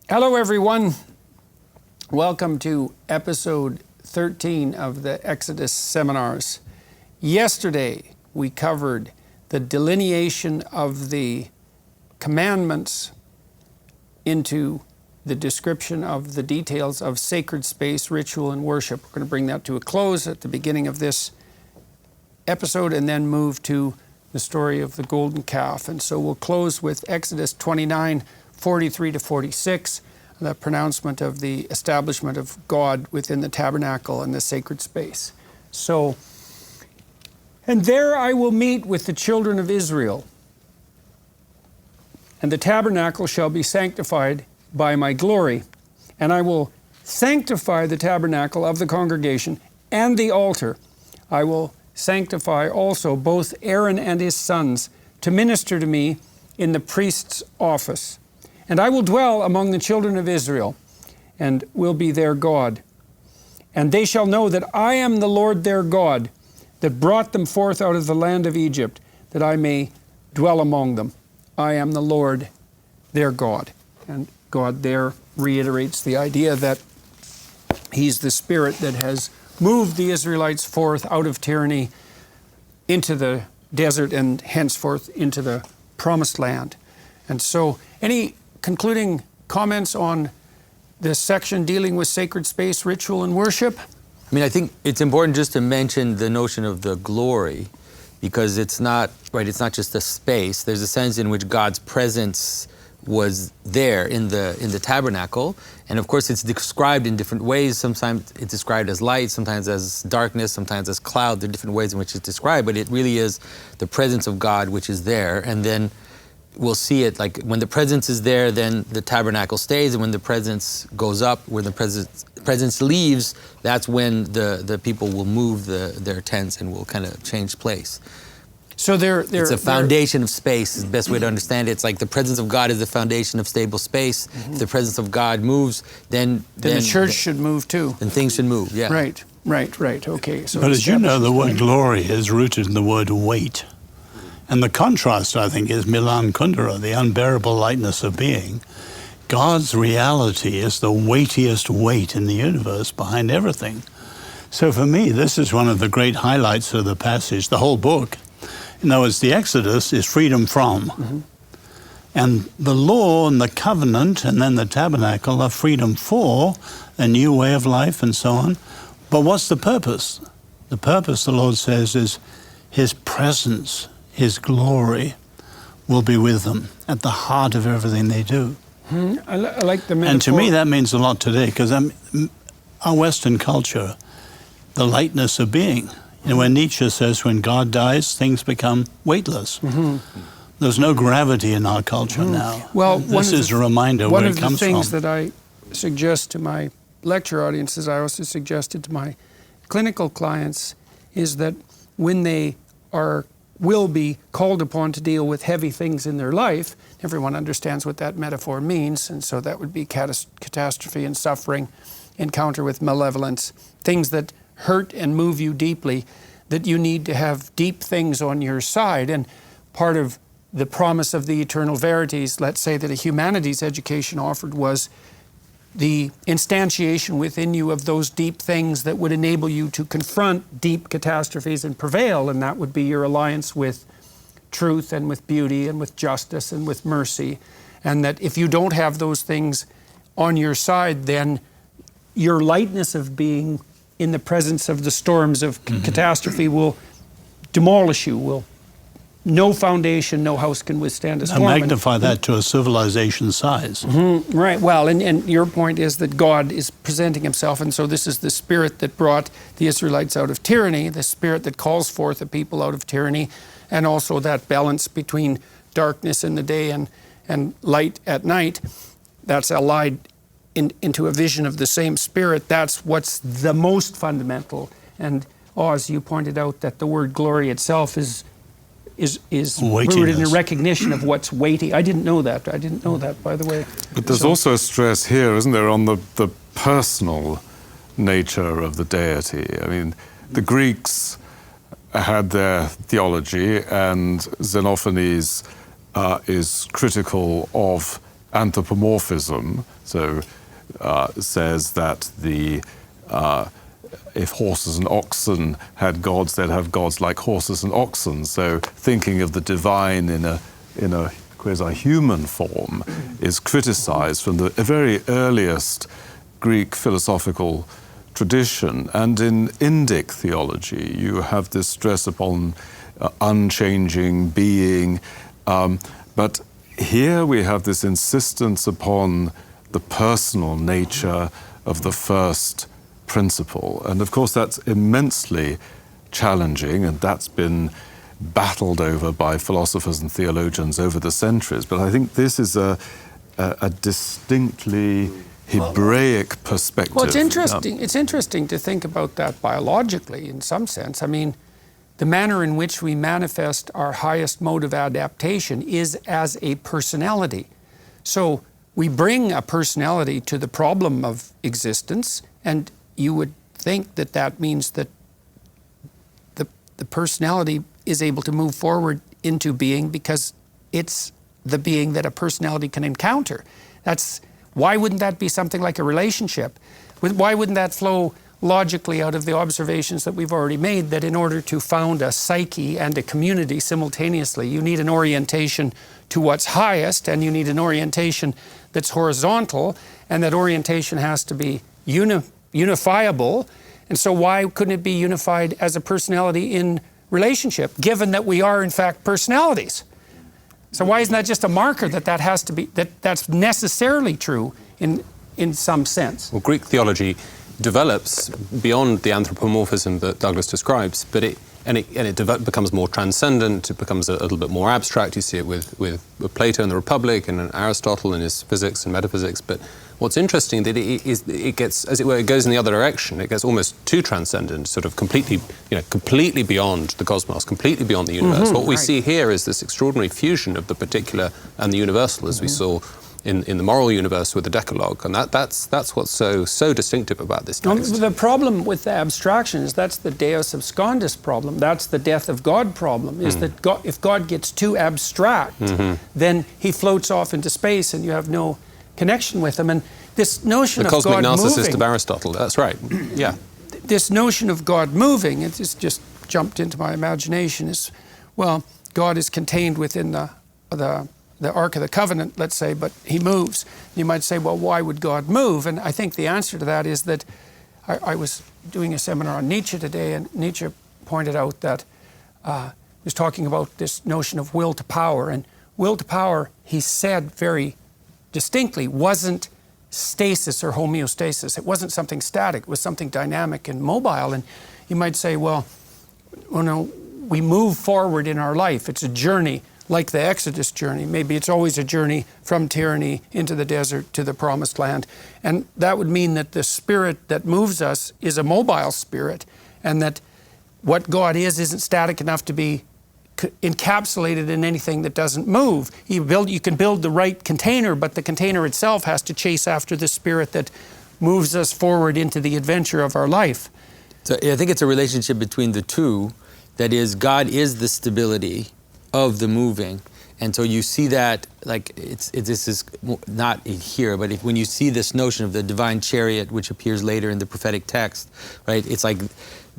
Hello, everyone. Welcome to episode 13 of the Exodus seminars. Yesterday, we covered the delineation of the commandments into the description of the details of sacred space, ritual, and worship. We're going to bring that to a close at the beginning of this episode and then move to the story of the golden calf. And so we'll close with Exodus 29, 43 to 46, the pronouncement of the establishment of God within the tabernacle and the sacred space. So, and there I will meet with the children of Israel, and the tabernacle shall be sanctified by my glory, and I will sanctify the tabernacle of the congregation and the altar. I will sanctify also both Aaron and his sons to minister to me in the priest's office. And I will dwell among the children of Israel, and will be their God. And they shall know that I am the Lord their God, that brought them forth out of the land of Egypt, that I may dwell among them. I am the Lord their God. And God there reiterates the idea that He's the Spirit that has moved the Israelites forth out of tyranny into the desert and henceforth into the promised land. And so, any concluding comments on this section dealing with sacred space, ritual, and worship? I mean, I think it's important just to mention the notion of the glory, because it's not just a space. There's a sense in which God's presence was there in the tabernacle, and of course it's described in different ways. Sometimes it's described as light, sometimes as darkness, sometimes as cloud. There are different ways in which it's described, but it really is the presence of God which is there. And then we'll see it like when the presence is there, then the tabernacle stays, and when the presence goes up, when the presence leaves, that's when the people will move their tents and will kind of change place. So it's a foundation of space is the best way to understand it. It's like the presence of God is the foundation of stable space. Mm-hmm. If the presence of God moves, then the church should move too. Then things should move, yeah. Right. Okay. So but as you know, the word glory is rooted in the word weight. And the contrast, I think, is Milan Kundera, the unbearable lightness of being. God's reality is the weightiest weight in the universe behind everything. So for me, this is one of the great highlights of the passage, the whole book. In other words, the Exodus is freedom from. Mm-hmm. And the law and the covenant and then the tabernacle are freedom for a new way of life and so on. But what's the purpose? The purpose, the Lord says, is His presence, His glory will be with them at the heart of everything they do. Mm-hmm. I like the metaphor. And to me, that means a lot today, because our Western culture, the lightness of being. You know, when Nietzsche says when God dies, things become weightless. Mm-hmm. There's no gravity in our culture now. Well, this is a reminder where it comes from. One of the things that I suggest to my lecture audiences, I also suggested to my clinical clients, is that when they will be called upon to deal with heavy things in their life, everyone understands what that metaphor means, and so that would be catastrophe and suffering, encounter with malevolence, things that hurt and move you deeply, that you need to have deep things on your side. And part of the promise of the eternal verities, let's say that a humanities education offered, was the instantiation within you of those deep things that would enable you to confront deep catastrophes and prevail, and that would be your alliance with truth and with beauty and with justice and with mercy. And that if you don't have those things on your side, then your lightness of being in the presence of the storms of catastrophe will demolish you, no foundation, no house can withstand a storm. And magnify that to a civilization size. Mm-hmm. Right, well, and your point is that God is presenting Himself, and so this is the Spirit that brought the Israelites out of tyranny, the Spirit that calls forth a people out of tyranny, and also that balance between darkness in the day and light at night. That's allied into a vision of the same Spirit. That's what's the most fundamental. And as you pointed out, that the word glory itself is rooted in a recognition of what's weighty. I didn't know that, by the way. But there's also a stress here, isn't there, on the personal nature of the deity. I mean, the Greeks had their theology, and Xenophanes is critical of anthropomorphism, so says that if horses and oxen had gods, they'd have gods like horses and oxen. So thinking of the divine in a quasi-human form is criticized from the very earliest Greek philosophical tradition. And in Indic theology, you have this stress upon unchanging being. But here we have this insistence upon the personal nature of the first principle. And of course, that's immensely challenging, and that's been battled over by philosophers and theologians over the centuries. But I think this is a distinctly Hebraic perspective. Well, it's interesting. It's interesting to think about that biologically in some sense. I mean, the manner in which we manifest our highest mode of adaptation is as a personality. So we bring a personality to the problem of existence, and you would think that that means that the personality is able to move forward into being because it's the being that a personality can encounter. Why wouldn't that be something like a relationship? Why wouldn't that flow logically out of the observations that we've already made, that in order to found a psyche and a community simultaneously, you need an orientation to what's highest, and you need an orientation that's horizontal, and that orientation has to be unifiable. And so why couldn't it be unified as a personality in relationship, given that we are in fact personalities? So why isn't that just a marker that has to be, that's necessarily true in some sense? Well, Greek theology develops beyond the anthropomorphism that Douglas describes, but it becomes more transcendent. It becomes a little bit more abstract. You see it with Plato in the Republic, and Aristotle in his physics and metaphysics. But what's interesting that it gets, as it were, it goes in the other direction. It gets almost too transcendent, sort of completely beyond the cosmos, completely beyond the universe. What we see here is this extraordinary fusion of the particular and the universal, as we saw in the moral universe with the Decalogue, and that's what's so distinctive about this text. The problem with the abstraction is that's the Deus abscondus problem. That's the death of God problem. Is that if God gets too abstract, then he floats off into space, and you have no connection with him. And this notion of God moving, the cosmic narcissist of Aristotle. That's right. Yeah. This notion of God moving, it just jumped into my imagination. Is God is contained within the Ark of the Covenant, let's say, but he moves. You might say, well, why would God move? And I think the answer to that is that I was doing a seminar on Nietzsche today, and Nietzsche pointed out that he was talking about this notion of will to power. And will to power, he said very distinctly, wasn't stasis or homeostasis. It wasn't something static. It was something dynamic and mobile. And you might say, well, no, we move forward in our life. It's a journey, like the Exodus journey. Maybe it's always a journey from tyranny into the desert to the promised land. And that would mean that the spirit that moves us is a mobile spirit, and that what God isn't static enough to be encapsulated in anything that doesn't move. You can build the right container, but the container itself has to chase after the spirit that moves us forward into the adventure of our life. So I think it's a relationship between the two. That is, God is the stability of the moving, and so you see that, like, this is not here, but when you see this notion of the divine chariot, which appears later in the prophetic text, right? It's like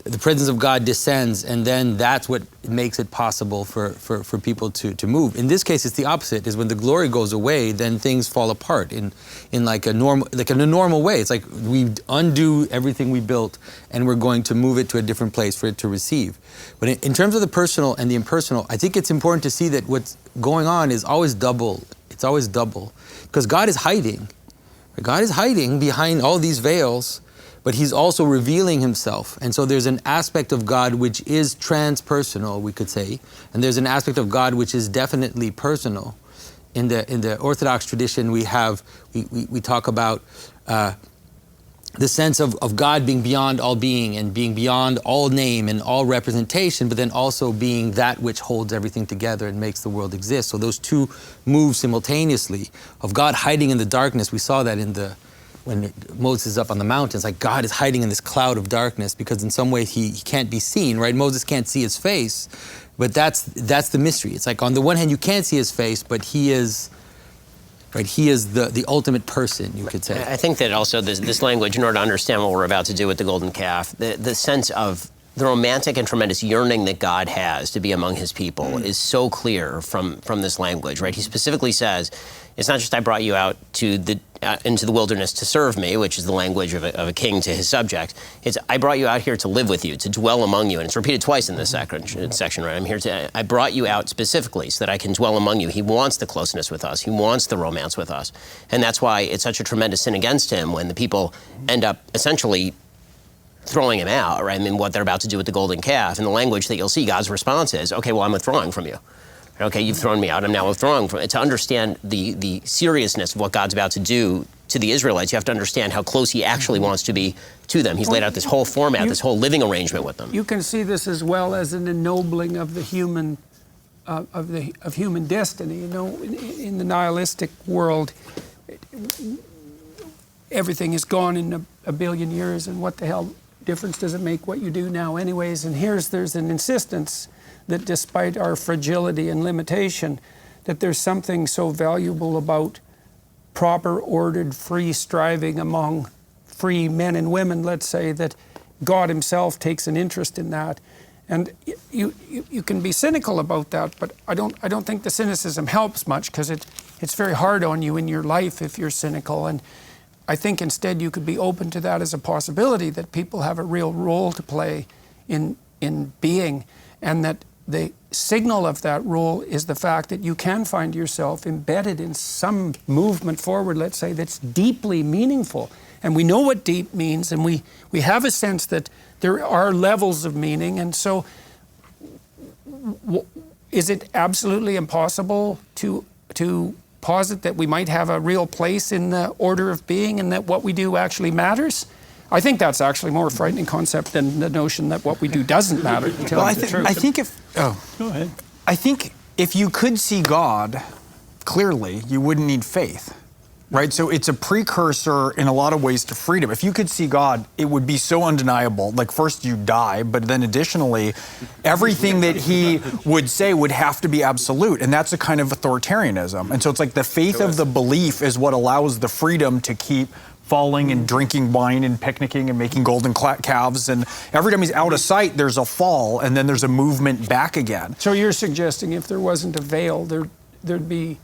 the presence of God descends, and then that's what makes it possible for people to move. In this case, it's the opposite. Is when the glory goes away, then things fall apart in like in a normal way. It's like we undo everything we built, and we're going to move it to a different place for it to receive. But in terms of the personal and the impersonal, I think it's important to see that what's going on is always double. It's always double, because God is hiding. God is hiding behind all these veils, but he's also revealing himself. And so there's an aspect of God which is transpersonal, we could say, and there's an aspect of God which is definitely personal. In the Orthodox tradition, we talk about the sense of God being beyond all being and being beyond all name and all representation, but then also being that which holds everything together and makes the world exist. So those two move simultaneously. Of God hiding in the darkness, we saw that when Moses is up on the mountains, like God is hiding in this cloud of darkness because in some way he can't be seen, right? Moses can't see his face, but that's the mystery. It's like on the one hand you can't see his face, but he is Right? He is the ultimate person, you could say. I think that also this language, in order to understand what we're about to do with the golden calf, the sense of the romantic and tremendous yearning that God has to be among his people is so clear from this language, right? He specifically says, it's not just I brought you out to into the wilderness to serve me, which is the language of a king to his subjects. It's I brought you out here to live with you, to dwell among you. And it's repeated twice in this section, right? I brought you out specifically so that I can dwell among you. He wants the closeness with us. He wants the romance with us. And that's why it's such a tremendous sin against him when the people end up essentially throwing him out, right? I mean, what they're about to do with the golden calf. And the language that you'll see, God's response is, okay, well, I'm withdrawing from you. Okay, you've thrown me out, I'm now withdrawing from it. To understand the seriousness of what God's about to do to the Israelites, you have to understand how close he actually wants to be to them. He's laid out this whole format, this whole living arrangement with them. You can see this as well as an ennobling of the human, of human destiny. You know, in the nihilistic world, everything is gone in a billion years, and what the hell difference does it make what you do now anyways? And there's an insistence that despite our fragility and limitation, that there's something so valuable about proper, ordered, free striving among free men and women, let's say, that God himself takes an interest in that. And you can be cynical about that, but I don't think the cynicism helps much, because it's very hard on you in your life if you're cynical. And I think instead you could be open to that as a possibility, that people have a real role to play in being, and that the signal of that role is the fact that you can find yourself embedded in some movement forward, let's say, that's deeply meaningful. And we know what deep means, and we have a sense that there are levels of meaning. And so is it absolutely impossible to posit that we might have a real place in the order of being, and that what we do actually matters? I think that's actually a more frightening concept than the notion that what we do doesn't matter. Well, I think Go ahead. I think if you could see God clearly, you wouldn't need faith, right? So it's a precursor in a lot of ways to freedom. If you could see God, it would be so undeniable. Like, first you die, but then additionally, everything that he would say would have to be absolute, and that's a kind of authoritarianism. And so it's like the faith of the belief is what allows the freedom to keep falling and drinking wine and picnicking and making golden calves. And every time he's out of sight, there's a fall, and then there's a movement back again. So you're suggesting if there wasn't a veil, there'd be,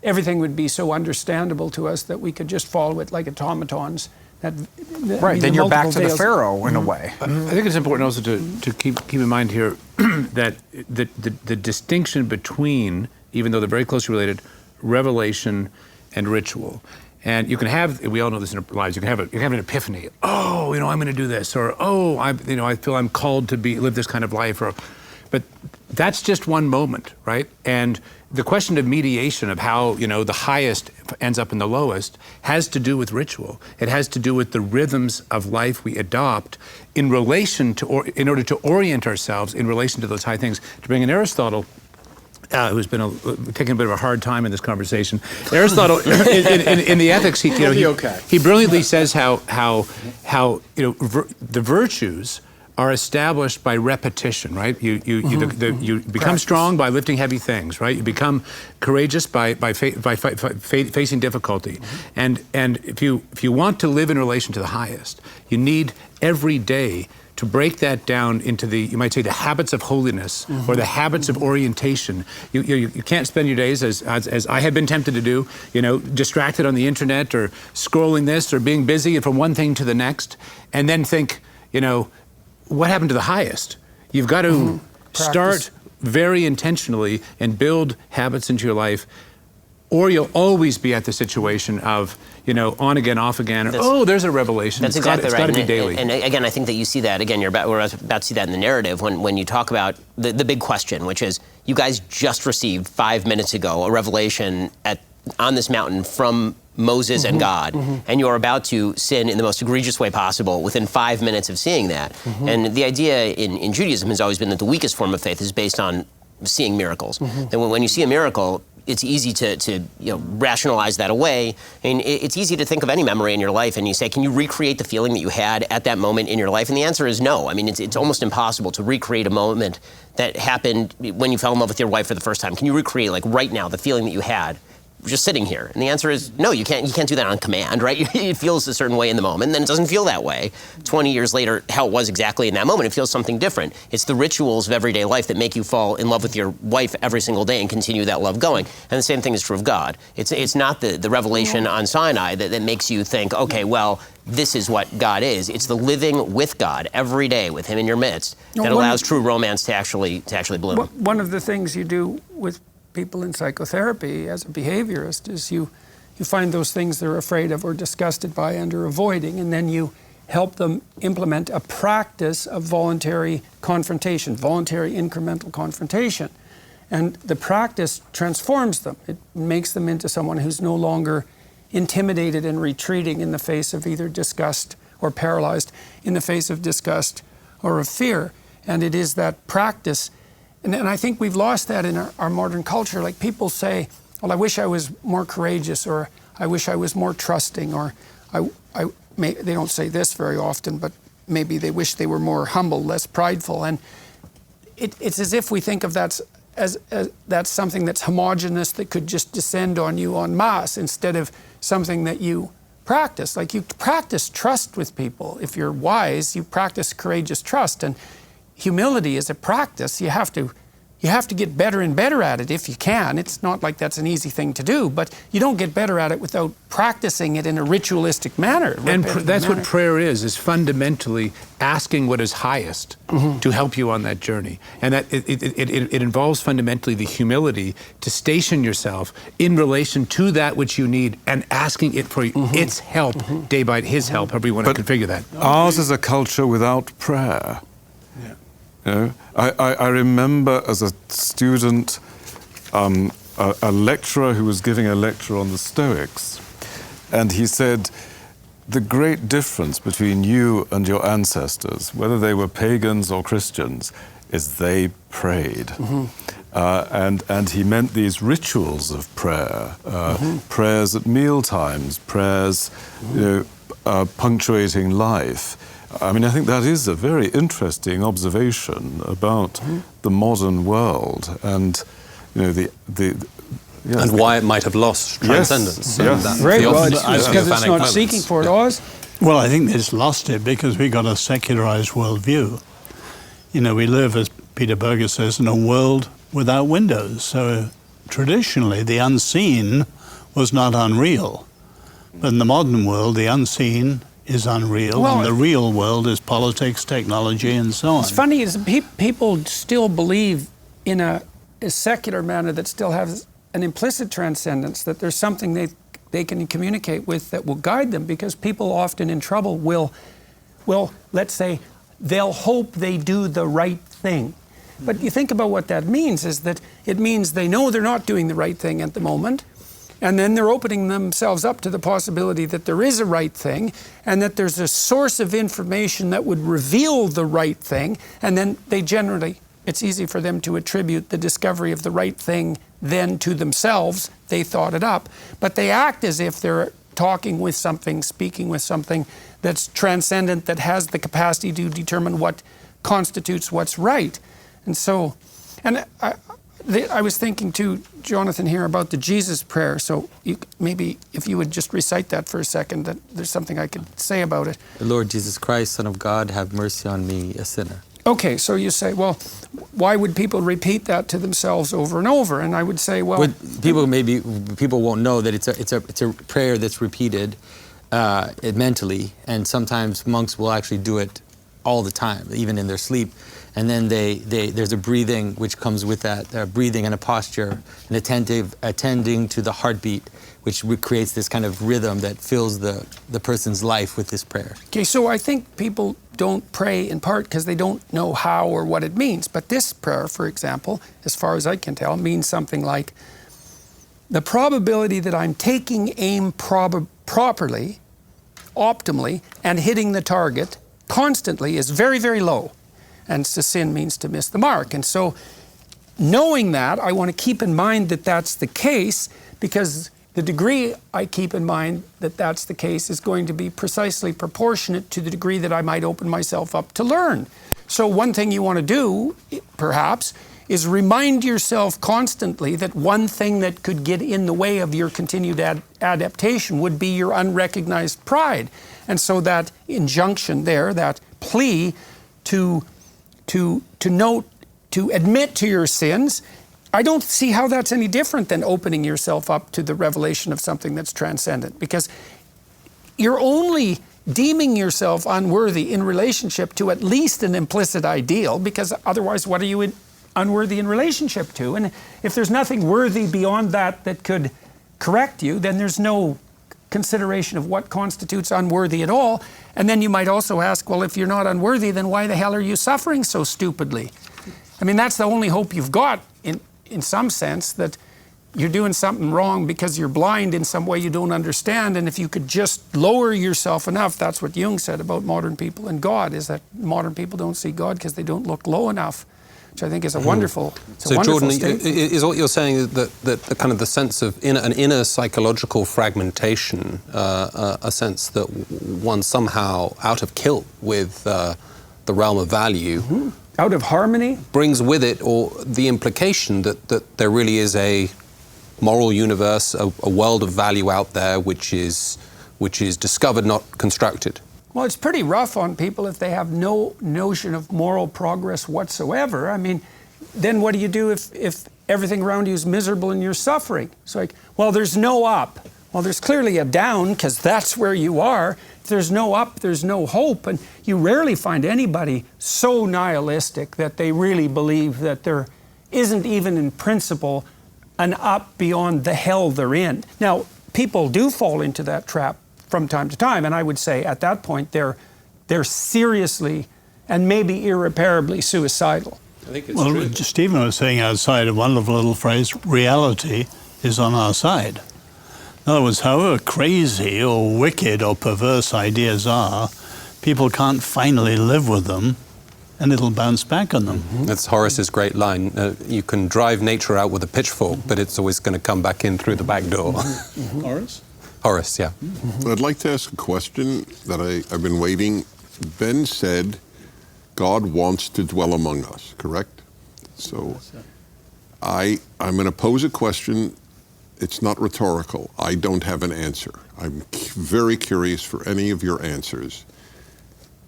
everything would be so understandable to us that we could just follow it like automatons. Right, then you're back to the Pharaoh in a way. I think it's important also to keep in mind here that the distinction between, even though they're very closely related, revelation and ritual. And you can have, we all know this in our lives, you can have an epiphany. Oh, I'm going to do this, or I feel I'm called to live this kind of life, but that's just one moment, right? And the question of mediation, of how the highest ends up in the lowest, has to do with ritual. It has to do with the rhythms of life we adopt in relation to, or in order to orient ourselves in relation to those high things. To bring in Aristotle, who's been taking a bit of a hard time in this conversation. Aristotle, in the Ethics, he brilliantly says how the virtues are established by repetition, right? You become strong by lifting heavy things, right? You become courageous by facing difficulty, and if you want to live in relation to the highest, you need every day to break that down into you might say, the habits of holiness, or the habits of orientation. You can't spend your days, as I have been tempted to do, distracted on the internet, or scrolling this, or being busy from one thing to the next, and then think, what happened to the highest? You've got to start very intentionally and build habits into your life, or you'll always be at the situation of, on again, off again. There's a revelation. That's exactly right. It's got to be daily. And again, I think that you see that, again, we're about to see that in the narrative when you talk about the big question, which is, you guys just received 5 minutes ago a revelation on this mountain from Moses and God, and you're about to sin in the most egregious way possible within 5 minutes of seeing that. And the idea in Judaism has always been that the weakest form of faith is based on seeing miracles. And when you see a miracle, it's easy to rationalize that away. I mean, it's easy to think of any memory in your life and you say, can you recreate the feeling that you had at that moment in your life? And the answer is no. I mean, it's almost impossible to recreate a moment that happened when you fell in love with your wife for the first time. Can you recreate, like right now, the feeling that you had just sitting here? And the answer is no, you can't do that on command, right? It feels a certain way in the moment, and then it doesn't feel that way 20 years later, how it was exactly in that moment. It feels something different. It's the rituals of everyday life that make you fall in love with your wife every single day and continue that love going. And the same thing is true of God. It's not the revelation on Sinai that makes you think, okay, well, this is what God is. It's the living with God every day with Him in your midst that allows true romance to actually bloom. One of the things you do with people in psychotherapy as a behaviorist is you find those things they're afraid of or disgusted by and are avoiding, and then you help them implement a practice of voluntary confrontation, voluntary incremental confrontation. And the practice transforms them. It makes them into someone who's no longer intimidated and retreating in the face of either disgust or paralyzed in the face of disgust or of fear. And it is that practice. And I think we've lost that in our modern culture. Like people say, well, I wish I was more courageous, or I wish I was more trusting, or they don't say this very often, but maybe they wish they were more humble, less prideful. And it's as if we think of that as that's something that's homogenous that could just descend on you en masse, instead of something that you practice. Like you practice trust with people. If you're wise, you practice courageous trust. And humility is a practice. You have to get better and better at it if you can. It's not like that's an easy thing to do, but you don't get better at it without practicing it in a ritualistic manner. And that's what prayer is fundamentally asking what is highest to help you on that journey. And that it involves fundamentally the humility to station yourself in relation to that which you need and asking it for its help day by day, His help, however you want to configure that. Ours is a culture without prayer. You know, I remember as a student a lecturer who was giving a lecture on the Stoics, and he said, the great difference between you and your ancestors, whether they were pagans or Christians, is they prayed. And he meant these rituals of prayer, prayers at meal times, prayers punctuating life. I mean, I think that is a very interesting observation about the modern world, and and why it might have lost transcendence. Yes. Very well, because it's not seeking for it. Oz? Well, I think it's lost it because we got a secularized worldview. You know, we live, as Peter Berger says, in a world without windows. So traditionally, the unseen was not unreal. But in the modern world, the unseen is unreal, and the real world is politics, technology, and so on. It's funny is people still believe in a secular manner that still has an implicit transcendence, that there's something they can communicate with that will guide them, because people often in trouble will let's say, they'll hope they do the right thing. But you think about what that means, is that it means they know they're not doing the right thing at the moment, and then they're opening themselves up to the possibility that there is a right thing, and that there's a source of information that would reveal the right thing, and then it's easy for them to attribute the discovery of the right thing then to themselves. They thought it up. But they act as if they're talking with something, speaking with something that's transcendent, that has the capacity to determine what constitutes what's right. And so, I was thinking too, Jonathan, here about the Jesus prayer. So maybe if you would just recite that for a second, that there's something I could say about it. Lord Jesus Christ, Son of God, have mercy on me, a sinner. Okay, so you say, well, why would people repeat that to themselves over and over? And I would say, well, people won't know that it's a prayer that's repeated mentally, and sometimes monks will actually do it all the time, even in their sleep. And then there's a breathing which comes with that, breathing and a posture, and attending to the heartbeat, which creates this kind of rhythm that fills the person's life with this prayer. Okay, so I think people don't pray in part because they don't know how or what it means. But this prayer, for example, as far as I can tell, means something like, the probability that I'm taking aim properly, optimally, and hitting the target constantly is very, very low. And to sin means to miss the mark. And so knowing that, I want to keep in mind that that's the case, because the degree I keep in mind that that's the case is going to be precisely proportionate to the degree that I might open myself up to learn. So one thing you want to do, perhaps, is remind yourself constantly that one thing that could get in the way of your continued adaptation would be your unrecognized pride. And so that injunction there, that plea to note, to admit to your sins, I don't see how that's any different than opening yourself up to the revelation of something that's transcendent, because you're only deeming yourself unworthy in relationship to at least an implicit ideal, because otherwise what are you unworthy in relationship to? And if there's nothing worthy beyond that that could correct you, then there's no consideration of what constitutes unworthy at all. And then you might also ask, well, if you're not unworthy, then why the hell are you suffering so stupidly? I mean, that's the only hope you've got in some sense, that you're doing something wrong because you're blind in some way you don't understand. And if you could just lower yourself enough, that's what Jung said about modern people and God, is that modern people don't see God because they don't look low enough, which I think is a wonderful, it's a wonderful Jordan, statement. is what you're saying that the kind of the sense of an inner psychological fragmentation, a sense that one somehow out of kilt with the realm of value, out of harmony, brings with it or the implication that there really is a moral universe, a world of value out there which is discovered, not constructed. Well, it's pretty rough on people if they have no notion of moral progress whatsoever. I mean, then what do you do if everything around you is miserable and you're suffering? It's like, well, there's no up. Well, there's clearly a down, because that's where you are. If there's no up, there's no hope. And you rarely find anybody so nihilistic that they really believe that there isn't even in principle an up beyond the hell they're in. Now, people do fall into that trap from time to time, and I would say at that point they're seriously and maybe irreparably suicidal. I think it's Well, true. Stephen was saying outside a wonderful little phrase, reality is on our side. In other words, however crazy or wicked or perverse ideas are, people can't finally live with them, and it'll bounce back on them. That's Horace's great line. You can drive nature out with a pitchfork, but it's always going to come back in through the back door. Horace? Horace, yeah. I'd like to ask a question that I've been waiting. Ben said God wants to dwell among us, correct? So I'm going to pose a question. It's not rhetorical. I don't have an answer. I'm very curious for any of your answers.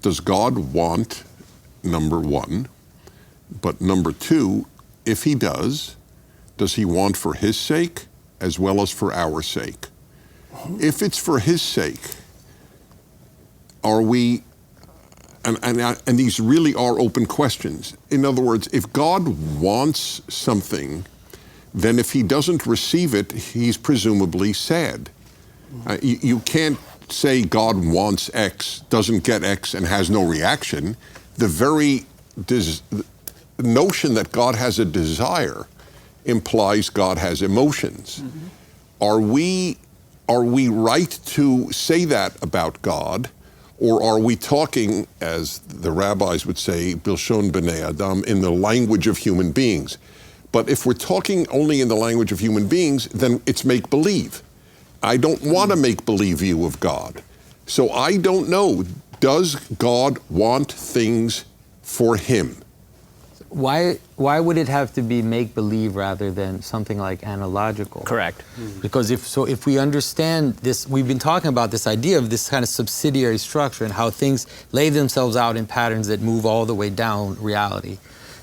Does God want, number one? But number two, if he does he want for his sake as well as for our sake? If it's for his sake, are we, and these really are open questions. In other words, if God wants something, then if he doesn't receive it, he's presumably sad. You can't say God wants X, doesn't get X, and has no reaction. The very notion that God has a desire implies God has emotions. Are we right to say that about God, or are we talking, as the rabbis would say, Bilshon B'nai Adam, in the language of human beings? But if we're talking only in the language of human beings, then it's make-believe. I don't want a make-believe view of God. So I don't know, does God want things for him? Why would it have to be make-believe rather than something like analogical? Correct. Because if we understand this, we've been talking about this idea of this kind of subsidiary structure and how things lay themselves out in patterns that move all the way down reality.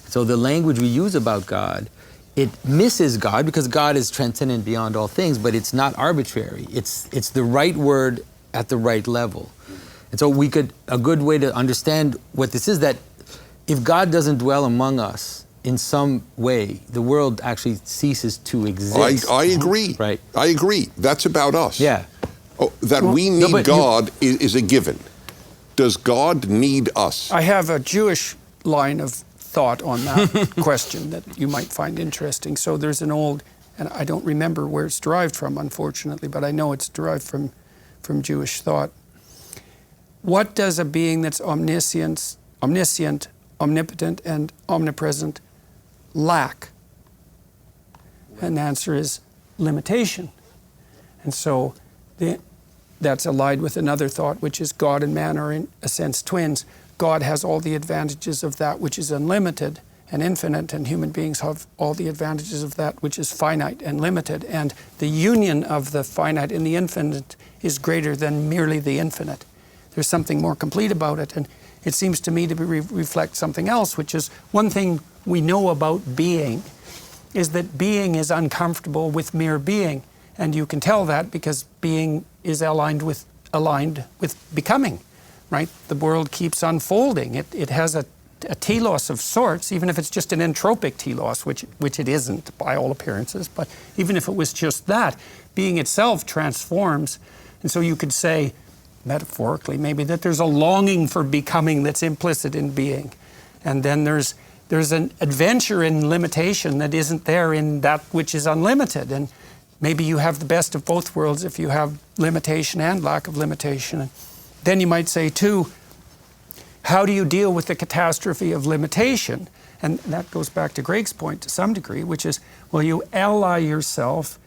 So the language we use about God, it misses God because God is transcendent beyond all things, but it's not arbitrary. It's the right word at the right level. And so a good way to understand what this is, that if God doesn't dwell among us in some way, the world actually ceases to exist. I agree. Right. I agree. That's about us. Yeah. That we need God is a given. Does God need us? I have a Jewish line of thought on that question that you might find interesting. So there's an old, and I don't remember where it's derived from, unfortunately, but I know it's derived from Jewish thought. What does a being that's omniscient, omnipotent, and omnipresent lack? And the answer is limitation. And so that's allied with another thought, which is God and man are in a sense twins. God has all the advantages of that which is unlimited, and infinite, and human beings have all the advantages of that which is finite and limited. And the union of the finite and the infinite is greater than merely the infinite. There's something more complete about it. And it seems to me to reflect something else, which is one thing we know about being is that being is uncomfortable with mere being. And you can tell that because being is aligned with becoming, right? The world keeps unfolding. It has a telos of sorts, even if it's just an entropic telos, which it isn't by all appearances, but even if it was just that, being itself transforms. And so you could say, metaphorically maybe, that there's a longing for becoming that's implicit in being. And then there's an adventure in limitation that isn't there in that which is unlimited. And maybe you have the best of both worlds if you have limitation and lack of limitation. And then you might say, too, how do you deal with the catastrophe of limitation? And that goes back to Greg's point to some degree, which is, well, you ally yourself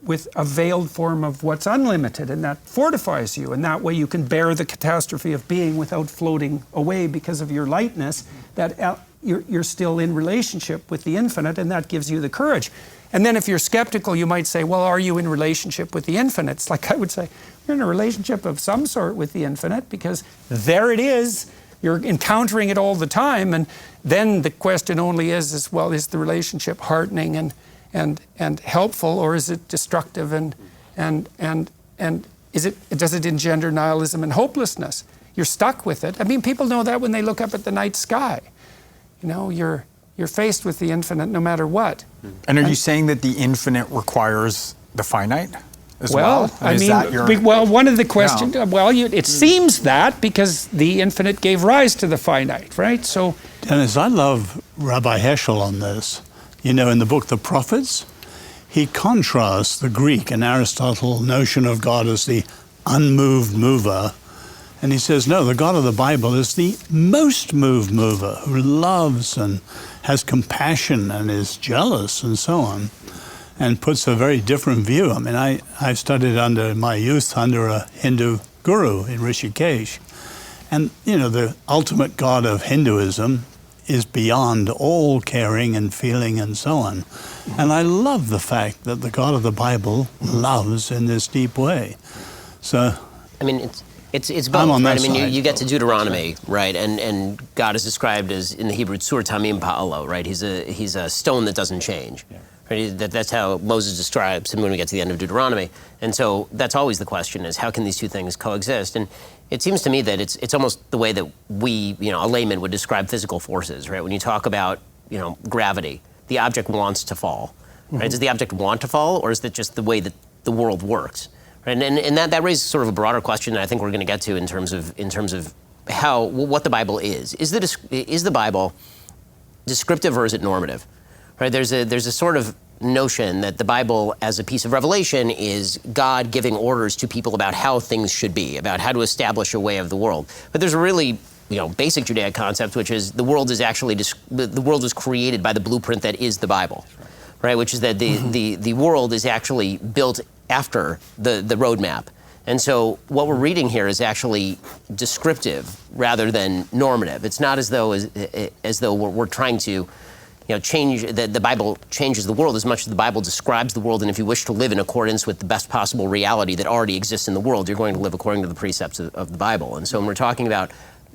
with a veiled form of what's unlimited, and that fortifies you. And that way you can bear the catastrophe of being without floating away because of your lightness, that you're still in relationship with the infinite, and that gives you the courage. And then if you're skeptical, you might say, well, are you in relationship with the infinite? It's like I would say, you're in a relationship of some sort with the infinite, because there it is. You're encountering it all the time. And then the question only is well, is the relationship heartening and helpful, or is it destructive and does it engender nihilism and hopelessness? You're stuck with it. I mean, people know that when they look up at the night sky. You know, you're faced with the infinite no matter what. And are you saying that the infinite requires the finite as well? I mean, one of the questions, it seems that because the infinite gave rise to the finite, right? So, Dennis, I love Rabbi Heschel on this. You know, in the book The Prophets, he contrasts the Greek and Aristotle notion of God as the unmoved mover. And he says, no, the God of the Bible is the most moved mover, who loves and has compassion and is jealous and so on, and puts a very different view. I mean, I studied in my youth under a Hindu guru in Rishikesh. And, you know, the ultimate God of Hinduism is beyond all caring and feeling and so on. And I love the fact that the God of the Bible loves in this deep way. So, I mean, it's both, on right? that I mean, side. you get to Deuteronomy, right? And God is described as, in the Hebrew, Tzur Tamim Pa'alo, right? He's a stone that doesn't change. Yeah. Right? That's how Moses describes him when we get to the end of Deuteronomy. And so that's always the question, is how can these two things coexist? And it seems to me that it's almost the way that we, a layman would describe physical forces, right? When you talk about, gravity, the object wants to fall, right? Does the object want to fall, or is it just the way that the world works? Right? And that raises sort of a broader question that I think we're going to get to in terms of what the Bible is. Is the Bible descriptive or is it normative? Right? There's a sort of notion that the Bible as a piece of revelation is God giving orders to people about how things should be, about how to establish a way of the world. But there's a really basic Judaic concept, which is the world is actually the world was created by the blueprint that is the Bible, right? Which is that the world is actually built after the roadmap. And so what we're reading here is actually descriptive rather than normative. It's not as though we're trying to change, the Bible changes the world as much as the Bible describes the world, and if you wish to live in accordance with the best possible reality that already exists in the world, you're going to live according to the precepts of the Bible. And so when we're talking about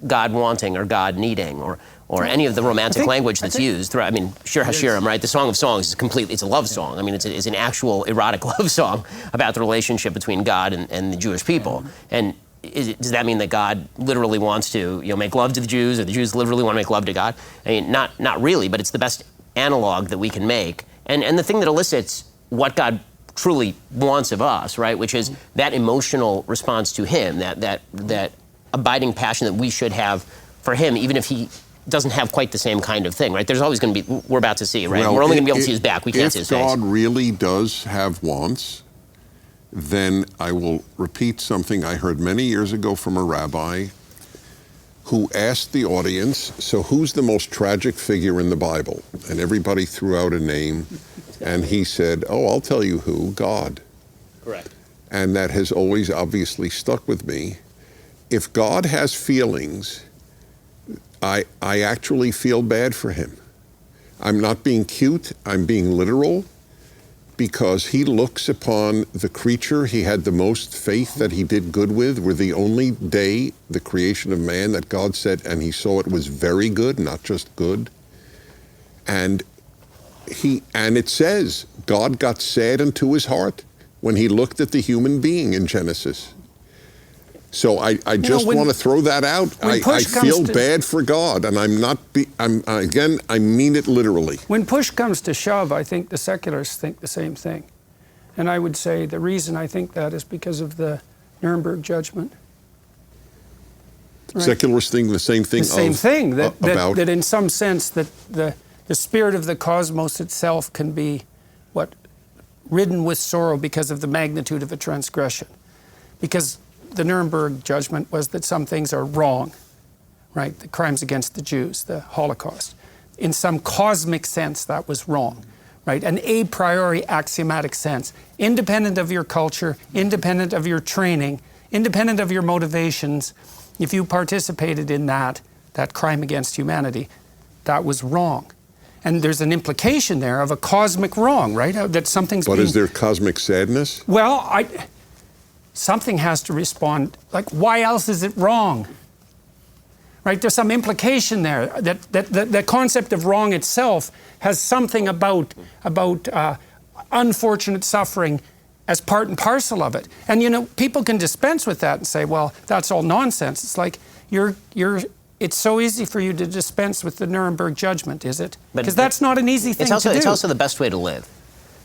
God wanting or God needing or any of the romantic language that's used throughout, I mean, Shir HaShirim, right? The Song of Songs is it's a love song. I mean, it's an actual erotic love song about the relationship between God and the Jewish people. And does that mean that God literally wants to make love to the Jews, or the Jews literally want to make love to God? I mean, not really, but it's the best analog that we can make. And the thing that elicits what God truly wants of us, right, which is that emotional response to Him, that abiding passion that we should have for Him, even if He doesn't have quite the same kind of thing, right? There's always going to be, we're about to see, right? Well, we're only going to be able to see His back. We can't see His face. If God really does have wants, then I will repeat something I heard many years ago from a rabbi who asked the audience, so who's the most tragic figure in the Bible? And everybody threw out a name, and he said, I'll tell you who, God. Correct. And that has always obviously stuck with me. If God has feelings, I actually feel bad for Him. I'm not being cute, I'm being literal, because he looks upon the creature he had the most faith that he did good with, were the only day, the creation of man, that God said, and he saw it was very good, not just good. And it says, God got sad unto his heart when he looked at the human being in Genesis. So I just want to throw that out. I feel bad for God, and I mean it literally. When push comes to shove, I think the secularists think the same thing. And I would say the reason I think that is because of the Nuremberg judgment. Right? Secularists think the same thing. The same thing, that in some sense that the spirit of the cosmos itself can be ridden with sorrow because of the magnitude of a transgression. Because the Nuremberg judgment was that some things are wrong, right? The crimes against the Jews, the Holocaust. In some cosmic sense, that was wrong, right? An a priori axiomatic sense, independent of your culture, independent of your training, independent of your motivations. If you participated in that crime against humanity, that was wrong. And there's an implication there of a cosmic wrong, right? That something's But is there cosmic sadness? Well, something has to respond, like, why else is it wrong? Right? There's some implication there that the concept of wrong itself has something about unfortunate suffering as part and parcel of it. And people can dispense with that and say, well, that's all nonsense. It's like it's so easy for you to dispense with the Nuremberg judgment, is it? Because that's not an easy thing to do. It's also the best way to live,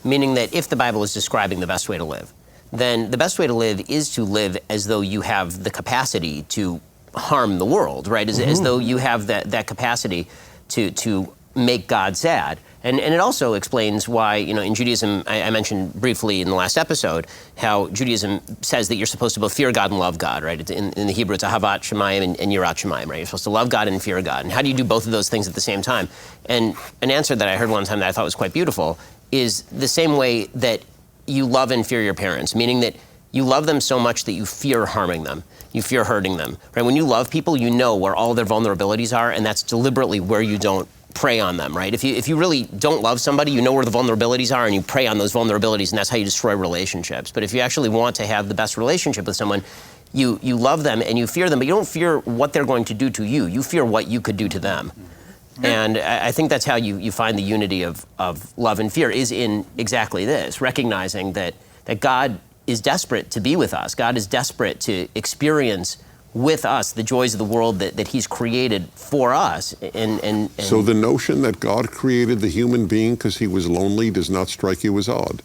meaning that if the Bible is describing the best way to live, then the best way to live is to live as though you have the capacity to harm the world, right? As though you have that capacity to make God sad. And it also explains why, in Judaism, I mentioned briefly in the last episode, how Judaism says that you're supposed to both fear God and love God, right? In the Hebrew, it's ahavat shemayim and yirat shemayim, right? You're supposed to love God and fear God. And how do you do both of those things at the same time? And an answer that I heard one time that I thought was quite beautiful is the same way that you love and fear your parents, meaning that you love them so much that you fear harming them, you fear hurting them, right? When you love people, you know where all their vulnerabilities are, and that's deliberately where you don't prey on them, right? If you really don't love somebody, you know where the vulnerabilities are, and you prey on those vulnerabilities, and that's how you destroy relationships. But if you actually want to have the best relationship with someone, you love them and you fear them, but you don't fear what they're going to do to you. You fear what you could do to them. And I think that's how you find the unity of love and fear, is in exactly this, recognizing that God is desperate to be with us. God is desperate to experience with us the joys of the world that he's created for us. And So the notion that God created the human being because he was lonely does not strike you as odd?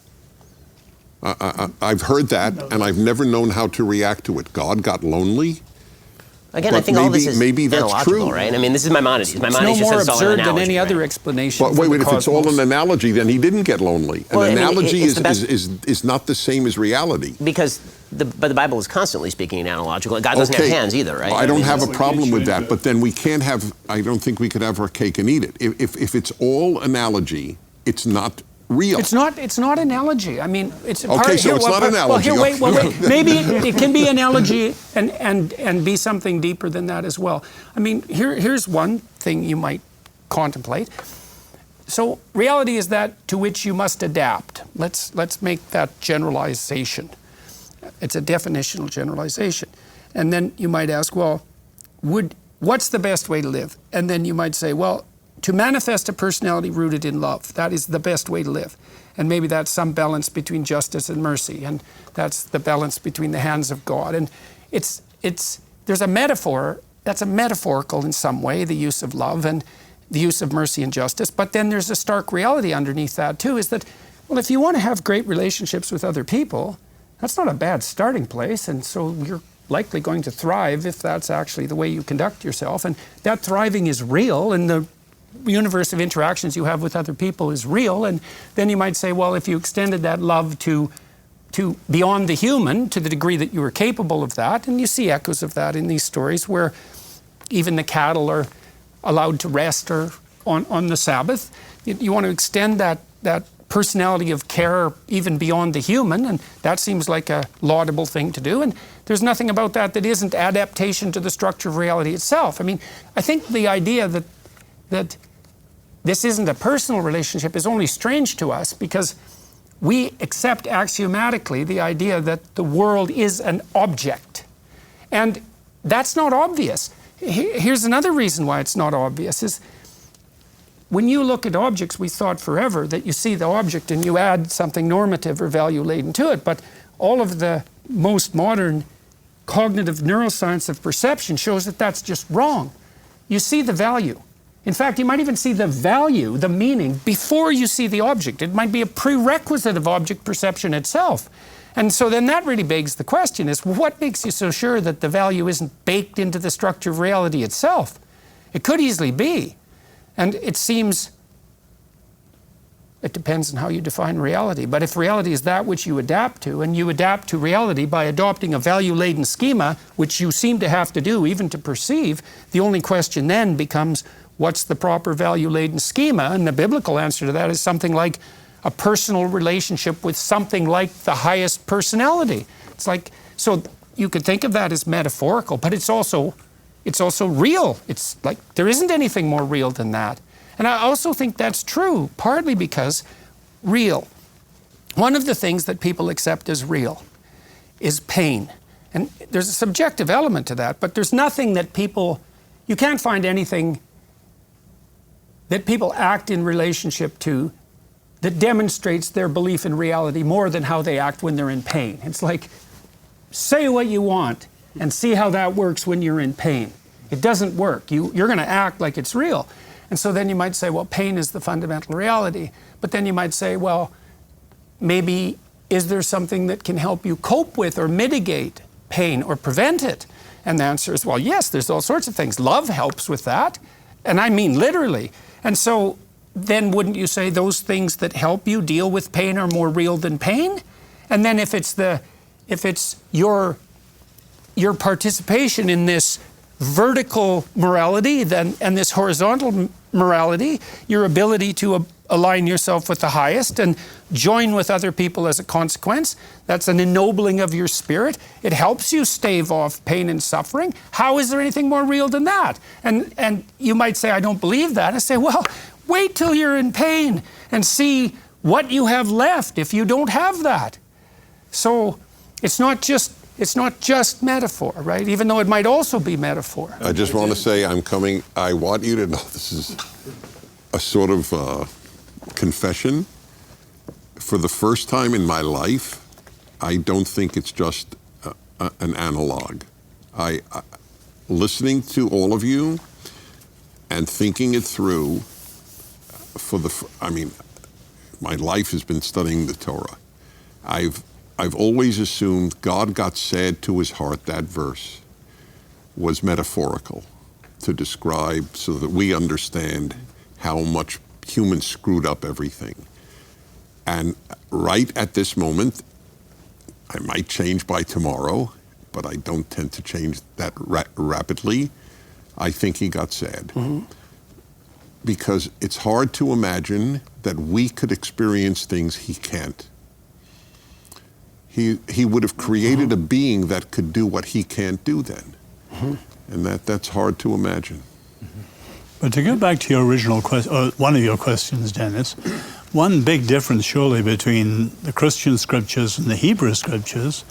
I've heard that, and I've never known how to react to it. God got lonely? Again, But I think all this is maybe that's analogical, true. right? I mean, this is Maimonides. It's Maimonides no just more says it's all an absurd than analogy, any other right? explanation. But for wait, the if it's all cosmos. an analogy, then he didn't get lonely. Well, I An mean, analogy it's the best- is not the same as reality. Because the Bible is constantly speaking in analogical. God doesn't have hands either, right? I don't have a problem with that, but then we can't have, I don't think we could have our cake and eat it. If it's all analogy, it's not real. It's not analogy. I mean, it's Okay, so it's not analogy. Well, here, wait. Maybe it can be analogy and be something deeper than that as well. I mean, here's one thing you might contemplate. So reality is that to which you must adapt. Let's make that generalization. It's a definitional generalization. And then you might ask, well, what's the best way to live? And then you might say, well, to manifest a personality rooted in love, that is the best way to live. And maybe that's some balance between justice and mercy, and that's the balance between the hands of God. And there's a metaphor, that's a metaphorical in some way, the use of love and the use of mercy and justice. But then there's a stark reality underneath that too, is that, well, if you want to have great relationships with other people, that's not a bad starting place, and so you're likely going to thrive if that's actually the way you conduct yourself. And that thriving is real, and the universe of interactions you have with other people is real. And then you might say, well, if you extended that love to beyond the human, to the degree that you were capable of that, and you see echoes of that in these stories where even the cattle are allowed to rest or on the Sabbath. You want to extend that personality of care even beyond the human, and that seems like a laudable thing to do. And there's nothing about that isn't adaptation to the structure of reality itself. I mean, I think the idea that this isn't a personal relationship is only strange to us because we accept axiomatically the idea that the world is an object. And that's not obvious. Here's another reason why it's not obvious is when you look at objects, we thought forever that you see the object and you add something normative or value-laden to it. But all of the most modern cognitive neuroscience of perception shows that that's just wrong. You see the value. In fact, you might even see the value, the meaning, before you see the object. It might be a prerequisite of object perception itself. And so then that really begs the question is, what makes you so sure that the value isn't baked into the structure of reality itself? It could easily be. And it seems, it depends on how you define reality. But if reality is that which you adapt to, and you adapt to reality by adopting a value-laden schema, which you seem to have to do even to perceive, the only question then becomes, what's the proper value-laden schema? And the biblical answer to that is something like a personal relationship with something like the highest personality. It's like, so you could think of that as metaphorical, but it's also real. It's like there isn't anything more real than that. And I also think that's true, partly because real. One of the things that people accept as real is pain. And there's a subjective element to that, but there's nothing that you can't find anything that people act in relationship to that demonstrates their belief in reality more than how they act when they're in pain. It's like, say what you want and see how that works when you're in pain. It doesn't work. You're going to act like it's real. And so then you might say, well, pain is the fundamental reality. But then you might say, well, maybe is there something that can help you cope with or mitigate pain or prevent it? And the answer is, well, yes, there's all sorts of things. Love helps with that. And I mean literally. And so then wouldn't you say those things that help you deal with pain are more real than pain? And then if it's your participation in this vertical morality and this horizontal morality, your ability to align yourself with the highest and join with other people as a consequence, that's an ennobling of your spirit. It helps you stave off pain and suffering. How is there anything more real than that? And you might say, I don't believe that. I say, well, wait till you're in pain and see what you have left if you don't have that. So it's not just metaphor, right? Even though it might also be metaphor. I just want to say I want you to know this is a sort of confession. For the first time in my life, I don't think it's just an analog. Listening to all of you and thinking it through my life has been studying the Torah. I've always assumed God got sad to his heart. That verse was metaphorical to describe so that we understand how much humans screwed up everything. And right at this moment, I might change by tomorrow, but I don't tend to change that rapidly. I think he got sad. Mm-hmm. Because it's hard to imagine that we could experience things he can't. He would have created a being that could do what he can't do then. Mm-hmm. And that's hard to imagine. Mm-hmm. But to go back to your original question, or one of your questions, Dennis, one big difference surely between the Christian scriptures and the Hebrew scriptures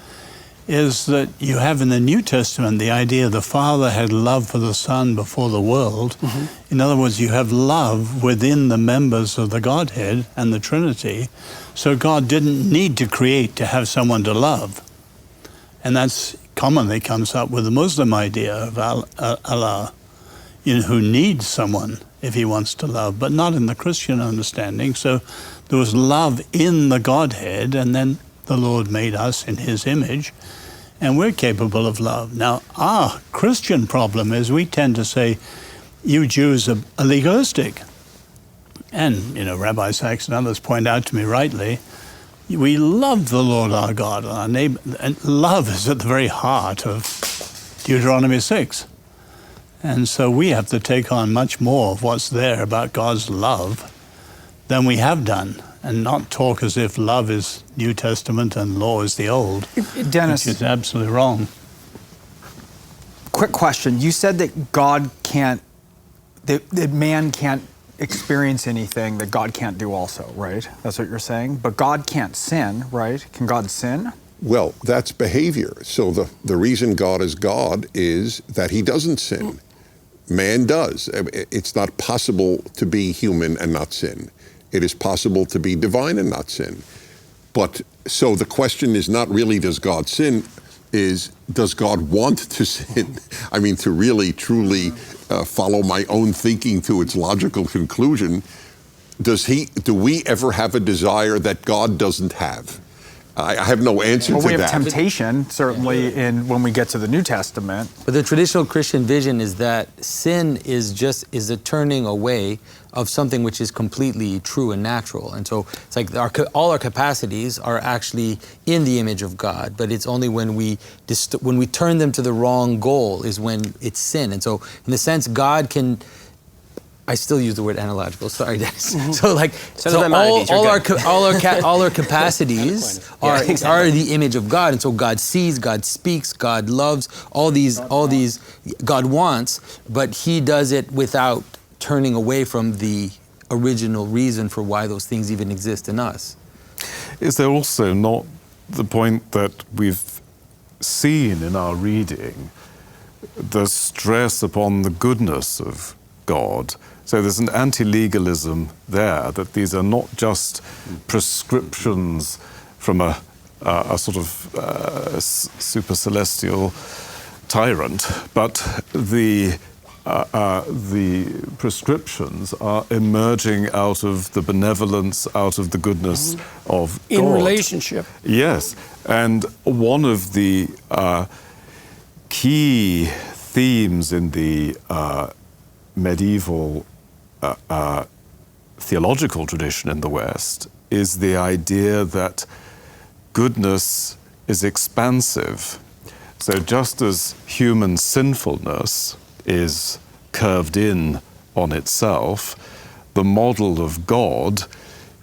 is that you have in the New Testament the idea the Father had love for the Son before the world. Mm-hmm. In other words, you have love within the members of the Godhead and the Trinity. So God didn't need to create to have someone to love. And that's commonly comes up with the Muslim idea of Allah, who needs someone if he wants to love, but not in the Christian understanding. So there was love in the Godhead, and then the Lord made us in his image, and we're capable of love. Now, our Christian problem is we tend to say, you Jews are legalistic. And, Rabbi Sachs and others point out to me rightly, we love the Lord our God and our neighbor. And love is at the very heart of Deuteronomy 6. And so we have to take on much more of what's there about God's love than we have done, and not talk as if love is New Testament and law is the Old, Dennis, which is absolutely wrong. Quick question. You said that God can't, that man can't experience anything that God can't do also, right? That's what you're saying? But God can't sin, right? Can God sin? Well, that's behavior. So the reason God is God is that he doesn't sin. Man does. It's not possible to be human and not sin. It is possible to be divine and not sin. But so the question is not really does God sin, is does God want to sin? I mean, to really, truly follow my own thinking to its logical conclusion, do we ever have a desire that God doesn't have? I have no answer to that. Well, we have temptation, certainly, when we get to the New Testament. But the traditional Christian vision is that sin is a turning away of something which is completely true and natural. And so it's like all our capacities are actually in the image of God, but it's only when we turn them to the wrong goal is when it's sin. And so in a sense, God can... I still use the word analogical. Sorry, Dennis. So all our capacities are the image of God, and so God sees, God speaks, God loves, all these God wants, but He does it without turning away from the original reason for why those things even exist in us. Is there also not the point that we've seen in our reading, the stress upon the goodness of God? So there's an anti-legalism there, that these are not just prescriptions from a sort of super celestial tyrant, but the prescriptions are emerging out of the benevolence, out of the goodness of God. In relationship. Yes, and one of the key themes in the medieval theological tradition in the West is the idea that goodness is expansive. So just as human sinfulness is curved in on itself, the model of God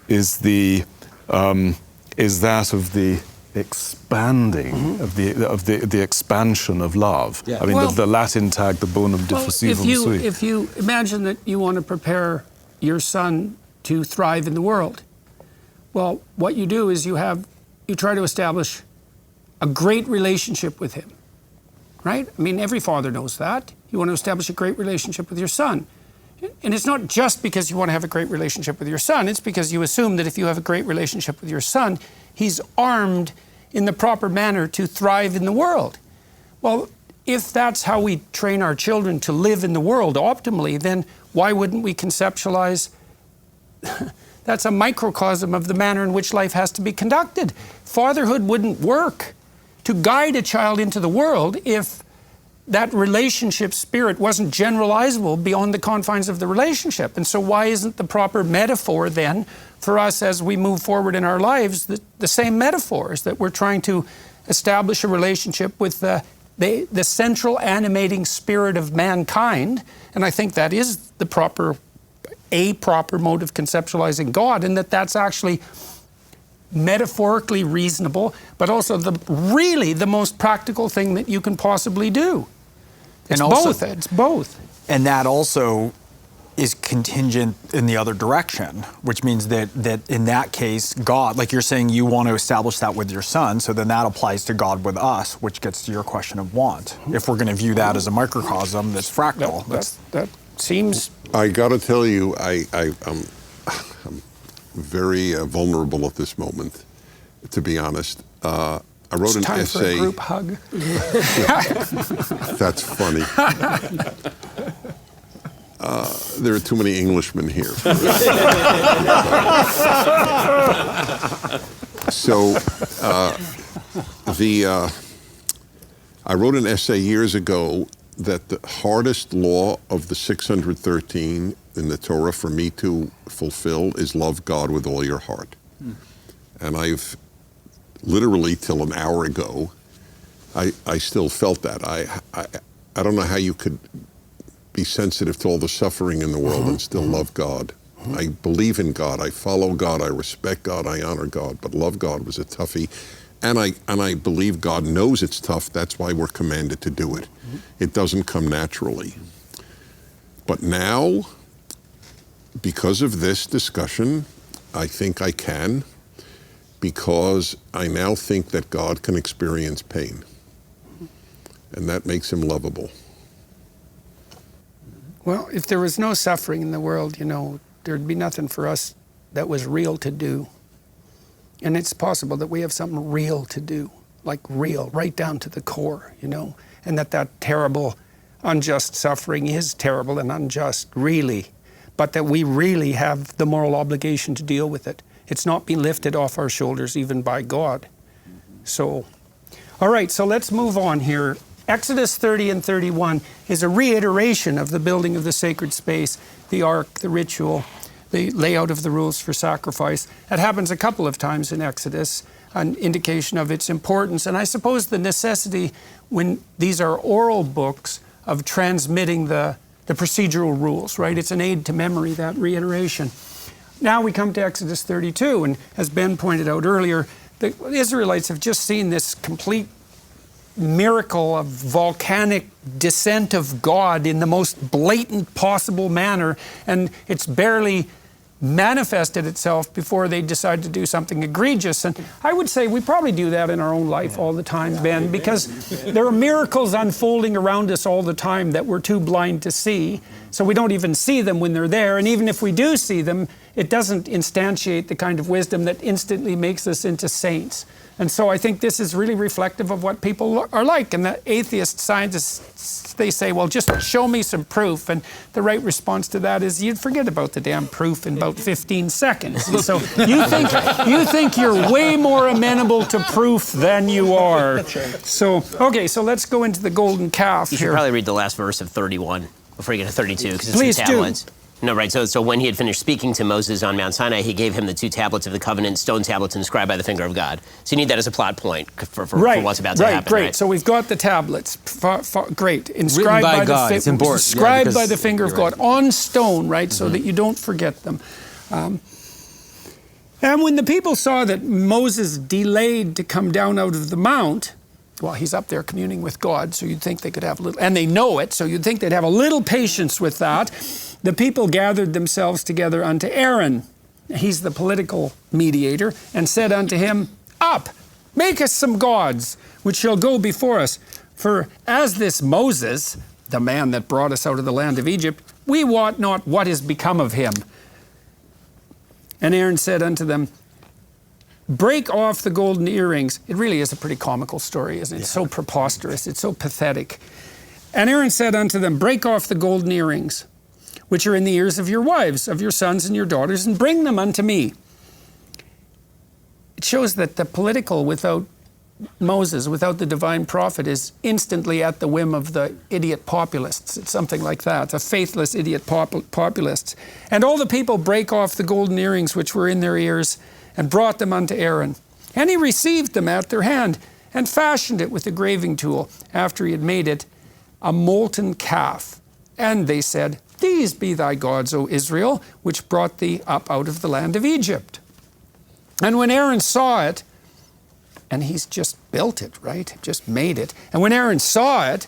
is that of the expanding, of the expansion of love. Yeah. I mean, Well, the Latin tag, the bonum diffusivum sui. If you imagine that you want to prepare your son to thrive in the world, well, what you do is you try to establish a great relationship with him, right? I mean, every father knows that. You want to establish a great relationship with your son. And it's not just because you want to have a great relationship with your son, it's because you assume that if you have a great relationship with your son, he's armed in the proper manner to thrive in the world. Well, if that's how we train our children to live in the world optimally, then why wouldn't we conceptualize that's a microcosm of the manner in which life has to be conducted? Fatherhood wouldn't work to guide a child into the world if that relationship spirit wasn't generalizable beyond the confines of the relationship. And so why isn't the proper metaphor then for us as we move forward in our lives the same metaphors, that we're trying to establish a relationship with the central animating spirit of mankind? And I think that is a proper mode of conceptualizing God, and that's actually metaphorically reasonable, but also really the most practical thing that you can possibly do. It's both. And that also is contingent in the other direction, which means that in that case, God, like you're saying, you want to establish that with your son, so then that applies to God with us, which gets to your question of want. If we're going to view that as a microcosm that's fractal. That seems... I got to tell you, I'm very vulnerable at this moment, to be honest. I wrote an essay. For a group hug. That's funny. There are too many Englishmen here. So, I wrote an essay years ago that the hardest law of the 613 in the Torah for me to fulfill is love God with all your heart. And I've literally till an hour ago, I still felt that. I don't know how you could be sensitive to all the suffering in the world and still love God. I believe in God, I follow God, I respect God, I honor God, but love God was a toughie. And I believe God knows it's tough, that's why we're commanded to do it. It doesn't come naturally. But now, because of this discussion, I think I can, because I now think that God can experience pain. And that makes him lovable. Well, if there was no suffering in the world, you know, there'd be nothing for us that was real to do. And it's possible that we have something real to do, like real, right down to the core, you know, and that terrible, unjust suffering is terrible and unjust, really, but that we really have the moral obligation to deal with it. It's not been lifted off our shoulders even by God. So, all right, so let's move on here. Exodus 30 and 31 is a reiteration of the building of the sacred space, the ark, the ritual, the layout of the rules for sacrifice. It happens a couple of times in Exodus, an indication of its importance. And I suppose the necessity, when these are oral books, of transmitting the procedural rules, right? It's an aid to memory, that reiteration. Now we come to Exodus 32, and as Ben pointed out earlier, the Israelites have just seen this complete miracle of volcanic descent of God in the most blatant possible manner, and it's barely manifested itself before they decide to do something egregious. And I would say we probably do that in our own life all the time, Ben, because there are miracles unfolding around us all the time that we're too blind to see, so we don't even see them when they're there. And even if we do see them, it doesn't instantiate the kind of wisdom that instantly makes us into saints. And so I think this is really reflective of what people are like. And the atheist scientists, they say, well, just show me some proof. And the right response to that is, you'd forget about the damn proof in about 15 seconds. And so you think you're way more amenable to proof than you are. So, okay, so let's go into the golden calf You should here. probably read the last verse of 31 before you get to 32, because it's Please the do. tablets. No, right. So when he had finished speaking to Moses on Mount Sinai, he gave him the 2 tablets of the covenant, stone tablets inscribed by the finger of God. So you need that as a plot point for what's about to happen. Great. Right? So we've got the tablets. Great. Inscribed by God. It's important. Inscribed Yeah, by the finger of you're God on stone, right, so that you don't forget them. And when the people saw that Moses delayed to come down out of the mount, well, he's up there communing with God, so you'd think they could have a little, and they know it, so you'd think they'd have a little patience with that. The people gathered themselves together unto Aaron, he's the political mediator, and said unto him, Up, make us some gods, which shall go before us. For as this Moses, the man that brought us out of the land of Egypt, we wot not what is become of him. And Aaron said unto them, Break off the golden earrings. It really is a pretty comical story, isn't it? It's so preposterous. It's so pathetic. And Aaron said unto them, Break off the golden earrings, which are in the ears of your wives, of your sons and your daughters, and bring them unto me. It shows that the political without Moses, without the divine prophet, is instantly at the whim of the idiot populists. It's something like that, the faithless idiot populists. And all the people break off the golden earrings which were in their ears, and brought them unto Aaron. And he received them at their hand, and fashioned it with a graving tool, after he had made it a molten calf. And they said, These be thy gods, O Israel, which brought thee up out of the land of Egypt. And when Aaron saw it, and he's just built it, right? Just made it. And when Aaron saw it,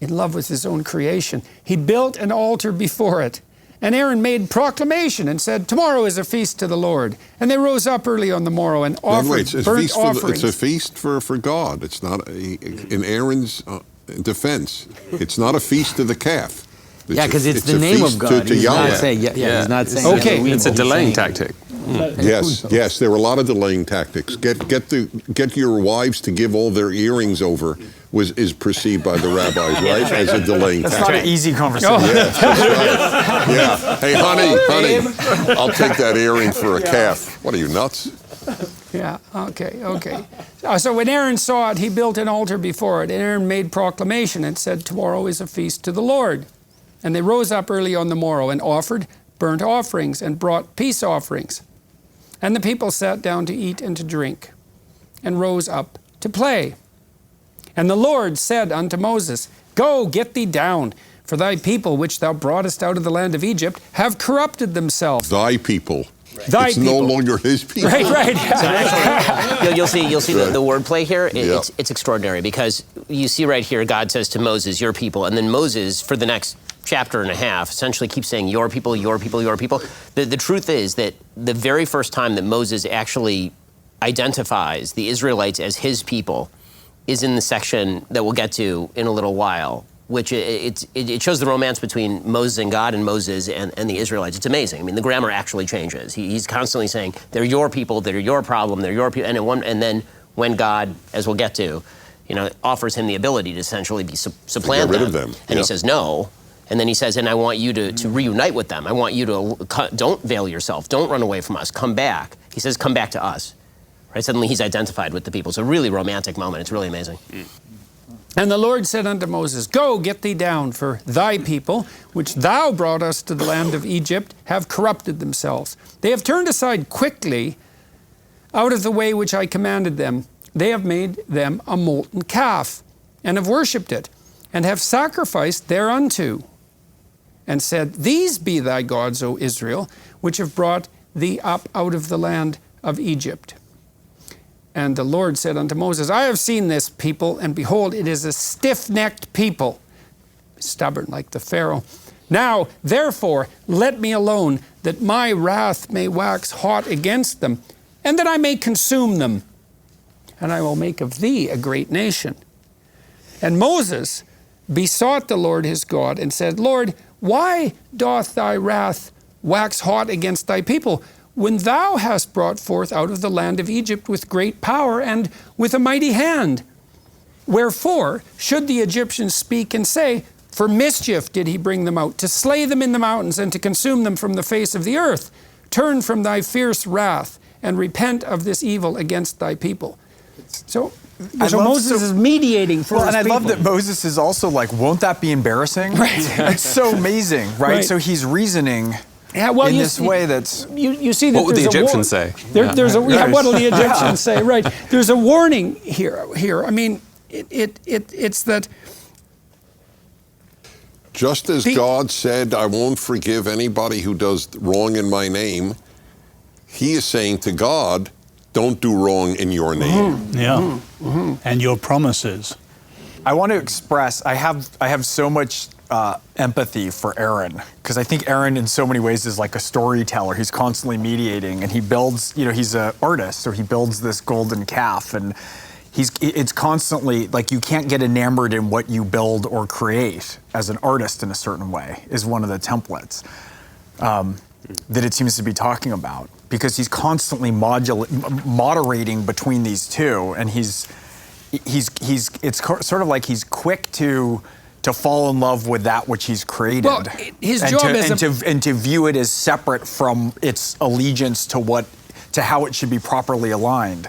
in love with his own creation, he built an altar before it. And Aaron made proclamation and said, Tomorrow is a feast to the Lord. And they rose up early on the morrow and offered burnt offerings. It's a feast for God. It's not, in Aaron's defense, it's not a feast to the calf. Yeah, because it's the name of God. To He's Yahweh. not saying, he's not saying. Okay. It's a delaying tactic. Yes, there were a lot of delaying tactics. Get your wives to give all their earrings over is perceived by the rabbis, right, as a delaying That's tactic. not an easy conversation. Yes, that's right. Yeah. Hey, honey, I'll take that earring for a calf. What are you, nuts? Yeah, okay. So when Aaron saw it, he built an altar before it. And Aaron made proclamation and said, Tomorrow is a feast to the Lord. And they rose up early on the morrow and offered burnt offerings and brought peace offerings. And the people sat down to eat and to drink and rose up to play. And the Lord said unto Moses, Go, get thee down, for thy people which thou broughtest out of the land of Egypt have corrupted themselves. Thy people. Thy it's people. no longer his people. Right. So actually, you'll see Right. the wordplay here. Yeah. It's extraordinary, because you see right here, God says to Moses, your people, and then Moses, for the next chapter and a half essentially keeps saying, your people, your people, your people. The truth is that the very first time that Moses actually identifies the Israelites as his people is in the section that we'll get to in a little while, which it shows the romance between Moses and God and Moses and the Israelites. It's amazing. I mean, the grammar actually changes. He's constantly saying, they're your people, they're your problem, they're your people. And then when God, as we'll get to, offers him the ability to essentially be supplant get rid of them. And he says no. And then he says, and I want you to reunite with them. I want you to, don't veil yourself. Don't run away from us. Come back. He says, come back to us. Right? Suddenly he's identified with the people. It's a really romantic moment. It's really amazing. And the Lord said unto Moses, Go, get thee down, for thy people, which thou brought us to the land of Egypt, have corrupted themselves. They have turned aside quickly out of the way which I commanded them. They have made them a molten calf, and have worshipped it, and have sacrificed thereunto, and said, These be thy gods, O Israel, which have brought thee up out of the land of Egypt. And the Lord said unto Moses, I have seen this people, and behold, it is a stiff-necked people, stubborn like the Pharaoh. Now, therefore, let me alone, that my wrath may wax hot against them, and that I may consume them. And I will make of thee a great nation. And Moses besought the Lord his God, and said, Lord, why doth thy wrath wax hot against thy people, when thou hast brought forth out of the land of Egypt with great power and with a mighty hand? Wherefore should the Egyptians speak and say, For mischief did he bring them out, to slay them in the mountains and to consume them from the face of the earth? Turn from thy fierce wrath and repent of this evil against thy people. So Moses is mediating for his and I people. love that Moses is also like, won't that be embarrassing? Right. It's so amazing, right? So he's reasoning in this way that's... You see that What would the Egyptians say? What will the Egyptians say? Right. There's a warning here. I mean, it's that... Just as God said, I won't forgive anybody who does wrong in my name, he is saying to God, don't do wrong in your name. Yeah. And your promises. I want to express, I have so much empathy for Aaron, because I think Aaron in so many ways is like a storyteller. He's constantly mediating, and he builds, he's an artist, so he builds this golden calf, and it's constantly, like, you can't get enamored in what you build or create as an artist in a certain way, is one of the templates that it seems to be talking about, because he's constantly moderating between these two, and it's sort of like he's quick to fall in love with that which he's created. Well, his job and to view it as separate from its allegiance to how it should be properly aligned.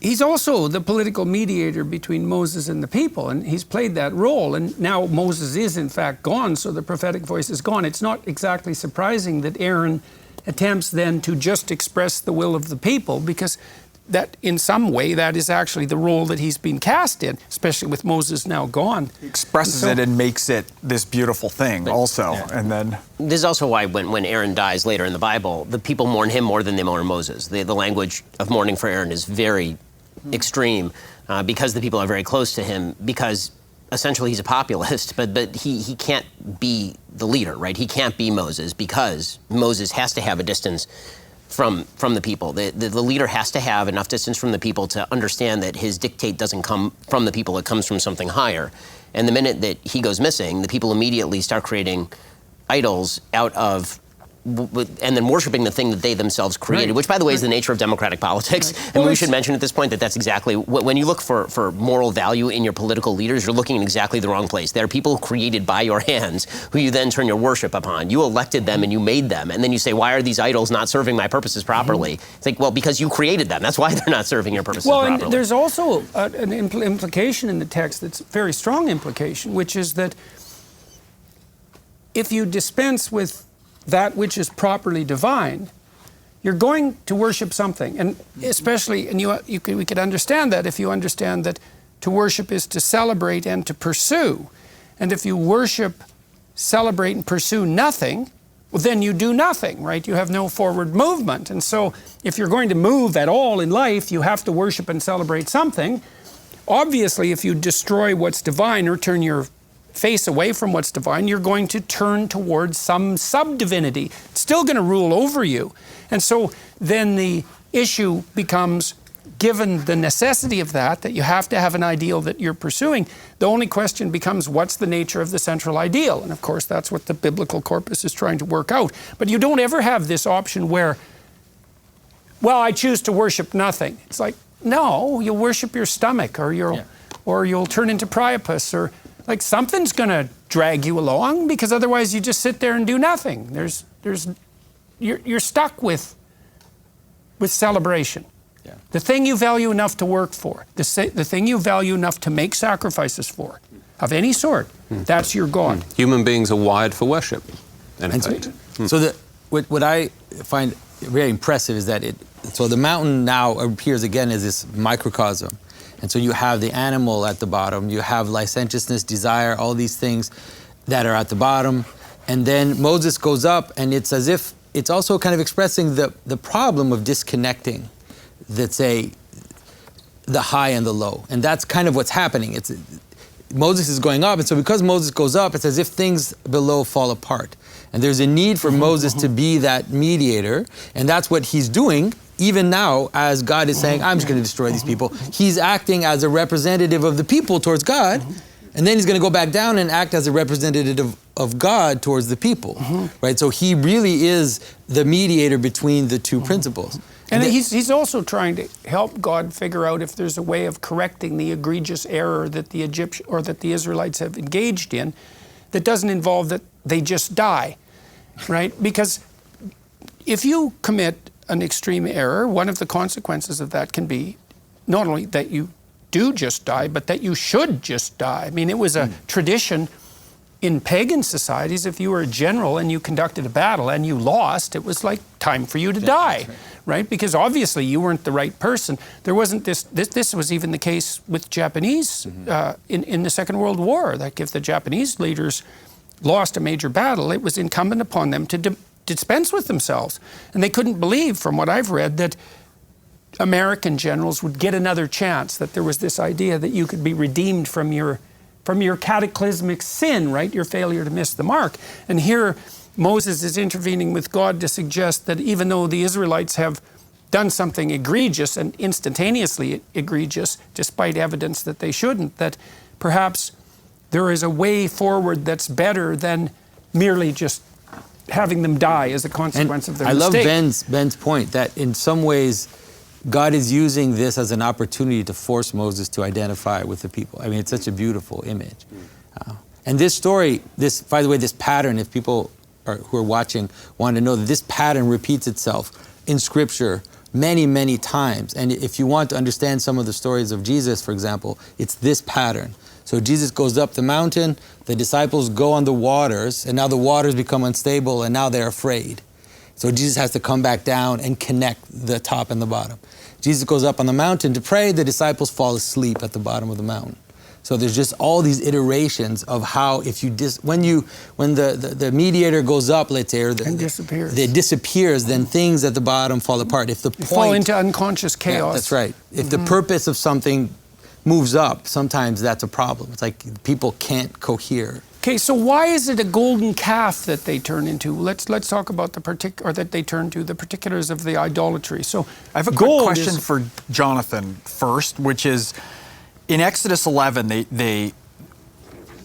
He's also the political mediator between Moses and the people, and he's played that role. And now Moses is, in fact, gone, so the prophetic voice is gone. It's not exactly surprising that Aaron attempts then to just express the will of the people, because that, in some way, that is actually the role that he's been cast in, especially with Moses now gone. He expresses it and makes it this beautiful thing also. Yeah. And then... This is also why when Aaron dies later in the Bible, the people mourn him more than they mourn Moses. The language of mourning for Aaron is very extreme because the people are very close to him, because essentially he's a populist, but he can't be the leader, right? He can't be Moses, because Moses has to have a distance from the people. The leader has to have enough distance from the people to understand that his dictate doesn't come from the people, it comes from something higher. And the minute that he goes missing, the people immediately start creating idols out of and then worshiping the thing that they themselves created, which, by the way, is the nature of democratic politics. And we should mention at this point that that's exactly, when you look for moral value in your political leaders, you're looking in exactly the wrong place. They're people created by your hands who you then turn your worship upon. You elected them and you made them. And then you say, why are these idols not serving my purposes properly? It's like, well, because you created them. That's why they're not serving your purposes properly. And there's also an implication in the text that's a very strong implication, which is that if you dispense with that which is properly divine, you're going to worship something. And especially, and we could understand that if you understand that to worship is to celebrate and to pursue. And if you worship, celebrate, and pursue nothing, well, then you do nothing, right? You have no forward movement. And so if you're going to move at all in life, you have to worship and celebrate something. Obviously, if you destroy what's divine or turn your face away from what's divine, you're going to turn towards some sub-divinity. It's still going to rule over you. And so then the issue becomes, given the necessity of that you have to have an ideal that you're pursuing, the only question becomes, what's the nature of the central ideal? And of course, that's what the biblical corpus is trying to work out. But you don't ever have this option where, well, I choose to worship nothing. It's like, no, you'll worship your stomach, or you'll turn into Priapus, or like something's going to drag you along, because otherwise you just sit there and do nothing. You're stuck with celebration. Yeah. The thing you value enough to work for, the thing you value enough to make sacrifices for, of any sort, that's your God. Human beings are wired for worship, in effect. So what I find very impressive is that so the mountain now appears again as this microcosm. And so you have the animal at the bottom, you have licentiousness, desire, all these things that are at the bottom. And then Moses goes up, and it's as if it's also kind of expressing the problem of disconnecting, let's say, the high and the low. And that's kind of what's happening. Moses is going up, and so because Moses goes up, it's as if things below fall apart. And there's a need for Moses to be that mediator, and that's what he's doing. Even now, as God is saying, I'm just going to destroy these people, he's acting as a representative of the people towards God, and then he's going to go back down and act as a representative of God towards the people, right? So he really is the mediator between the two principles. And he's also trying to help God figure out if there's a way of correcting the egregious error that the Israelites have engaged in that doesn't involve that they just die, right? Because if you commit an extreme error, one of the consequences of that can be not only that you do just die, but that you should just die. I mean, it was a tradition in pagan societies. If you were a general and you conducted a battle and you lost, it was like time for you to die, right? Because obviously you weren't the right person. There wasn't this was even the case with Japanese in the Second World War. Like if the Japanese leaders lost a major battle, it was incumbent upon them to dispense with themselves. And they couldn't believe, from what I've read, that American generals would get another chance, that there was this idea that you could be redeemed from your cataclysmic sin, right? Your failure to miss the mark. And here Moses is intervening with God to suggest that even though the Israelites have done something egregious and instantaneously egregious, despite evidence that they shouldn't, that perhaps there is a way forward that's better than merely just having them die as a consequence of their mistake. I love Ben's point that in some ways God is using this as an opportunity to force Moses to identify with the people. I mean, it's such a beautiful image. And this story, by the way, this pattern, if people who are watching want to know that this pattern repeats itself in Scripture many, many times. And if you want to understand some of the stories of Jesus, for example, it's this pattern. So Jesus goes up the mountain, the disciples go on the waters, and now the waters become unstable, and now they're afraid. So Jesus has to come back down and connect the top and the bottom. Jesus goes up on the mountain to pray, the disciples fall asleep at the bottom of the mountain. So there's just all these iterations of how if you when the mediator goes up, let's say, or it disappears, then things at the bottom fall apart. If the point fall into unconscious chaos. Yeah, that's right. If the purpose of something moves up, sometimes that's a problem. It's like people can't cohere. Okay, so why is it a golden calf that they turn into? Let's talk about the particulars of the idolatry. So I have a quick question for Jonathan first, which is in Exodus 11,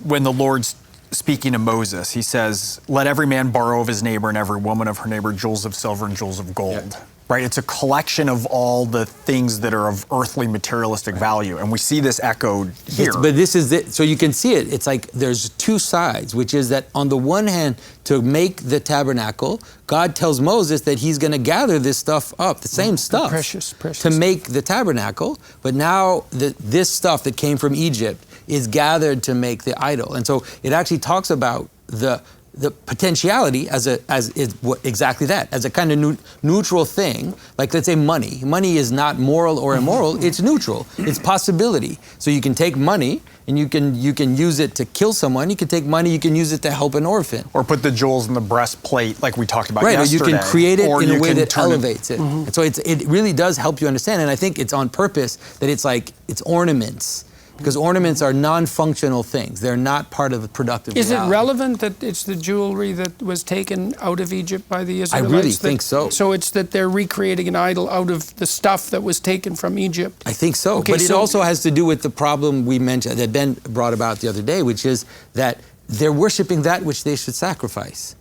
when the Lord's speaking to Moses, he says, "Let every man borrow of his neighbor and every woman of her neighbor jewels of silver and jewels of gold." Yeah. Right? It's a collection of all the things that are of earthly materialistic value. And we see this echoed here. But this is it. So you can see it. It's like there's two sides, which is that on the one hand, to make the tabernacle, God tells Moses that he's going to gather this stuff up, the same stuff, precious to make the tabernacle. But now this stuff that came from Egypt is gathered to make the idol. And so it actually talks about the potentiality exactly that, as a kind of neutral thing. Like, let's say money. Money is not moral or immoral, it's neutral, it's possibility. So you can take money and you can use it to kill someone, you can take money, you can use it to help an orphan. Or put the jewels in the breastplate like we talked about yesterday. Right, or you can create it in a way that elevates it. And so it really does help you understand, and I think it's on purpose that it's like, it's ornaments. because ornaments are non-functional things. They're not part of the productive Is it reality. relevant that it's the jewelry that was taken out of Egypt by the Israelites? really think so. So it's that they're recreating an idol out of the stuff that was taken from Egypt? I think so. Okay, but it so- also has to do with the problem we mentioned, that Ben brought about the other day, which is that they're worshiping that which they should sacrifice,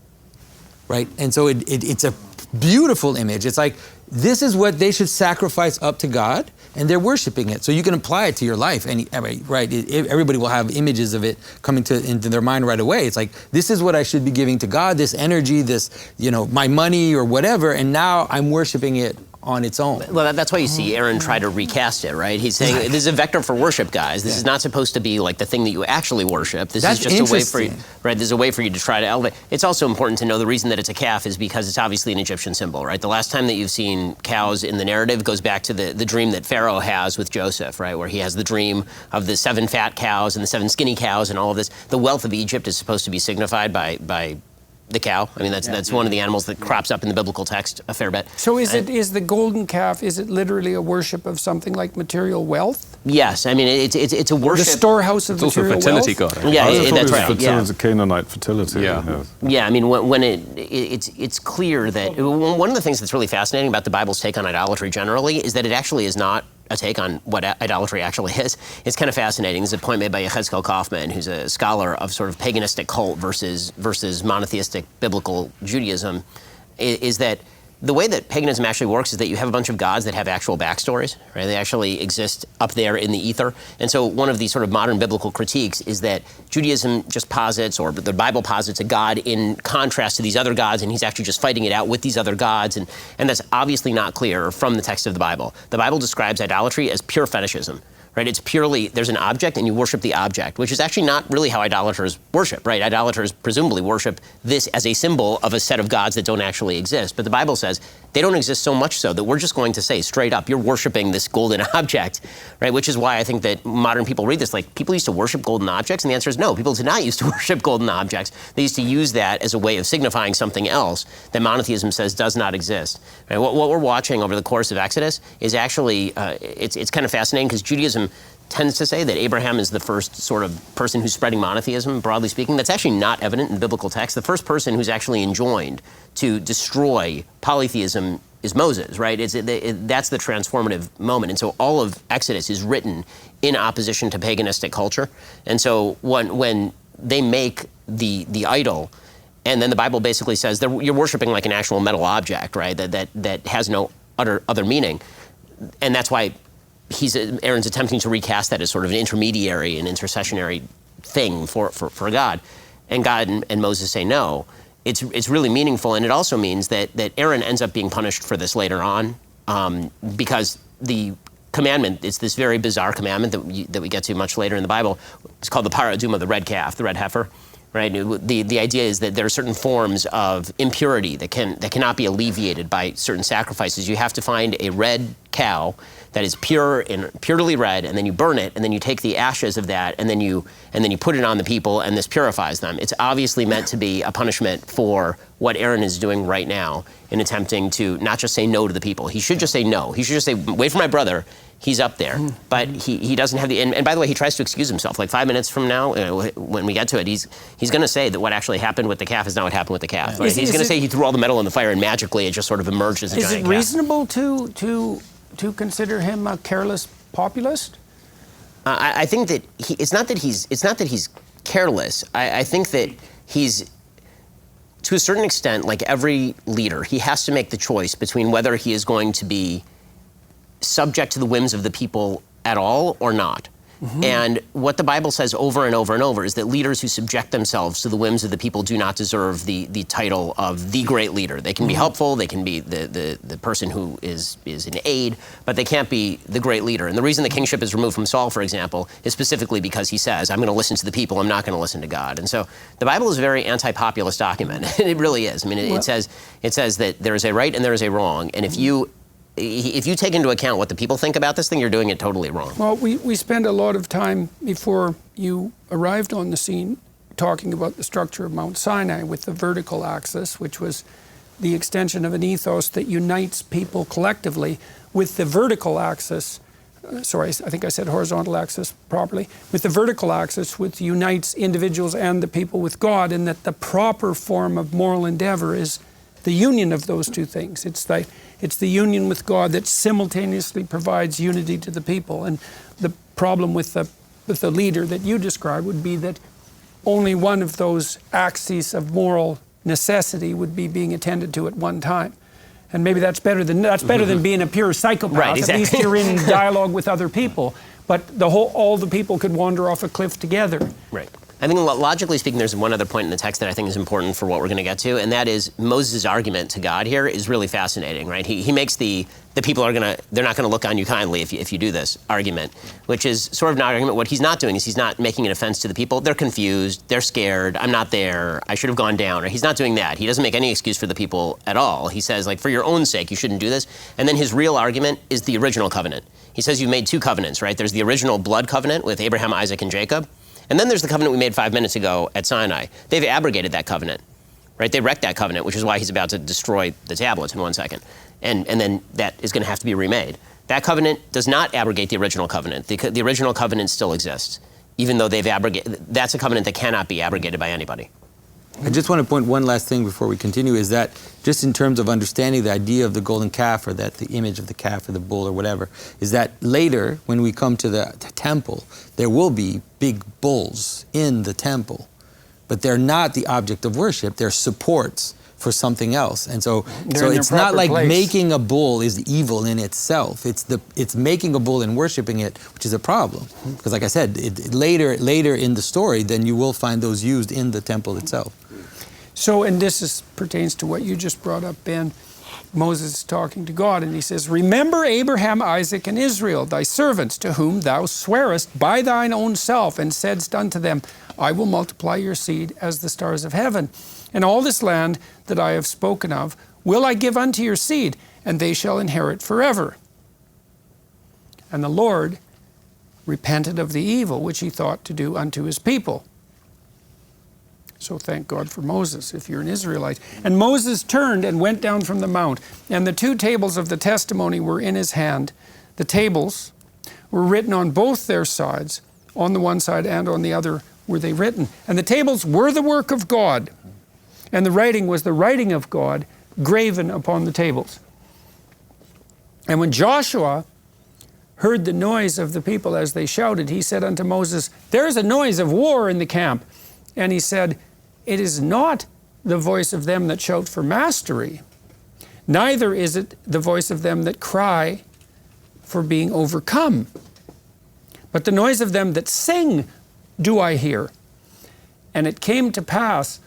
right? And so it's a beautiful image. It's like, this is what they should sacrifice up to God, and they're worshiping it. So you can apply it to your life, and everybody will have images of it coming into their mind right away. It's like, this is what I should be giving to God, this energy, this, my money or whatever, and now I'm worshiping it on its own. Well, that's why you see Aaron try to recast it, right? He's saying this is a vector for worship, guys. This is not supposed to be like the thing that you actually worship. This That's is just a way for you, interesting. right? There's a way for you to try to elevate. It's also important to know the reason that it's a calf is because it's obviously an Egyptian symbol, right? The last time that you've seen cows in the narrative goes back to the dream that Pharaoh has with Joseph, right? Where he has the dream of the 7 fat cows and the 7 skinny cows and all of this. The wealth of Egypt is supposed to be signified by the cow. I mean, that's one of the animals that crops up in the biblical text a fair bit. So is the golden calf, is it literally a worship of something like material wealth? Yes, I mean it's a worship. The storehouse of It's also a material fertility wealth? god. Yeah, I thought that's it was right. Yeah. fertility, Canaanite fertility. Yeah. yes. Yeah, I mean, when it's clear that one of the things that's really fascinating about the Bible's take on idolatry generally is that it actually is not a take on what idolatry actually is. It's kind of fascinating. There's a point made by Yechezkel Kaufman, who's a scholar of sort of paganistic cult versus monotheistic biblical Judaism, is that the way that paganism actually works is that you have a bunch of gods that have actual backstories, right? They actually exist up there in the ether. And so one of these sort of modern biblical critiques is that Judaism just posits, or the Bible posits, a God in contrast to these other gods, and he's actually just fighting it out with these other gods. And that's obviously not clear from the text of the Bible. The Bible describes idolatry as pure fetishism. Right? It's purely, there's an object and you worship the object, which is actually not really how idolaters worship, right? Idolaters presumably worship this as a symbol of a set of gods that don't actually exist. But the Bible says they don't exist so much so that we're just going to say straight up, you're worshiping this golden object, right? Which is why I think that modern people read this, like, people used to worship golden objects, and the answer is no, people did not used to worship golden objects. They used to use that as a way of signifying something else that monotheism says does not exist. Right? What we're watching over the course of Exodus is actually, it's kind of fascinating because Judaism tends to say that Abraham is the first sort of person who's spreading monotheism, broadly speaking. That's actually not evident in biblical text. The first person who's actually enjoined to destroy polytheism is Moses, right? That's the transformative moment. And so all of Exodus is written in opposition to paganistic culture. And so when they make the idol, and then the Bible basically says that you're worshiping like an actual metal object, right? That has no other meaning. And that's why Aaron's attempting to recast that as sort of an intermediary and intercessionary thing for God. And God and Moses say no. It's really meaningful, and it also means that Aaron ends up being punished for this later on because the commandment, it's this very bizarre commandment that we get to much later in the Bible. It's called the paraduma, the red calf, the red heifer. Right? The idea is that there are certain forms of impurity that cannot be alleviated by certain sacrifices. You have to find a red cow that is pure and purely red, and then you burn it, and then you take the ashes of that, and then you put it on the people, and this purifies them. It's obviously meant to be a punishment for what Aaron is doing right now in attempting to not just say no to the people. He should just say no. He should just say, wait for my brother. He's up there. But he doesn't have the, and by the way, he tries to excuse himself. Like 5 minutes from now, when we get to it, he's going to say that what actually happened with the calf is not what happened with the calf. Right? He's going to say he threw all the metal in the fire and magically it just sort of emerged as a giant calf. Is it reasonable to consider him a careless populist? I think that it's not that he's careless. I think that he's, to a certain extent, like every leader, he has to make the choice between whether he is going to be subject to the whims of the people at all or not. Mm-hmm. And what the Bible says over and over and over is that leaders who subject themselves to the whims of the people do not deserve the title of the great leader. They can be helpful, they can be the person who is an aid, but they can't be the great leader. And the reason the kingship is removed from Saul, for example, is specifically because he says, I'm going to listen to the people, I'm not going to listen to God. And so the Bible is a very anti-populist document. It really is. I mean, it says that there is a right and there is a wrong. And if you take into account what the people think about this thing, you're doing it totally wrong. Well, we spent a lot of time before you arrived on the scene talking about the structure of Mount Sinai with the vertical axis, which was the extension of an ethos that unites people collectively, with the vertical axis sorry, I think I said horizontal axis properly, with the vertical axis, which unites individuals and the people with God, and that the proper form of moral endeavor is the union of those two things. It's the union with God that simultaneously provides unity to the people. And the problem with the leader that you described would be that only one of those axes of moral necessity would be being attended to at one time. And maybe that's better than being a pure psychopath. Right, exactly. At least you're in dialogue with other people. But all the people could wander off a cliff together. Right. I think logically speaking, there's one other point in the text that I think is important for what we're going to get to, and that is Moses' argument to God here is really fascinating, right? He makes the people they're not going to look on you kindly if you do this argument, which is sort of an argument. What he's not doing is he's not making an offense to the people. They're confused, they're scared, I'm not there, I should have gone down. Or he's not doing that. He doesn't make any excuse for the people at all. He says, like, for your own sake, you shouldn't do this. And then his real argument is the original covenant. He says you've made two covenants, right? There's the original blood covenant with Abraham, Isaac, and Jacob. And then there's the covenant we made 5 minutes ago at Sinai. They've abrogated that covenant, right? They wrecked that covenant, which is why he's about to destroy the tablets in 1 second. And then that is going to have to be remade. That covenant does not abrogate the original covenant. The original covenant still exists, even though they've abrogated. That's a covenant that cannot be abrogated by anybody. I just want to point one last thing before we continue, is that just in terms of understanding the idea of the golden calf, or that the image of the calf or the bull or whatever, is that later when we come to the temple, there will be big bulls in the temple, but they're not the object of worship, they're supports for something else. And so it's not like place. Making a bull is evil in itself. It's making a bull and worshiping it, which is a problem. Because like I said, later in the story, then you will find those used in the temple itself. So, and this pertains to what you just brought up, Ben. Moses is talking to God, and he says, "Remember Abraham, Isaac, and Israel, thy servants, to whom thou swearest by thine own self, and saidst unto them, I will multiply your seed as the stars of heaven. And all this land that I have spoken of will I give unto your seed, and they shall inherit forever. And the Lord repented of the evil which he thought to do unto his people." So thank God for Moses, if you're an Israelite. "And Moses turned and went down from the mount, and the two tables of the testimony were in his hand. The tables were written on both their sides, on the one side and on the other were they written. And the tables were the work of God, and the writing was the writing of God, graven upon the tables. And when Joshua heard the noise of the people as they shouted, he said unto Moses, There is a noise of war in the camp. And he said, It is not the voice of them that shout for mastery, neither is it the voice of them that cry for being overcome. But the noise of them that sing do I hear. And it came to pass,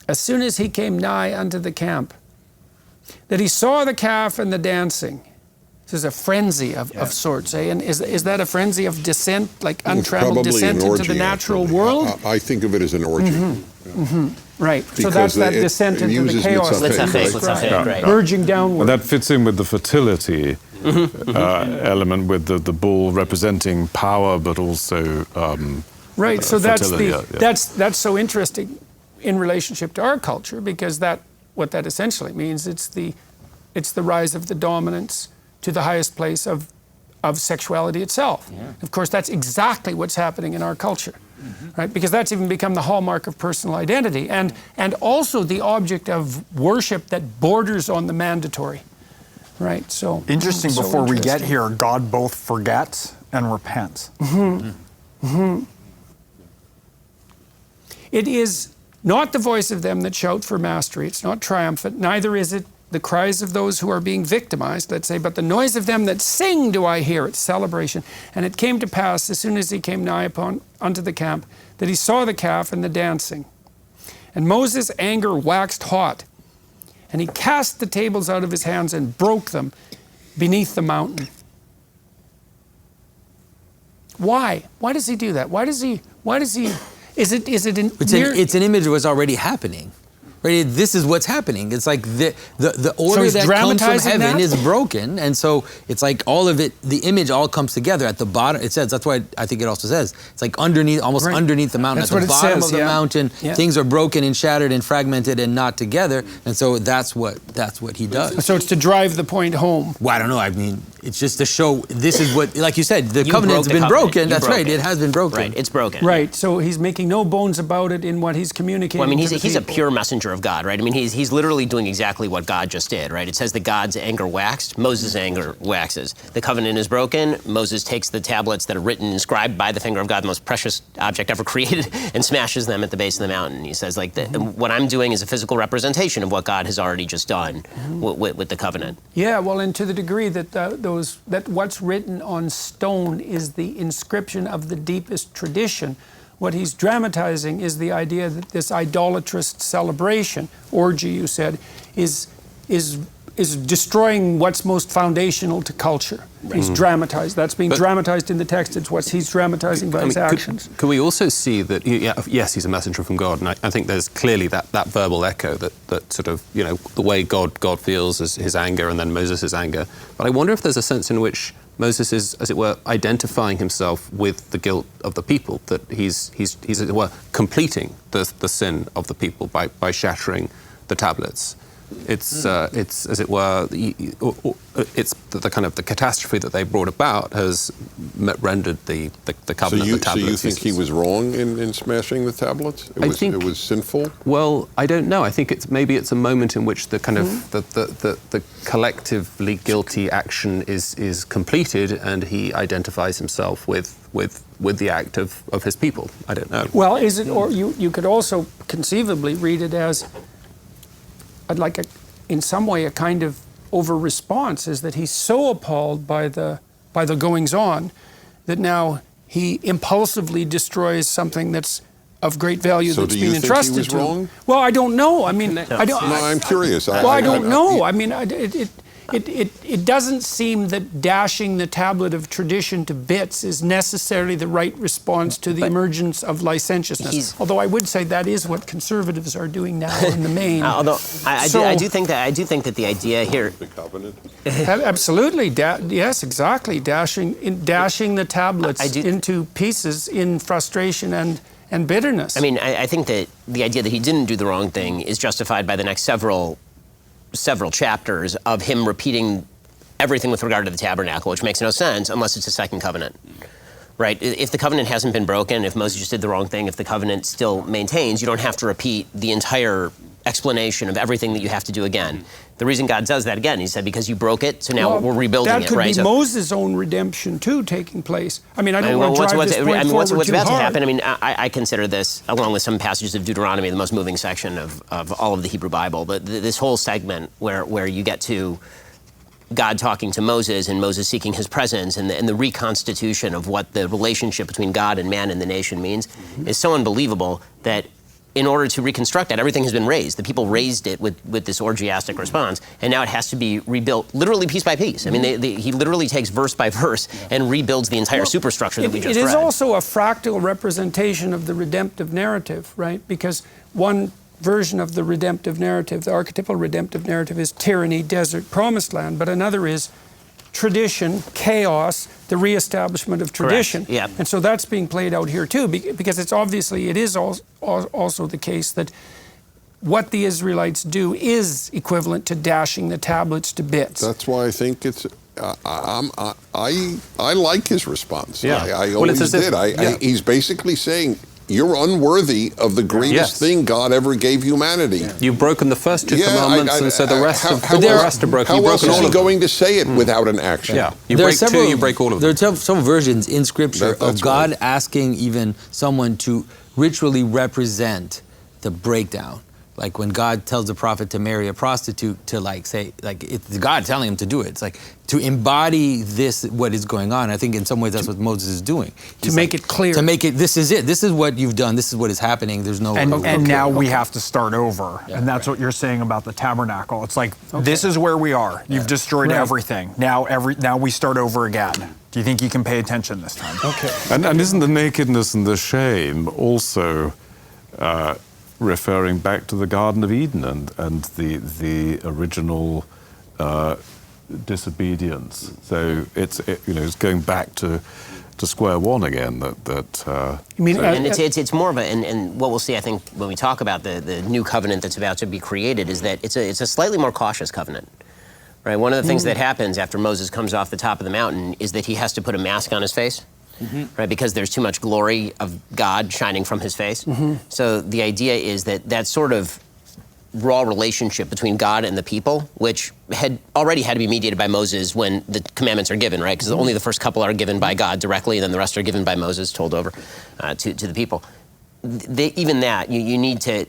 as soon as he came nigh unto the camp, that he saw the calf and the dancing." This is a frenzy of sorts, eh? And is that a frenzy of descent, like untrammeled descent into the natural world? I think of it as an orgy. Right. Because so that's that descent into the chaos. Right. Merging downward. And that fits in with the fertility element, with the bull representing power, but also right. So that's fertility, that's so interesting in relationship to our culture, because what that essentially means, it's the rise of the dominance to the highest place of sexuality itself. Yeah. Of course, that's exactly what's happening in our culture, right? Because that's even become the hallmark of personal identity, and also the object of worship that borders on the mandatory, right? So interesting. Before we get here, God both forgets and repents. It is not the voice of them that shout for mastery. It's not triumphant. Neither is it the cries of those who are being victimized, let's say, but the noise of them that sing do I hear. It's celebration. And it came to pass, as soon as he came nigh unto the camp, that he saw the calf and the dancing. And Moses' anger waxed hot, and he cast the tables out of his hands and broke them beneath the mountain. Why? Why does he do that? Why does he? It's an image of what's already happening. Right? This is what's happening. It's like the order so that comes from heaven is broken, and so it's like all of it, the image all comes together at the bottom. It says, that's why I think it also says, it's like underneath, almost underneath the mountain. That's at the bottom says, of the mountain, things are broken and shattered and fragmented and not together, and so that's what he does. So it's to drive the point home. Well, I don't know. I mean, It's just to show this is what, like you said, the You covenant's broke the been covenant. broken. You That's broke right. It has been broken. Right, it's broken. Right. So he's making no bones about it in what he's communicating. Well, I mean, to the he's a people. pure messenger of God, right? I mean, he's literally doing exactly what God just did, right? It says that God's anger waxed, Moses' anger waxes. The covenant is broken. Moses takes the tablets that are written, inscribed by the finger of God, the most precious object ever created, and smashes them at the base of the mountain. He says, like, what I'm doing is a physical representation of what God has already just done with the covenant. Yeah, well, and to the degree that that what's written on stone is the inscription of the deepest tradition, what he's dramatizing is the idea that this idolatrous celebration, orgy, you said, is destroying what's most foundational to culture. He's dramatized. That's being dramatized in the text. It's what he's dramatizing by his actions. Could we also see that, yes, he's a messenger from God, and I think there's clearly that verbal echo that sort of, the way God feels is his anger and then Moses' anger. But I wonder if there's a sense in which Moses is, as it were, identifying himself with the guilt of the people, that he's as it were, completing the sin of the people by shattering the tablets. It's as it were, it's the kind of the catastrophe that they brought about has rendered the covenant, the tablets. So you think he was wrong in smashing the tablets? It was sinful? Well, I don't know. I think maybe it's a moment in which the kind of the collectively guilty action is completed, and he identifies himself with the act of his people. I don't know. Well, is it, or you could also conceivably read it as in some way, a kind of over-response, is that he's so appalled by the goings-on that now he impulsively destroys something that's of great value that's being entrusted to him. So do you think he was wrong? Well, I don't know. I mean, I don't. No, I'm curious. Well, I don't know. I mean, it doesn't seem that dashing the tablet of tradition to bits is necessarily the right response to the emergence of licentiousness. Although I would say that is what conservatives are doing now in the main. Although I do think that the idea here. The covenant? Absolutely. Yes, exactly. Dashing the tablets into pieces in frustration and bitterness. I mean, I think that the idea that he didn't do the wrong thing is justified by the next several chapters of him repeating everything with regard to the tabernacle, which makes no sense unless it's a second covenant, right? If the covenant hasn't been broken, if Moses just did the wrong thing, if the covenant still maintains, you don't have to repeat the entire explanation of everything that you have to do again. The reason God does that again, he said, because you broke it, so now we're rebuilding it, right? That could be Moses' own redemption too taking place. I mean, I don't want to drive this point what's forward too about hard. to happen? I mean, I consider this, along with some passages of Deuteronomy, the most moving section of all of the Hebrew Bible. But this whole segment where you get to God talking to Moses and Moses seeking his presence and the reconstitution of what the relationship between God and man and the nation means is so unbelievable that in order to reconstruct that, everything has been raised. The people raised it with this orgiastic response, and now it has to be rebuilt literally piece by piece. I mean, he literally takes verse by verse and rebuilds the entire superstructure that we just read. It is also a fractal representation of the redemptive narrative, right? Because one version of the redemptive narrative, the archetypal redemptive narrative, is tyranny, desert, promised land, but another is tradition, chaos, the reestablishment of tradition. Correct. Yeah. And so that's being played out here too, because it is also the case that what the Israelites do is equivalent to dashing the tablets to bits. That's why I think it's. I like his response. Yeah. I always did. He's basically saying, you're unworthy of the greatest thing God ever gave humanity. Yeah. You've broken the first two commandments, and so the rest are broken. How else is he going to say it without an action? Yeah, you break two, you break all of them. There are several versions in Scripture of God asking even someone to ritually represent the breakdown. Like when God tells the prophet to marry a prostitute, to it's God telling him to do it. It's like to embody what is going on. I think in some ways that's what Moses is doing. To make it clear. To make it, this is it. This is what you've done. This is what is happening. There's no... And now we have to start over. Yeah, and that's what you're saying about the tabernacle. It's like, this is where we are. You've destroyed everything. Now we start over again. Do you think you can pay attention this time? Okay. And isn't the nakedness and the shame also... referring back to the Garden of Eden and the original disobedience. So it's going back to square one again. It's more of and what we'll see, I think, when we talk about the new covenant that's about to be created is that it's a slightly more cautious covenant. right? One of the things that happens after Moses comes off the top of the mountain is that he has to put a mask on his face, right? Because there's too much glory of God shining from his face. So the idea is that that sort of raw relationship between God and the people, which had already had to be mediated by Moses when the commandments are given, right? Because only the first couple are given by God directly, and then the rest are given by Moses, told over to the people. Even that, you need to,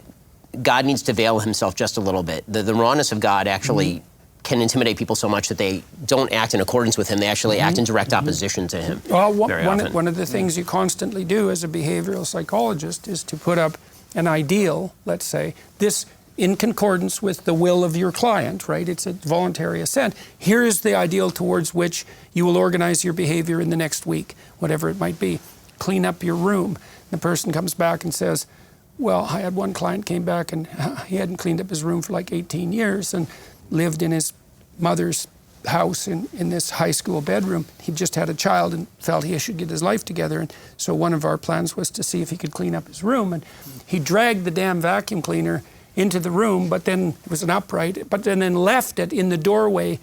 God needs to veil himself just a little bit. The rawness of God actually can intimidate people so much that they don't act in accordance with him. They actually act in direct opposition to him. Well, very often. one of the things you constantly do as a behavioral psychologist is to put up an ideal, let's say, this in concordance with the will of your client, right? It's a voluntary assent. Here is the ideal towards which you will organize your behavior in the next week, whatever it might be. Clean up your room. The person comes back and says, well, I had one client came back and he hadn't cleaned up his room for like 18 years and lived in his mother's house in this high school bedroom. He just had a child and felt he should get his life together. And so one of our plans was to see if he could clean up his room. And he dragged the damn vacuum cleaner into the room, but then it was an upright, but then left it in the doorway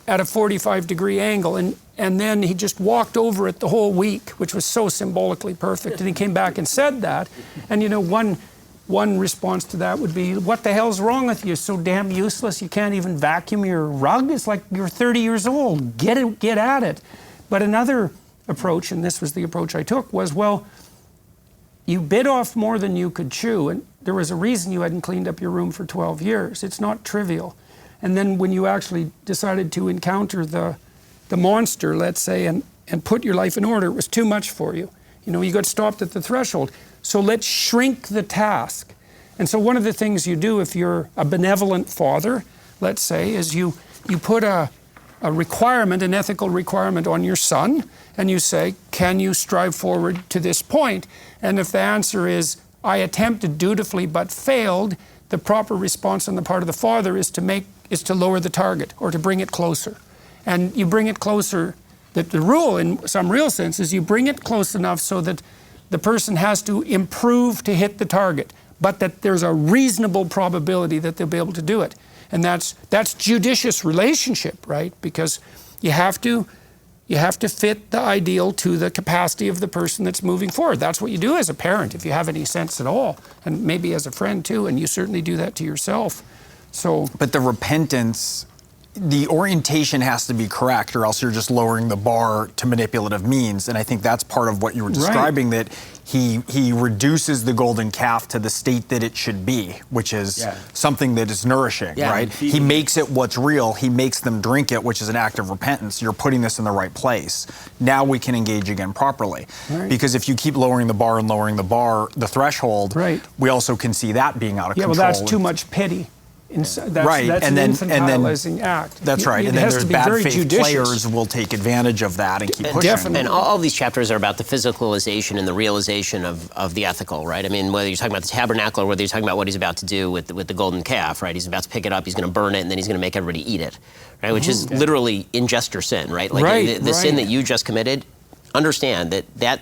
at a 45-degree angle. And then he just walked over it the whole week, which was so symbolically perfect. And he came back and said that. And you know, one response to that would be, what the hell's wrong with you? You're so damn useless, you can't even vacuum your rug? It's like you're 30 years old. Get at it. But another approach, and this was the approach I took, was, well, you bit off more than you could chew, and there was a reason you hadn't cleaned up your room for 12 years. It's not trivial. And then when you actually decided to encounter the monster, let's say, and put your life in order, it was too much for you. You know, you got stopped at the threshold. So let's shrink the task. And so one of the things you do if you're a benevolent father, let's say, is you put a requirement, an ethical requirement on your son, and you say, can you strive forward to this point? And if the answer is, I attempted dutifully but failed, the proper response on the part of the father is to lower the target or to bring it closer. And you bring it closer, that the rule in some real sense is you bring it close enough so that the person has to improve to hit the target, but that there's a reasonable probability that they'll be able to do it. And that's judicious relationship, right? Because you have to fit the ideal to the capacity of the person that's moving forward. That's what you do as a parent, if you have any sense at all, and maybe as a friend too, and you certainly do that to yourself. So, but the repentance, the orientation has to be correct, or else you're just lowering the bar to manipulative means. And I think that's part of what you were describing, that he reduces the golden calf to the state that it should be, which is something that is nourishing, right? He makes it what's real. He makes them drink it, which is an act of repentance. You're putting this in the right place. Now we can engage again properly. Right. Because if you keep lowering the bar and lowering the bar, the threshold, we also can see that being out of control. Well, that's too much pity. That's and an infantilizing act. That's right. And then there's bad faith players will take advantage of that and keep pushing. Definitely. And all these chapters are about the physicalization and the realization of the ethical, right? I mean, whether you're talking about the tabernacle or whether you're talking about what he's about to do with the golden calf, right? He's about to pick it up, he's going to burn it, and then he's going to make everybody eat it, right? Which is literally ingest or sin, right? Like the sin that you just committed, understand that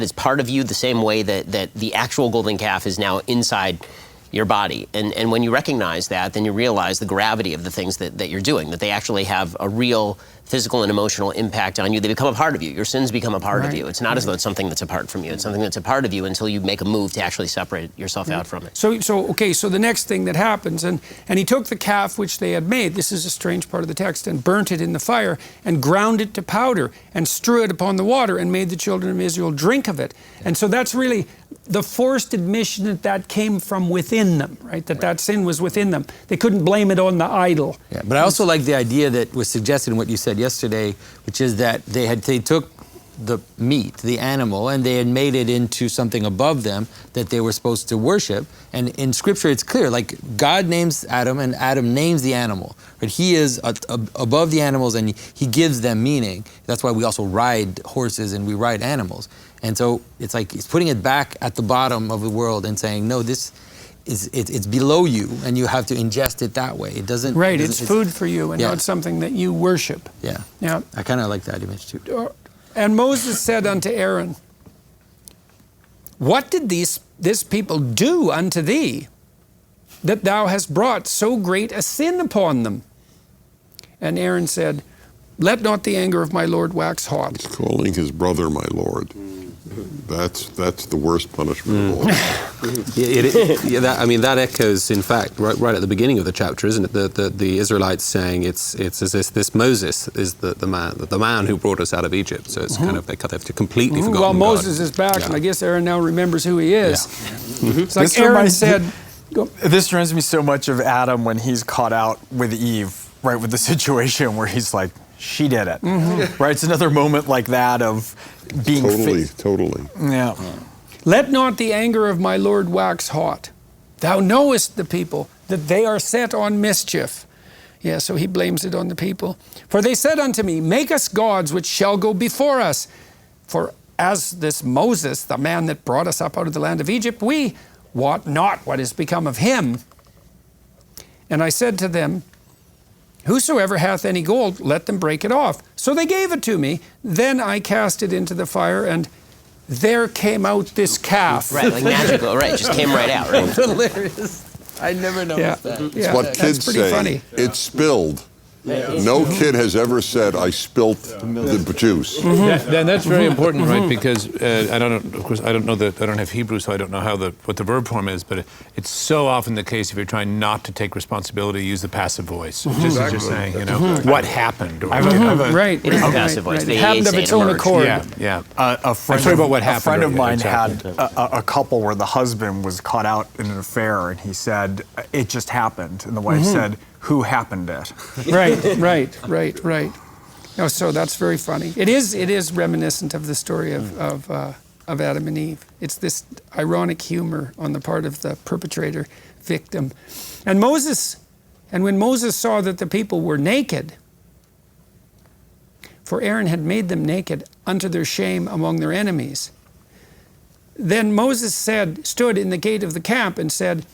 is part of you the same way that the actual golden calf is now inside your body. And when you recognize that, then you realize the gravity of the things that you're doing, that they actually have a real physical and emotional impact on you. They become a part of you. Your sins become a part of you. It's not as though it's something that's apart from you. It's something that's a part of you until you make a move to actually separate yourself out from it. So the next thing that happens, and he took the calf which they had made, this is a strange part of the text, and burnt it in the fire, and ground it to powder, and strew it upon the water, and made the children of Israel drink of it. And so that's really the forced admission that came from within them, right? That sin was within them. They couldn't blame it on the idol. Yeah, but I also like the idea that was suggested in what you said yesterday, which is that they took the meat, the animal, and they had made it into something above them that they were supposed to worship. And in Scripture, it's clear, like God names Adam, and Adam names the animal. Right? He is above the animals, and he gives them meaning. That's why we also ride horses and we ride animals. And so it's like he's putting it back at the bottom of the world and saying, no, it's below you, and you have to ingest it that way. It doesn't. Right, it's food for you, and not something that you worship. Yeah. I kind of like that image too. And Moses said unto Aaron, what did this people do unto thee, that thou hast brought so great a sin upon them? And Aaron said, "Let not the anger of my Lord wax hot." He's calling his brother my Lord. That's the worst punishment of all. That echoes, in fact, right at the beginning of the chapter, isn't it? The Israelites saying it's as if this Moses is the man who brought us out of Egypt. So it's kind of they've completely forgotten Well, God. Moses is back, Yeah. and I guess Aaron now remembers who he is. It's like This Aaron reminds- said. This reminds me so much of Adam when he's caught out with Eve, right, with the situation where he's like, she did it, right? It's another moment like that of being Totally. Yeah. "Let not the anger of my Lord wax hot. Thou knowest the people, that they are set on mischief." Yeah, so he blames it on the people. "For they said unto me, Make us gods which shall go before us. For as this Moses, the man that brought us up out of the land of Egypt, we wot not what is become of him. And I said to them, Whosoever hath any gold, let them break it off. So they gave it to me. Then I cast it into the fire, and there came out this calf." Right, like magical, right? Just came right out, right? Hilarious. I never noticed that. Yeah, What that's kids pretty say. funny. It spilled. No kid has ever said, "I spilt the juice." Then that's very important, right? Because I don't have Hebrew, so I don't know what the verb form is. But it's so often the case if you're trying not to take responsibility, use the passive voice. Just saying, what happened. Or, Right. It is the passive voice. It The happened of say its it own emerged. accord. Yeah. A friend, sorry about what happened a friend of earlier, mine exactly. had a couple where the husband was caught out in an affair, and he said, "It just happened," and the wife said, "Who happened it?" Right. No, so that's very funny. It is reminiscent of the story of Adam and Eve. It's this ironic humor on the part of the perpetrator victim. And when Moses saw that the people were naked, for Aaron had made them naked unto their shame among their enemies, then Moses stood in the gate of the camp and said,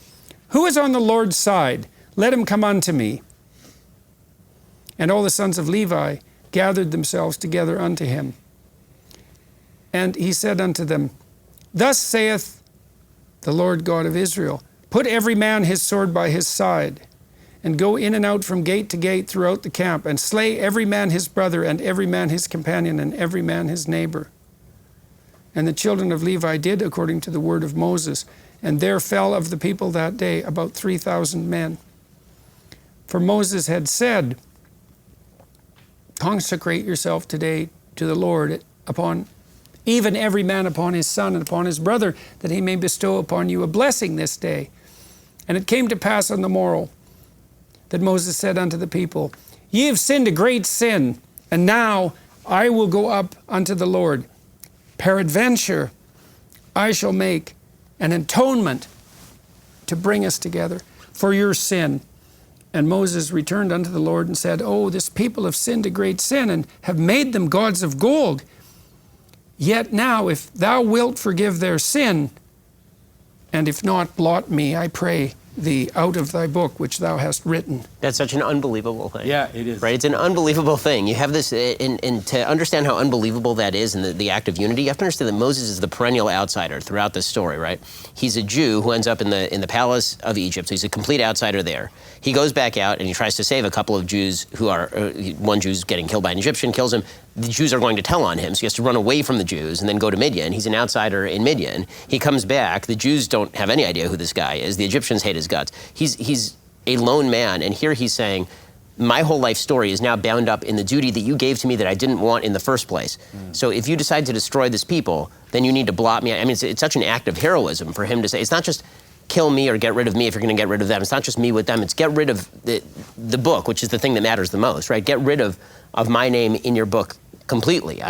Who is on the Lord's side? Let him come unto me. And all the sons of Levi gathered themselves together unto him. And he said unto them, Thus saith the Lord God of Israel, Put every man his sword by his side, and go in and out from gate to gate throughout the camp, and slay every man his brother, and every man his companion, and every man his neighbor. And the children of Levi did according to the word of Moses, and there fell of the people that day about 3,000 men. For Moses had said, Consecrate yourself today to the Lord, upon even every man upon his son and upon his brother, that he may bestow upon you a blessing this day. And it came to pass on the morrow that Moses said unto the people, Ye have sinned a great sin, and now I will go up unto the Lord. Peradventure I shall make an atonement to bring us together for your sin. And Moses returned unto the Lord and said, Oh, this people have sinned a great sin, and have made them gods of gold. Yet now, if thou wilt forgive their sin, and if not, blot me, I pray thee, out of thy book which thou hast written. That's such an unbelievable thing. Yeah, it is. Right? It's an unbelievable thing. You have this, and to understand how unbelievable that is and the act of unity, you have to understand that Moses is the perennial outsider throughout this story, right? He's a Jew who ends up in the palace of Egypt, so he's a complete outsider there. He goes back out and he tries to save a couple of Jews who are, one Jew's getting killed by an Egyptian, kills him. The Jews are going to tell on him, so he has to run away from the Jews and then go to Midian. He's an outsider in Midian. He comes back. The Jews don't have any idea who this guy is. The Egyptians hate his guts. He's a lone man, and here he's saying, my whole life story is now bound up in the duty that you gave to me that I didn't want in the first place. So if you decide to destroy this people, then you need to blot me. I mean, it's such an act of heroism for him to say, it's not just kill me or get rid of me if you're going to get rid of them. It's not just me with them. It's get rid of the book, which is the thing that matters the most, right? Get rid of my name in your book completely.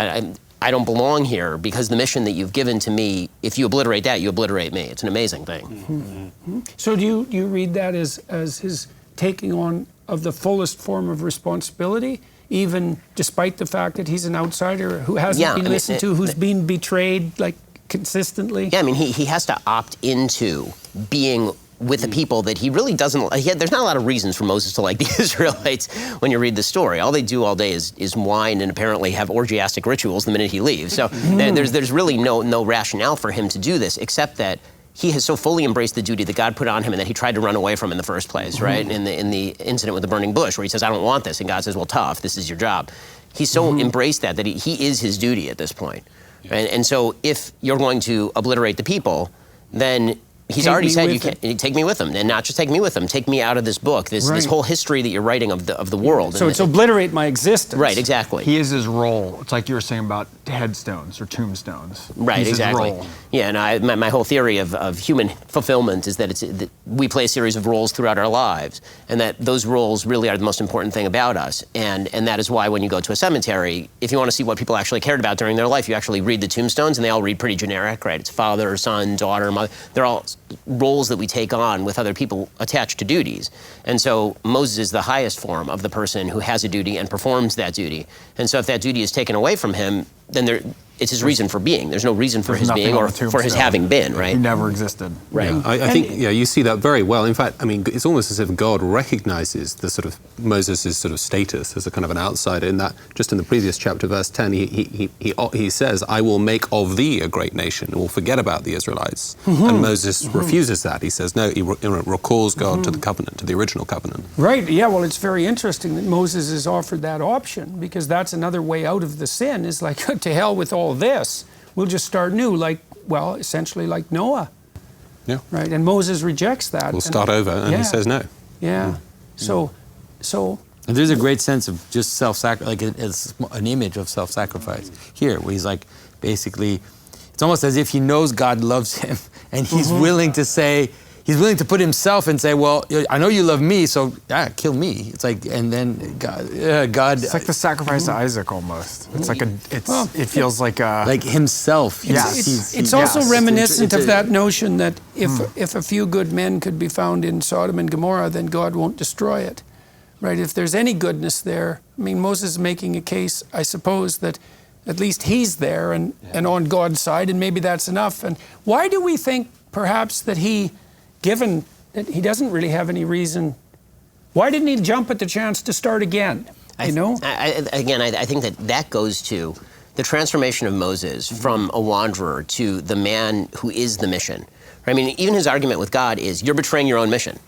I don't belong here because the mission that you've given to me, if you obliterate that, you obliterate me. It's an amazing thing. So do you read that as his taking on of the fullest form of responsibility, even despite the fact that he's an outsider who hasn't been listened to, who's been betrayed like consistently? Yeah, I mean, he has to opt into being with the people that he really doesn't. There's not a lot of reasons for Moses to like the Israelites when you read the story. All they do all day is whine and apparently have orgiastic rituals the minute he leaves. So there's really no rationale for him to do this, except that he has so fully embraced the duty that God put on him and that he tried to run away from in the first place, right? In the incident with the burning bush, where he says, I don't want this. And God says, well, tough, this is your job. He's so embraced that he is his duty at this point. And so if you're going to obliterate the people, then he's already said you can't take me with him, and not just take me with him. Take me out of this book, this whole history that you're writing of the world. So it's obliterate my existence. Right, exactly. He is his role. It's like you were saying about headstones or tombstones. Right, He's exactly. His role. Yeah, and my whole theory of human fulfillment is that we play a series of roles throughout our lives, and that those roles really are the most important thing about us. And that is why when you go to a cemetery, if you want to see what people actually cared about during their life, you actually read the tombstones, and they all read pretty generic, right? It's father, son, daughter, mother. They're all roles that we take on with other people attached to duties. And so Moses is the highest form of the person who has a duty and performs that duty. And so if that duty is taken away from him, then it's his reason for being. There's no reason for his being or for his having been, right? He never existed. Right. Yeah, I think you see that very well. In fact, I mean, it's almost as if God recognizes the sort of Moses' sort of status as a kind of an outsider. In that, just in the previous chapter, verse 10, he says, "I will make of thee a great nation, and will forget about the Israelites." And Moses refuses that. He says, no. He recalls God to the covenant, to the original covenant. Right, yeah, well, it's very interesting that Moses is offered that option, because that's another way out of the sin, is like, to hell with all this. We'll just start new, essentially like Noah. Yeah. Right, and Moses rejects that. We'll start over, and he says no. Yeah, so... And there's a great sense of just self-sacrifice, like it's an image of self-sacrifice here, where he's like, basically, it's almost as if he knows God loves him, and he's willing to say, he's willing to put himself and say, well, I know you love me, so kill me. It's like, and then God. It's like the sacrifice to Isaac almost. It's like it feels like a. Like himself. It's also reminiscent of that notion that if a few good men could be found in Sodom and Gomorrah, then God won't destroy it. Right? If there's any goodness there, I mean, Moses is making a case, I suppose, that at least he's there and on God's side, and maybe that's enough. And why do we think, perhaps, that given that he doesn't really have any reason, why didn't he jump at the chance to start again? I think that goes to the transformation of Moses from a wanderer to the man who is the mission. I mean, even his argument with God is, you're betraying your own mission.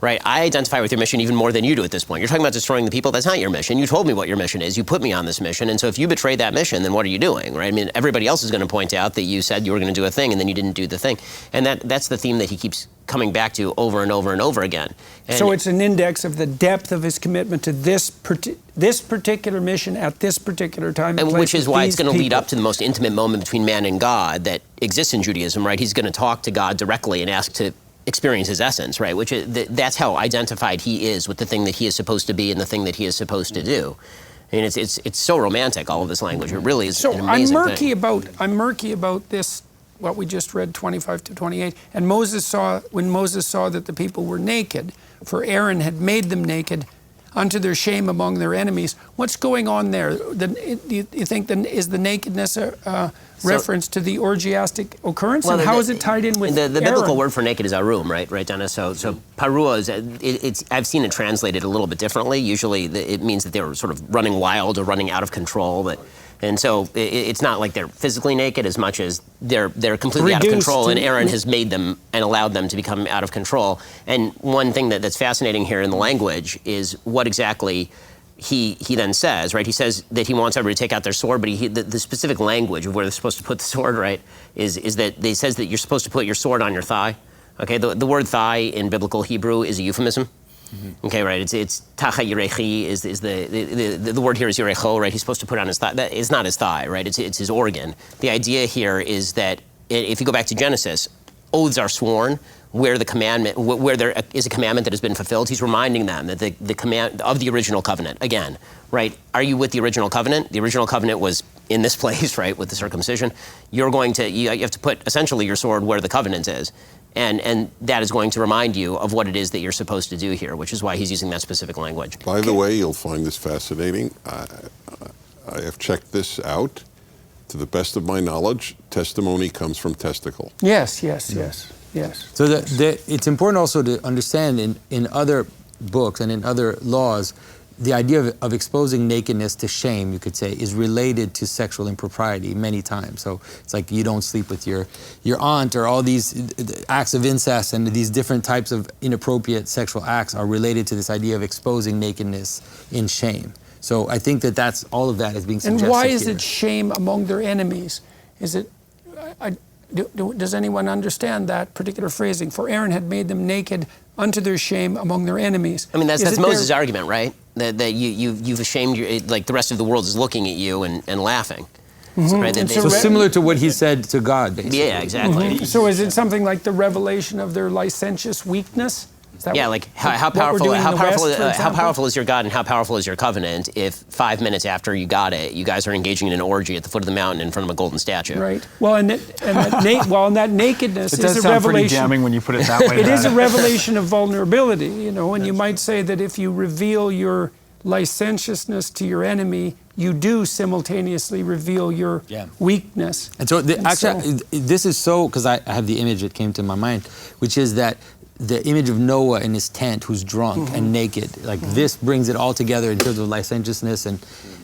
Right, I identify with your mission even more than you do at this point. You're talking about destroying the people. That's not your mission. You told me what your mission is. You put me on this mission. And so if you betray that mission, then what are you doing, right? I mean, everybody else is going to point out that you said you were going to do a thing and then you didn't do the thing. And that's the theme that he keeps coming back to over and over and over again. And so it's an index of the depth of his commitment to this particular mission at this particular time and place. Which is why it's going to lead up to the most intimate moment between man and God that exists in Judaism, right? He's going to talk to God directly and ask to experience his essence, right? Which is, that's how identified he is with the thing that he is supposed to be and the thing that he is supposed to do. I mean, it's so romantic, all of this language. It really is an amazing thing. I'm murky about this, what we just read, 25 to 28. And when Moses saw that the people were naked, for Aaron had made them naked, unto their shame among their enemies. What's going on there? Do you think is the nakedness a reference to the orgiastic occurrence? Well, and how is it tied in with the Aaron? biblical word for naked is arum, right, Dennis? So parua is, I've seen it translated a little bit differently. Usually it means that they were sort of running wild or running out of control. And so it's not like they're physically naked as much as they're completely out of control, and Aaron has made them and allowed them to become out of control. And one thing that's fascinating here in the language is what exactly he then says, right? He says that he wants everybody to take out their sword, but the specific language of where they're supposed to put the sword, right, is that he says that you're supposed to put your sword on your thigh. Okay, the word thigh in biblical Hebrew is a euphemism. Mm-hmm. Okay, right. It's tacha yirechi is the word here is yirecho, right? He's supposed to put on his thigh. That is not his thigh, right? It's his organ. The idea here is that if you go back to Genesis, oaths are sworn where there is a commandment that has been fulfilled. He's reminding them that the command of the original covenant again, right? Are you with the original covenant? The original covenant was in this place, right, with the circumcision. You have to put essentially your sword where the covenant is. And that is going to remind you of what it is that you're supposed to do here, which is why he's using that specific language. By the way, you'll find this fascinating. I have checked this out. To the best of my knowledge, testimony comes from testicle. Yes. So it's important also to understand in other books and in other laws, the idea of exposing nakedness to shame, you could say, is related to sexual impropriety many times. So it's like you don't sleep with your aunt, or all these acts of incest and these different types of inappropriate sexual acts are related to this idea of exposing nakedness in shame. So I think that all of that is being suggested. And why is here. it shame among their enemies? Is it? Does anyone understand that particular phrasing? For Aaron had made them naked unto their shame among their enemies. I mean, that's Moses' argument, right? That you've ashamed like the rest of the world is looking at you and laughing. Mm-hmm. Right? So similar to what he said to God, basically. Yeah, exactly. Mm-hmm. So is it something like the revelation of their licentious weakness? Like how powerful is your God and how powerful is your covenant if 5 minutes after you got it, you guys are engaging in an orgy at the foot of the mountain in front of a golden statue? Right. Well, and that nakedness It is does a sound revelation. pretty damning when you put it that way. It is a revelation of vulnerability, you know, and you might say that if you reveal your licentiousness to your enemy, you do simultaneously reveal your weakness. And so, this is so, because I have the image that came to my mind, which is that the image of Noah in his tent, who's drunk and naked, like this brings it all together in terms of licentiousness and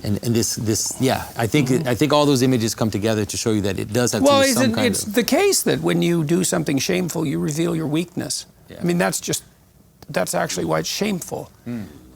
this. Yeah, I think all those images come together to show you that it does have to be some kind of. It's the case that when you do something shameful, you reveal your weakness. Yeah. I mean, that's actually why it's shameful.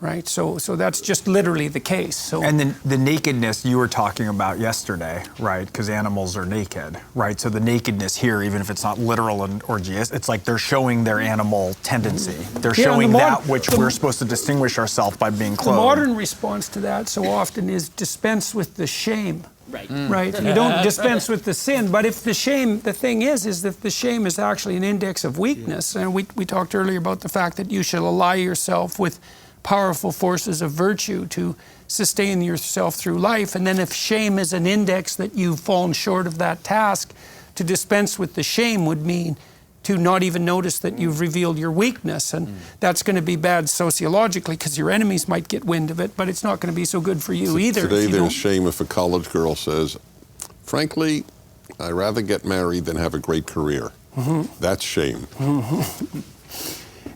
Right, so that's just literally the case. So, and then the nakedness you were talking about yesterday, right? Because animals are naked, right? So the nakedness here, even if it's not literal and orgies, it's like they're showing their animal tendency. They're showing that which we're supposed to distinguish ourselves by being clothed. The modern response to that so often is dispense with the shame. Right. Right. You don't dispense with the sin, but if the thing is that the shame is actually an index of weakness. And we talked earlier about the fact that you should ally yourself with powerful forces of virtue to sustain yourself through life. And then if shame is an index that you've fallen short of that task, to dispense with the shame would mean to not even notice that you've revealed your weakness. And that's going to be bad sociologically because your enemies might get wind of it, but it's not going to be so good for you either. Today there's shame if a college girl says, frankly, I'd rather get married than have a great career. That's shame.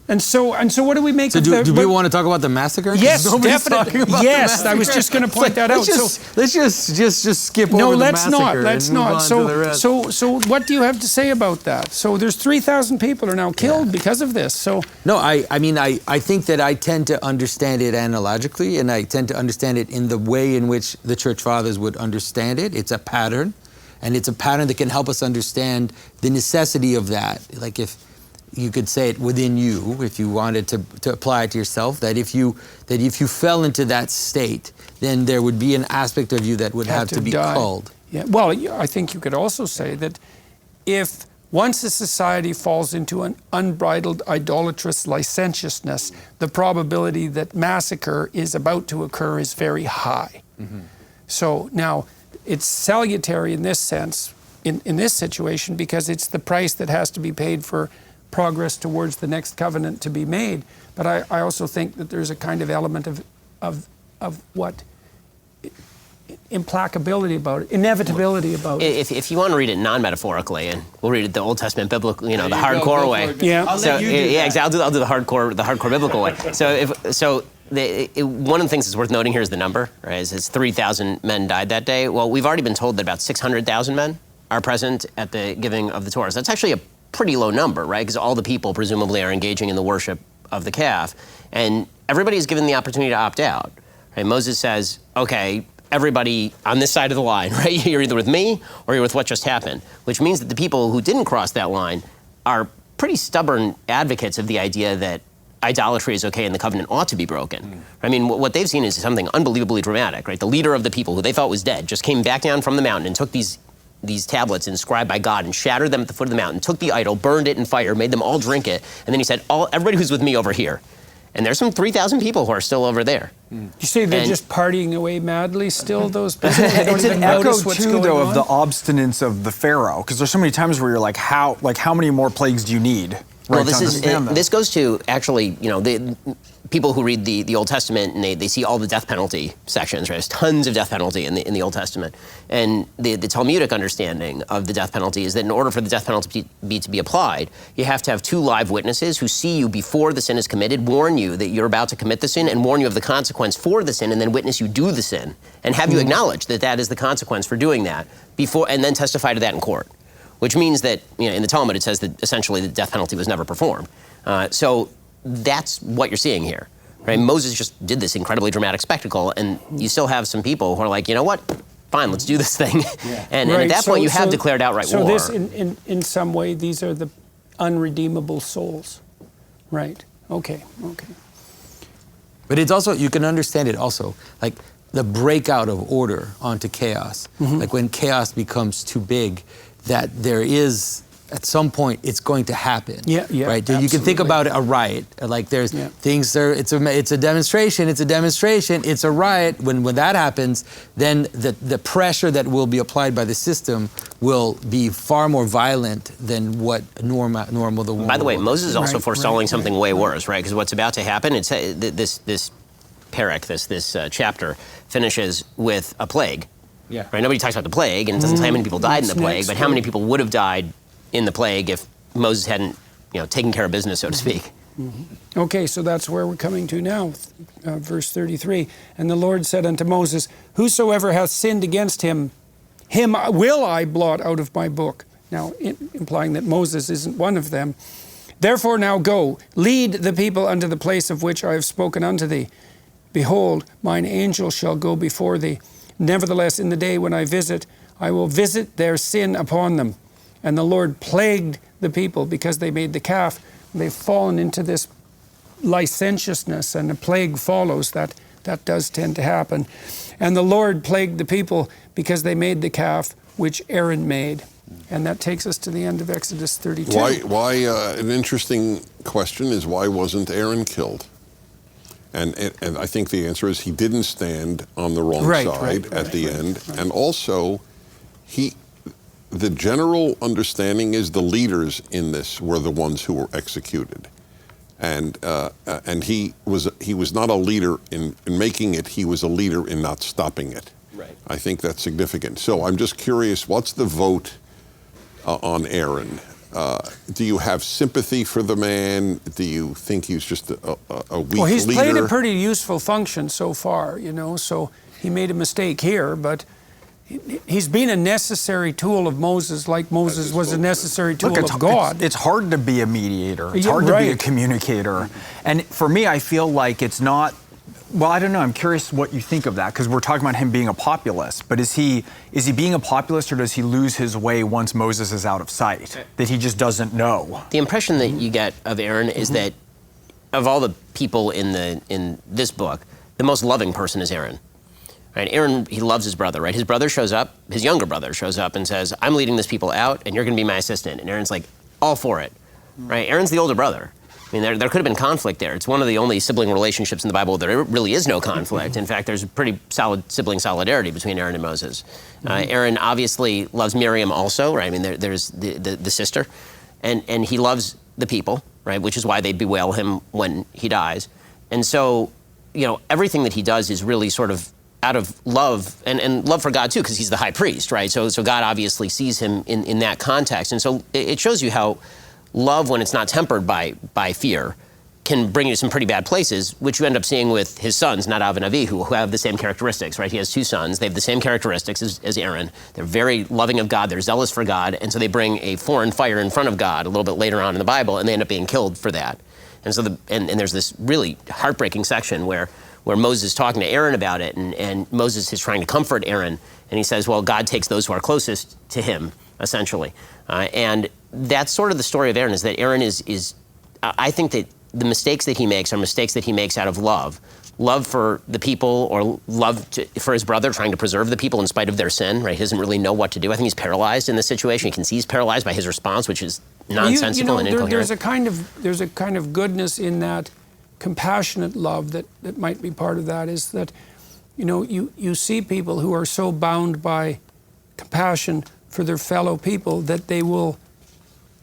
And so what do we make of that? Do we want to talk about the massacre? Yes, definitely. Yes, I was just going to point that out. Let's just skip over the massacre. No, let's not. So what do you have to say about that? So there's 3,000 people are now killed because of this. So no, I mean I think that I tend to understand it analogically, and I tend to understand it in the way in which the Church Fathers would understand it. It's a pattern, and it's a pattern that can help us understand the necessity of that. Like if you could say it within you, if you wanted to apply it to yourself, that if you fell into that state, then there would be an aspect of you that would have to be culled. Yeah. Well, I think you could also say that if once a society falls into an unbridled idolatrous licentiousness, the probability that massacre is about to occur is very high. So now it's salutary in this sense, in this situation, because it's the price that has to be paid for progress towards the next covenant to be made. But I also think that there's a kind of element of what implacability about it, inevitability about it. If you want to read it non-metaphorically, and we'll read it the Old Testament biblical, the hardcore way. Exactly. I'll do the hardcore biblical way. One of the things that's worth noting here is the number. Right, it's 3,000 men died that day. Well, we've already been told that about 600,000 men are present at the giving of the Torah. So that's actually a pretty low number, right? Because all the people presumably are engaging in the worship of the calf, and everybody is given the opportunity to opt out. Right? Moses says, okay, everybody on this side of the line, right? You're either with me or you're with what just happened, which means that the people who didn't cross that line are pretty stubborn advocates of the idea that idolatry is okay and the covenant ought to be broken. I mean, what they've seen is something unbelievably dramatic, right? The leader of the people who they thought was dead just came back down from the mountain and took these tablets inscribed by God and shattered them at the foot of the mountain, took the idol, burned it in fire, made them all drink it, and then he said, everybody who's with me over here. And there's some 3,000 people who are still over there. You say they're just partying away madly still, those people? They don't It's even an echo notice what's too, going though, on? of the obstinance of the Pharaoh. Because there's so many times where you're like, how many more plagues do you need? right? Well, to understand that. this goes to actually, the people who read the Old Testament and they see all the death penalty sections, right? There's tons of death penalty in the Old Testament. And the Talmudic understanding of the death penalty is that in order for the death penalty to be applied, you have to have two live witnesses who see you before the sin is committed, warn you that you're about to commit the sin, and warn you of the consequence for the sin, and then witness you do the sin, and have you acknowledge that that is the consequence for doing that, before, and then testify to that in court. Which means that, in the Talmud it says that essentially the death penalty was never performed. So that's what you're seeing here, right? Moses just did this incredibly dramatic spectacle, and you still have some people who are like, you know what? Fine, let's do this thing. And at that point, you have declared outright war. So this, in some way, these are the unredeemable souls, right? Okay. But it's also, you can understand it also, like the breakout of order onto chaos. Like when chaos becomes too big, that there is, at some point, it's going to happen. Yeah, right. Absolutely. You can think about a riot. Like there's things there. It's a demonstration. It's a riot. When that happens, then the pressure that will be applied by the system will be far more violent than what normal the. By the way, Moses is also forestalling something way worse, right? Because what's about to happen, it's this parak, this chapter finishes with a plague. Yeah. Right. Nobody talks about the plague, and it doesn't tell how many people died in the plague, but how many people would have died in the plague if Moses hadn't, taken care of business, so to speak. Okay, so that's where we're coming to now, verse 33. And the Lord said unto Moses, whosoever hath sinned against him will I blot out of my book. Now, implying that Moses isn't one of them. Therefore now go, lead the people unto the place of which I have spoken unto thee. Behold, mine angel shall go before thee. Nevertheless, in the day when I visit, I will visit their sin upon them. And the Lord plagued the people because they made the calf. They've fallen into this licentiousness, and a plague follows. That does tend to happen. And the Lord plagued the people because they made the calf which Aaron made. And that takes us to the end of Exodus 32. Why an interesting question is, why wasn't Aaron killed? And I think the answer is he didn't stand on the wrong side at the end. And also, the general understanding is the leaders in this were the ones who were executed. And he was not a leader in making it, he was a leader in not stopping it. Right. I think that's significant. So I'm just curious, what's the vote on Aaron? Do you have sympathy for the man? Do you think he's just a weak leader? Well, he's played a pretty useful function so far, so he made a mistake here, but he's been a necessary tool of Moses, like Moses was a necessary tool of God. It's hard to be a mediator. It's hard to be a communicator. And for me, I feel like it's not. Well, I don't know. I'm curious what you think of that, because we're talking about him being a populist. But is he being a populist, or does he lose his way once Moses is out of sight? That he just doesn't know? The impression that you get of Aaron is that of all the people in this book, the most loving person is Aaron. Right? Aaron, he loves his brother, right? His brother shows up, his younger brother shows up and says, I'm leading this people out, and you're going to be my assistant. And Aaron's like, all for it. Right? Aaron's the older brother. I mean, there could have been conflict there. It's one of the only sibling relationships in the Bible where there really is no conflict. In fact, there's a pretty solid sibling solidarity between Aaron and Moses. Aaron obviously loves Miriam also, right? I mean, there's the sister. And he loves the people, right? Which is why they bewail him when he dies. And so, everything that he does is really sort of out of love, and love for God too, because he's the high priest, right? So God obviously sees him in that context. And so it shows you how love, when it's not tempered by fear, can bring you to some pretty bad places, which you end up seeing with his sons, Nadav and Avihu, who have the same characteristics, right? He has two sons. They have the same characteristics as Aaron. They're very loving of God. They're zealous for God. And so they bring a foreign fire in front of God a little bit later on in the Bible, and they end up being killed for that. And so and there's this really heartbreaking section where Moses is talking to Aaron about it, and Moses is trying to comfort Aaron, and he says, well, God takes those who are closest to him, essentially. And that's sort of the story of Aaron, is that Aaron is I think that the mistakes that he makes are mistakes that he makes out of love for the people, or love for his brother, trying to preserve the people in spite of their sin, right? He doesn't really know what to do. I think he's paralyzed in this situation. You can see he's paralyzed by his response, which is nonsensical and incoherent. There's a kind of goodness in that compassionate love that might be part of that, is that, you see people who are so bound by compassion for their fellow people that they will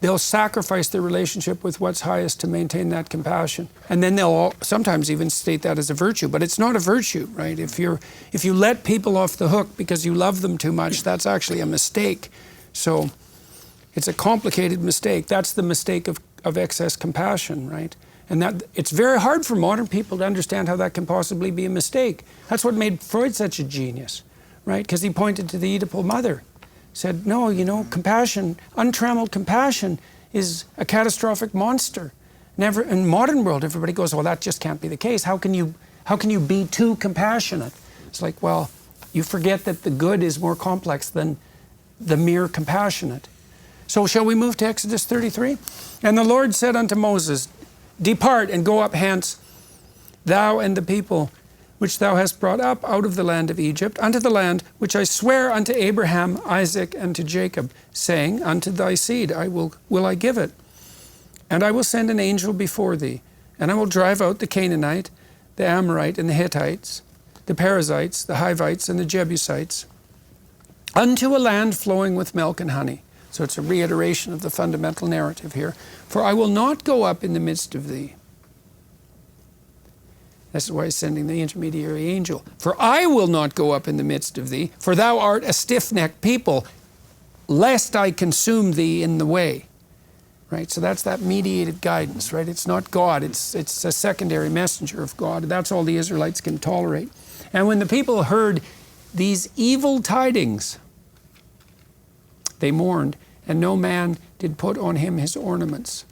they'll sacrifice their relationship with what's highest to maintain that compassion. And then they'll sometimes even state that as a virtue, but it's not a virtue, right? If you let people off the hook because you love them too much, that's actually a mistake. So it's a complicated mistake. That's the mistake of excess compassion, right? And that it's very hard for modern people to understand how that can possibly be a mistake. That's what made Freud such a genius, right? Because he pointed to the Oedipal mother. Said, no, you know, compassion, untrammeled compassion is a catastrophic monster. Never in modern world, everybody goes, well, that just can't be the case. How can you be too compassionate? It's like, well, you forget that the good is more complex than the mere compassionate. So shall we move to Exodus 33? And the Lord said unto Moses, depart and go up hence, thou and the people which thou hast brought up out of the land of Egypt, unto the land which I swear unto Abraham, Isaac, and to Jacob, saying, unto thy seed will I give it. And I will send an angel before thee, and I will drive out the Canaanite, the Amorite, and the Hittites, the Perizzites, the Hivites, and the Jebusites, unto a land flowing with milk and honey. So it's a reiteration of the fundamental narrative here. For I will not go up in the midst of thee. This is why he's sending the intermediary angel. For I will not go up in the midst of thee, for thou art a stiff-necked people, lest I consume thee in the way. Right? So that's that mediated guidance, right? It's not God, it's a secondary messenger of God. That's all the Israelites can tolerate. And when the people heard these evil tidings, they mourned, and no man did put on him his ornaments.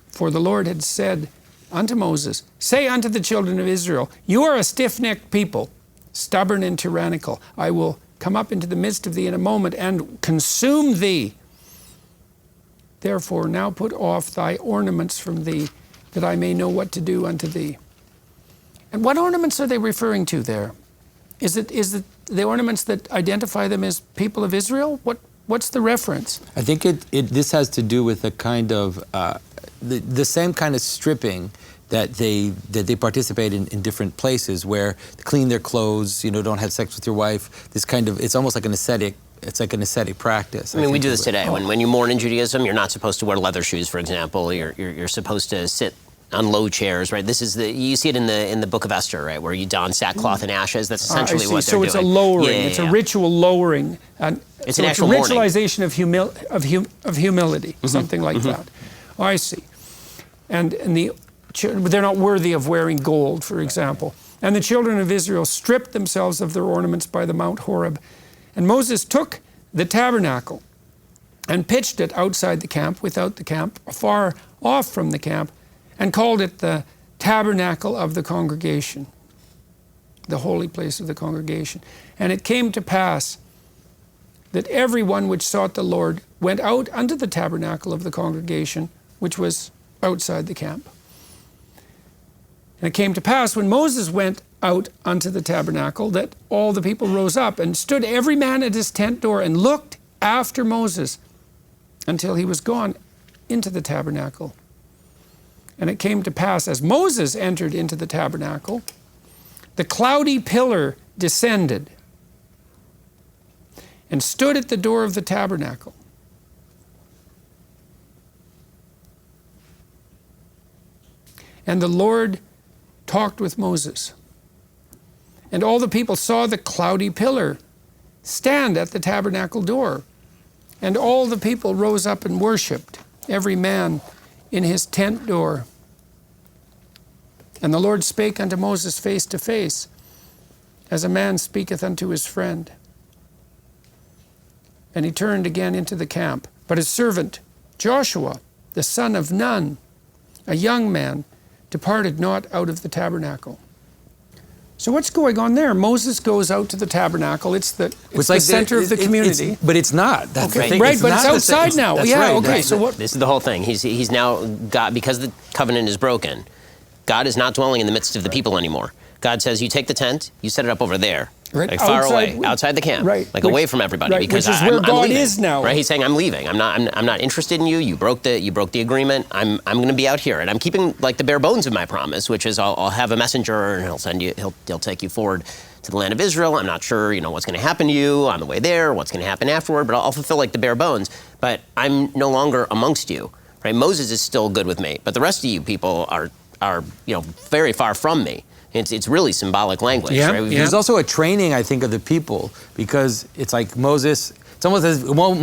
For the Lord had said unto Moses, say unto the children of Israel, you are a stiff-necked people, stubborn and tyrannical. I will come up into the midst of thee in a moment and consume thee. Therefore now put off thy ornaments from thee, that I may know what to do unto thee. And what ornaments are they referring to there? Is it the ornaments that identify them as people of Israel? What's the reference? I think this has to do with a kind of the same kind of stripping that they participate in different places, where they clean their clothes, don't have sex with your wife. This kind of, it's almost like an ascetic. It's like an ascetic practice. I mean, we do this today. When you mourn in Judaism, you're not supposed to wear leather shoes, for example. You're supposed to sit on low chairs, right? This is you see it in the Book of Esther, right, where you don sackcloth and ashes. That's essentially what they're doing. So it's a lowering. It's a ritual lowering. It's an actual mourning. Ritualization of humility, something like that. Oh, I see. And they're not worthy of wearing gold, for example. And the children of Israel stripped themselves of their ornaments by the Mount Horeb. And Moses took the tabernacle and pitched it outside the camp, without the camp, far off from the camp, and called it the tabernacle of the congregation, the holy place of the congregation. And it came to pass that everyone which sought the Lord went out unto the tabernacle of the congregation, which was outside the camp. And it came to pass, when Moses went out unto the tabernacle, that all the people rose up and stood every man at his tent door and looked after Moses until he was gone into the tabernacle. And it came to pass, as Moses entered into the tabernacle, the cloudy pillar descended and stood at the door of the tabernacle. And the Lord talked with Moses. And all the people saw the cloudy pillar stand at the tabernacle door. And all the people rose up and worshipped, every man in his tent door. And the Lord spake unto Moses face to face, as a man speaketh unto his friend. And he turned again into the camp. But his servant Joshua, the son of Nun, a young man, departed not out of the tabernacle. So what's going on there? Moses goes out to the tabernacle. It's the center of the community. But it's not. That's okay. the thing. Right, but it's outside now. That's yeah, right. okay. So what? This is the whole thing. He's now got, because the covenant is broken, God is not dwelling in the midst of the people anymore. God says, you take the tent, you set it up over there, right. like far away, outside the camp, away from everybody, right. because which is where God leaving, is now. Right? He's saying, I'm leaving. I'm not interested in you. You broke the agreement. I'm going to be out here, and I'm keeping like the bare bones of my promise, which is I'll have a messenger, and he'll send you. He'll take you forward to the land of Israel. I'm not sure, what's going to happen to you on the way there, what's going to happen afterward, but I'll fulfill like the bare bones. but I'm no longer amongst you. Right? Moses is still good with me, but the rest of you people are very far from me. It's really symbolic language. Yeah, Right? There's also a training, I think, of the people, because it's like Moses, it's almost as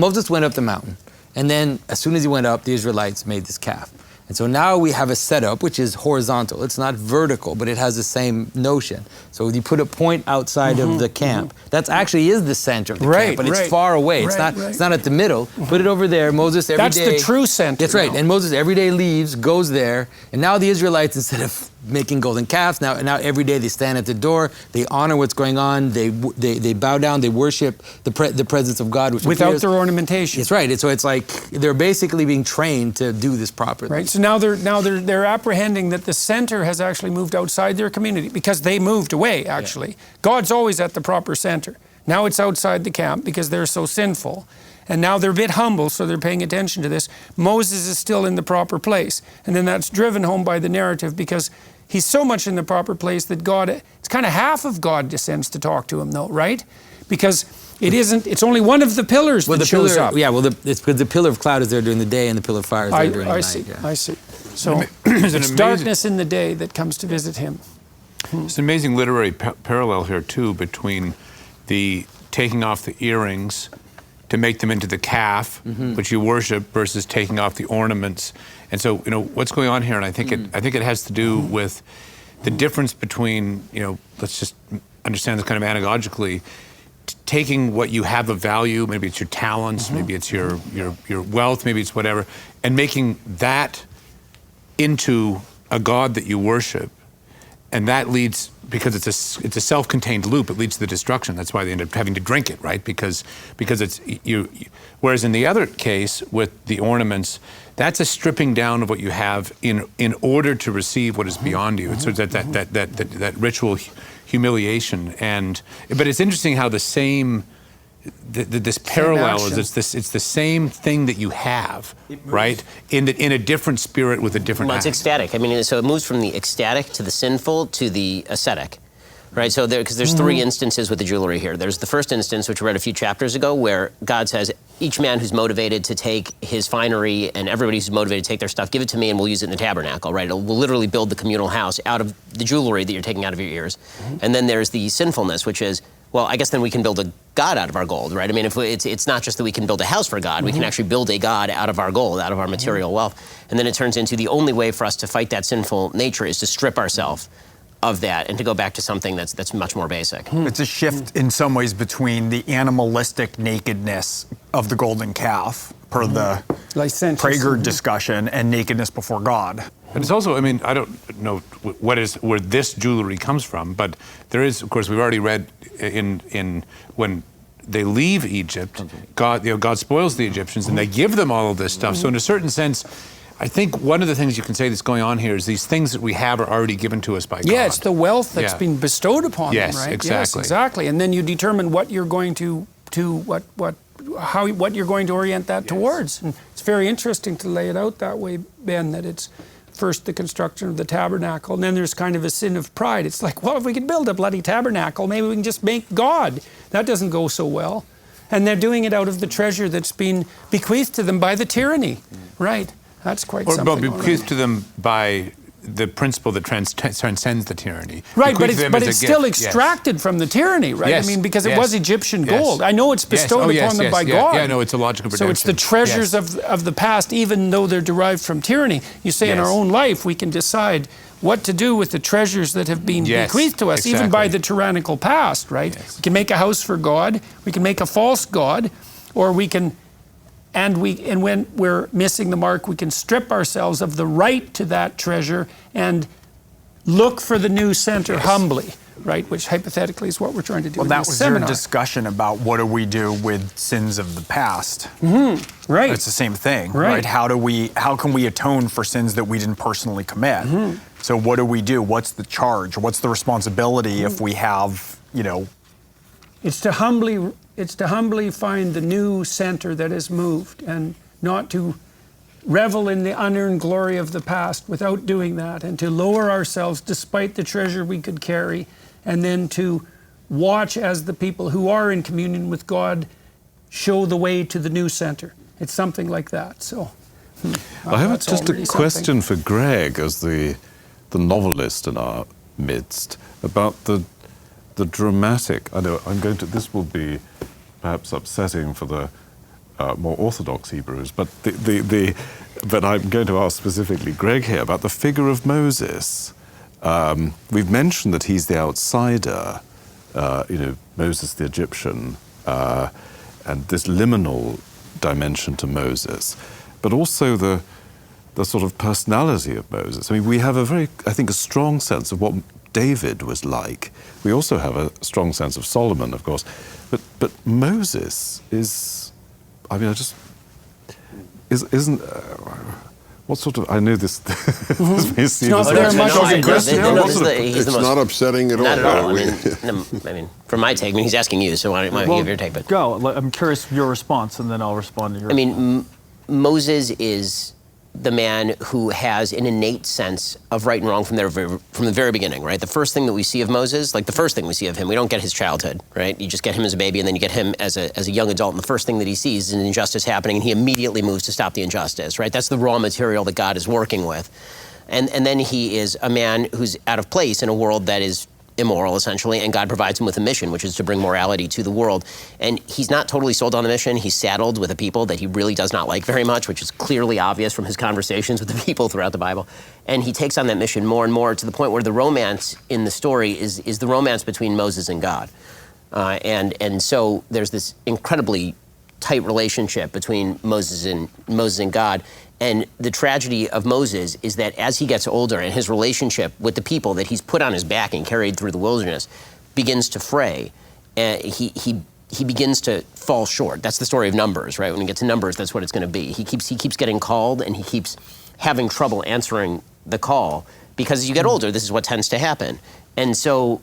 Moses went up the mountain, and then as soon as he went up, the Israelites made this calf. And so now we have a setup which is horizontal. It's not vertical, but it has the same notion. So you put a point outside of the camp. That actually is the center of the camp, but it's far away. It's not at the middle. Put it over there. Moses every day. That's the true center. That's right. And Moses every day leaves, goes there, and now the Israelites, instead of making golden calves, now every day they stand at the door, they honor what's going on, they bow down, they worship the presence of God, which without appears. their ornamentation. That's right. So it's like they're basically being trained to do this properly. Right. So now they're apprehending that the center has actually moved outside their community because they moved away. Actually, God's always at the proper center. Now it's outside the camp because they're so sinful. And now they're a bit humble, so they're paying attention to this. Moses is still in the proper place. And then that's driven home by the narrative because he's so much in the proper place that God, it's kind of half of God descends to talk to him though, right? Because it's only one of the pillars that shows up. Yeah, well, it's because the pillar of cloud is there during the day and the pillar of fire is there during the night. I see. So it's darkness in the day that comes to visit him. It's an amazing literary parallel here, too, between the taking off the earrings to make them into the calf, which you worship, versus taking off the ornaments. And so, what's going on here, and I think it has to do with the difference between, let's just understand this kind of anagogically, taking what you have of value, maybe it's your talents, maybe it's your wealth, maybe it's whatever, and making that into a God that you worship. And that leads, because it's a self-contained loop, it leads to the destruction. That's why they end up having to drink it, right? Because it's you. Whereas in the other case with the ornaments, that's a stripping down of what you have in order to receive what is beyond you. So that ritual humiliation, but it's interesting how the same. This parallel is it's the same thing that you have, right? In a different spirit with a different. Well, it's ecstatic. I mean, so it moves from the ecstatic to the sinful to the ascetic, right? So because there's three instances with the jewelry here. There's the first instance, which we read a few chapters ago, where God says, each man who's motivated to take his finery and everybody who's motivated to take their stuff, give it to me and we'll use it in the tabernacle, right? We'll literally build the communal house out of the jewelry that you're taking out of your ears. And then there's the sinfulness, which is, well, I guess then we can build a God out of our gold, right? I mean, if it's not just that we can build a house for God, we can actually build a God out of our gold, out of our material wealth. And then it turns into the only way for us to fight that sinful nature is to strip ourselves of that and to go back to something that's much more basic. It's a shift in some ways between the animalistic nakedness of the golden calf, per the Prager discussion, and nakedness before God. And it's also, I mean, I don't know where this jewelry comes from, but there is, of course, we've already read in when they leave Egypt, God spoils the Egyptians and they give them all of this stuff. So in a certain sense, I think one of the things you can say that's going on here is these things that we have are already given to us by God. Yeah, it's the wealth that's been bestowed upon them, right? Exactly. Yes, exactly. And then you determine what you're going to what you're going to orient that towards. And it's very interesting to lay it out that way, Ben, that it's first the construction of the tabernacle, and then there's kind of a sin of pride. It's like, well, if we could build a bloody tabernacle, maybe we can just make God. That doesn't go so well. And they're doing it out of the treasure that's been bequeathed to them by the tyranny. Right. That's quite something. Or bequeathed to them by the principle that transcends the tyranny. Right, but it's still extracted from the tyranny, right? Yes. I mean, because it was Egyptian gold. I know it's bestowed upon them by God. Yeah, no, it's a logical redemption. So it's the treasures of the past, even though they're derived from tyranny. You say in our own life, we can decide what to do with the treasures that have been bequeathed to us, even by the tyrannical past, right? Yes. We can make a house for God, we can make a false God, or we can... And when we're missing the mark, we can strip ourselves of the right to that treasure and look for the new center humbly, right? Which hypothetically is what we're trying to do. Well, that was your discussion about what do we do with sins of the past. Right. It's the same thing, right? How can we atone for sins that we didn't personally commit? So what do we do? What's the charge? What's the responsibility if we have, It's to humbly find the new center that has moved, and not to revel in the unearned glory of the past without doing that, and to lower ourselves despite the treasure we could carry, and then to watch as the people who are in communion with God show the way to the new center. It's something like that. So I have that's just already a something. question for Greg, as the novelist in our midst, about the dramatic. I know this will be perhaps upsetting for the more orthodox Hebrews, but but I'm going to ask specifically Greg here about the figure of Moses. We've mentioned that he's the outsider, Moses the Egyptian, and this liminal dimension to Moses, but also the sort of personality of Moses. I mean, we have a strong sense of what David was like. We also have a strong sense of Solomon, of course, but Moses is, I mean, isn't. What sort of? I know this. This may seem not as very much of a question. It's not upsetting at all. Not at all. I mean, from my take, he's asking you, so why don't you give your take? But Go. I'm curious your response, and then I'll respond to yours. I mean, Moses is the man who has an innate sense of right and wrong from the very beginning, right? The first thing that we see of Moses, like the first thing we see of him, we don't get his childhood, right? You just get him as a baby, and then you get him as a young adult, and the first thing that he sees is an injustice happening, and he immediately moves to stop the injustice, right? That's the raw material that God is working with. And then he is a man who's out of place in a world that is immoral, essentially, and God provides him with a mission, which is to bring morality to the world. And he's not totally sold on the mission. He's saddled with a people that he really does not like very much, which is clearly obvious from his conversations with the people throughout the Bible. And he takes on that mission more and more, to the point where the romance in the story is the romance between Moses and God. And so there's this incredibly tight relationship between Moses and God. And the tragedy of Moses is that as he gets older and his relationship with the people that he's put on his back and carried through the wilderness begins to fray, he begins to fall short. That's the story of Numbers, right? When you get to Numbers, that's what it's going to be. He keeps getting called, and he keeps having trouble answering the call, because as you get older, this is what tends to happen. And so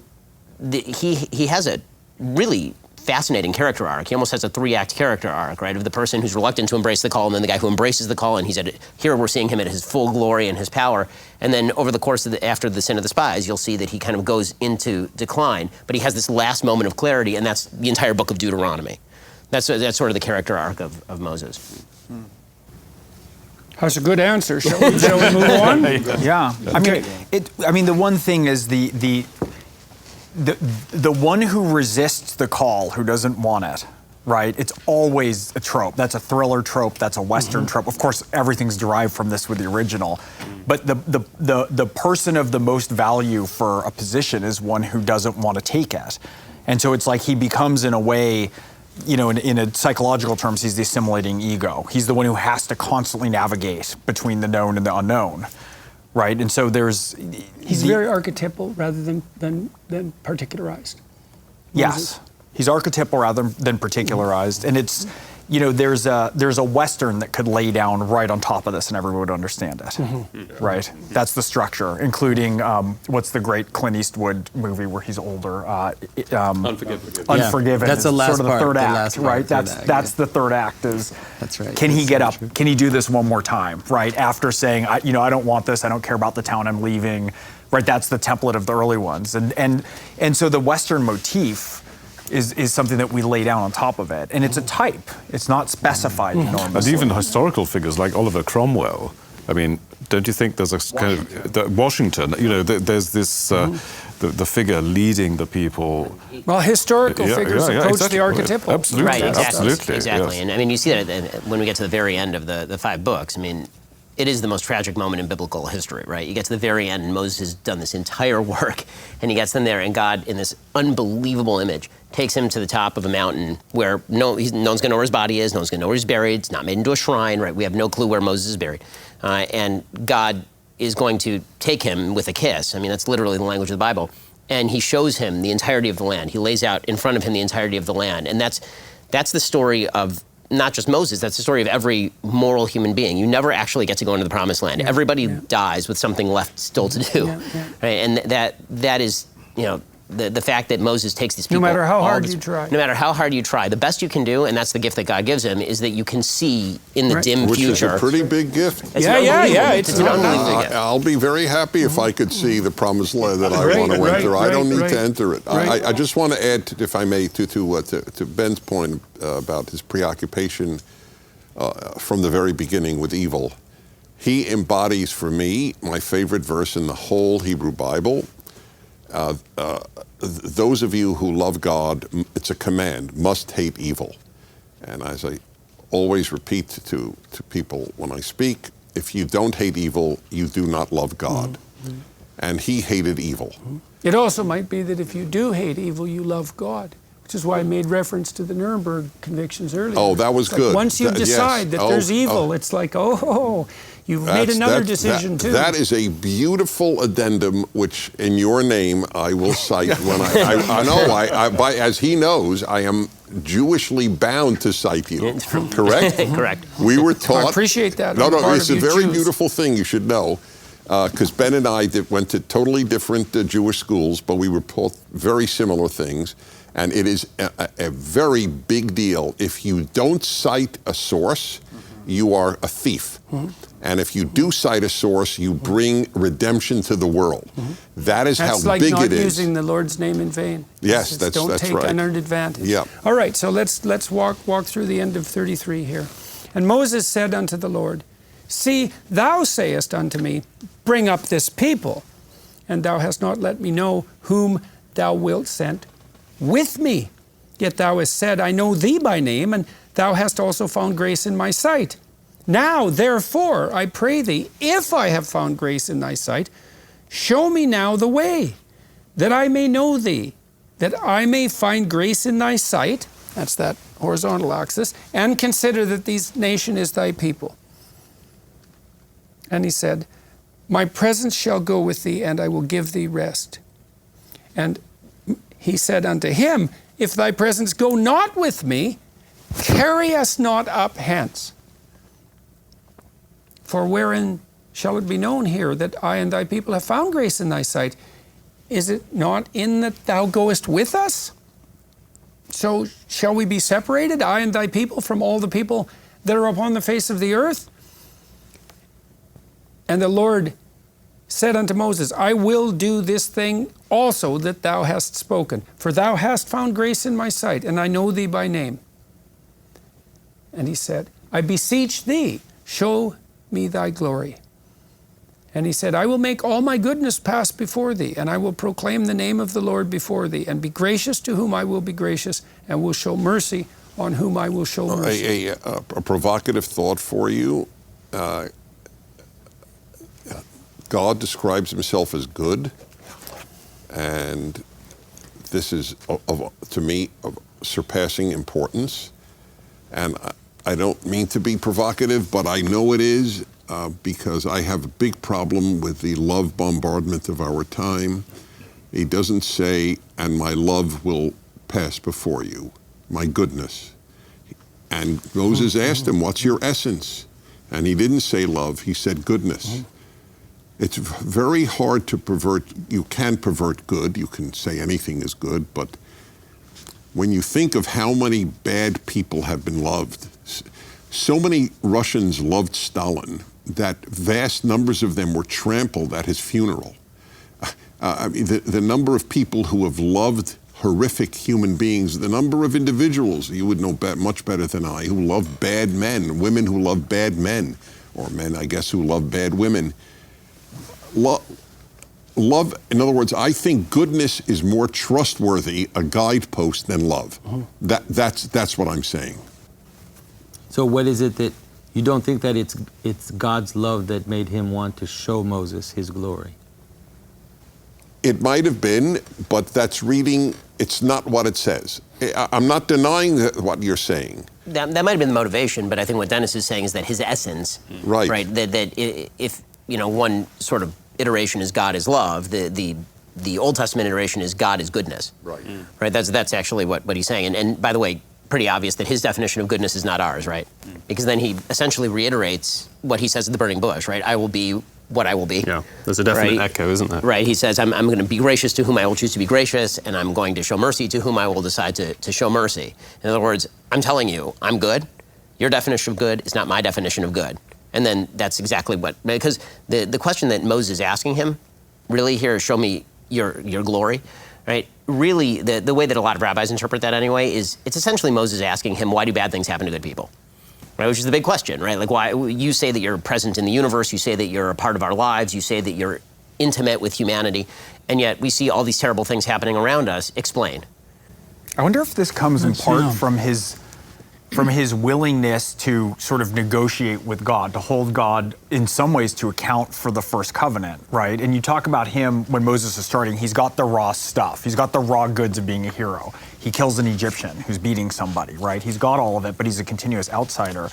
he has a really fascinating character arc. He almost has a 3-act character arc, right? Of the person who's reluctant to embrace the call, and then the guy who embraces the call, and here we're seeing him at his full glory and his power. And then over the course of after the sin of the spies, you'll see that he kind of goes into decline. But he has this last moment of clarity, and that's the entire book of Deuteronomy. That's sort of the character arc of Moses. That's a good answer. Shall we move on? Yeah. I mean, the one thing is the one who resists the call, who doesn't want it, right? It's always a trope. That's a thriller trope. That's a Western trope. Of course, everything's derived from this with the original. But the person of the most value for a position is one who doesn't want to take it. And so it's like he becomes, in a way, in a psychological terms, he's the assimilating ego. He's the one who has to constantly navigate between the known and the unknown. Right, and so he's very archetypal rather than particularized. Yes, he's archetypal rather than particularized, and it's, there's a Western that could lay down right on top of this, and everyone would understand it. Right, that's the structure, including what's the great Clint Eastwood movie where he's older? Unforgiven. Unforgiven. That's the last sort of the part, third the act, last part, right? third That's act, the third act. That's right. Can he That's get so up? true. Can he do this one more time? Right after saying, I don't want this. I don't care about the town. I'm leaving. Right. That's the template of the early ones, and so the Western motif is something that we lay down on top of it, and it's a type. It's not specified enormously. And even historical figures like Oliver Cromwell. I mean, don't you think there's a kind of Washington? There's this the figure leading the people. Well, historical figures approach exactly. the archetypal. Absolutely, Right, exactly. absolutely. Exactly. Yes. And I mean, you see that when we get to the very end of the 5 books. I mean, it is the most tragic moment in biblical history, right? You get to the very end, and Moses has done this entire work, and he gets them there, and God, in this unbelievable image, takes him to the top of a mountain where no one's going to know where his body is, no one's going to know where he's buried, it's not made into a shrine, right? We have no clue where Moses is buried. And God is going to take him with a kiss. I mean, that's literally the language of the Bible. And he shows him the entirety of the land. He lays out in front of him the entirety of the land. And that's the story of not just Moses, that's the story of every moral human being. You never actually get to go into the promised land. Everybody dies with something left still to do. Right? And that is, the fact that Moses takes these people. No matter how hard you try. No matter how hard you try. The best you can do, and that's the gift that God gives him, is that you can see in the dim Which future. is a pretty big gift. It's an unbelievable- It's It's an unbelievable gift. I'll be very happy if I could see the promised land that I want to enter. I don't need to enter it. I just want to add, if I may, to Ben's point about his preoccupation from the very beginning with evil. He embodies for me my favorite verse in the whole Hebrew Bible. Those of you who love God, it's a command, must hate evil. And as I always repeat to people when I speak, if you don't hate evil, you do not love God. Mm-hmm. And he hated evil. It also might be that if you do hate evil, you love God, which is why I made reference to the Nuremberg convictions earlier. Oh, that was good. Once you decide that there's evil, it's like, you've made another decision too. That is a beautiful addendum, which in your name I will cite when I know, as he knows, I am Jewishly bound to cite you. Correct? Correct. We were taught. I appreciate that. No, it's a very beautiful thing you should know. Because Ben and I went to totally different Jewish schools, but we were taught very similar things. And it is a very big deal. If you don't cite a source, you are a thief. And if you do cite a source, you bring redemption to the world. That is how big it is. That's like not using the Lord's name in vain. Yes, that's right. Don't take unearned advantage. Yeah. All right, so let's walk through the end of 33 here. And Moses said unto the Lord, See, thou sayest unto me, Bring up this people, and thou hast not let me know whom thou wilt send with me. Yet thou hast said, I know thee by name, and thou hast also found grace in my sight. Now, therefore, I pray thee, if I have found grace in thy sight, show me now the way, that I may know thee, that I may find grace in thy sight, that's that horizontal axis, and consider that this nation is thy people. And he said, My presence shall go with thee, and I will give thee rest. And he said unto him, If thy presence go not with me, carry us not up hence. For wherein shall it be known here that I and thy people have found grace in thy sight? Is it not in that thou goest with us? So shall we be separated, I and thy people, from all the people that are upon the face of the earth? And the Lord said unto Moses, I will do this thing also that thou hast spoken, for thou hast found grace in my sight, and I know thee by name. And he said, I beseech thee, show me thy glory. And he said, I will make all my goodness pass before thee, and I will proclaim the name of the Lord before thee, and be gracious to whom I will be gracious, and will show mercy on whom I will show mercy. A provocative thought for you. God describes himself as good, and this is, to me, of surpassing importance. And I don't mean to be provocative, but I know it is, because I have a big problem with the love bombardment of our time. He doesn't say, and my love will pass before you, my goodness. And Moses asked him, what's your essence? And he didn't say love, he said goodness. It's very hard to pervert. You can pervert good. You can say anything is good. But when you think of how many bad people have been loved, so many Russians loved Stalin that vast numbers of them were trampled at his funeral. I mean, the number of people who have loved horrific human beings, the number of individuals, you would know much better than I, who love bad men, women who love bad men, or men, I guess, who love bad women. Love, in other words, I think goodness is more trustworthy a guidepost than love. That's what I'm saying. So what is it that you don't think that it's God's love that made him want to show Moses his glory? It might have been, but that's reading, it's not what it says. I'm not denying what you're saying. That might have been the motivation, but I think what Dennis is saying is that his essence, right, that if one sort of iteration is God is love, the Old Testament iteration is God is goodness. Right. Right. That's actually what he's saying. And by the way, pretty obvious that his definition of goodness is not ours, right? Because then he essentially reiterates what he says at the burning bush, right? I will be what I will be. Yeah, there's a definite echo, isn't there? Right. He says, I'm going to be gracious to whom I will choose to be gracious, and I'm going to show mercy to whom I will decide to show mercy. In other words, I'm telling you, I'm good. Your definition of good is not my definition of good. And then that's exactly what, because the question that Moses is asking him, really here, show me your glory, right? Really, the way that a lot of rabbis interpret that anyway is it's essentially Moses asking him, why do bad things happen to good people? right? Which is the big question, right? Like, why you say that you're present in the universe, you say that you're a part of our lives, you say that you're intimate with humanity, and yet we see all these terrible things happening around us. Explain. I wonder if this comes in part from his willingness to sort of negotiate with God, to hold God in some ways to account for the first covenant, right? And you talk about him when Moses is starting, he's got the raw stuff. He's got the raw goods of being a hero. He kills an Egyptian who's beating somebody, right? He's got all of it, but he's a continuous outsider.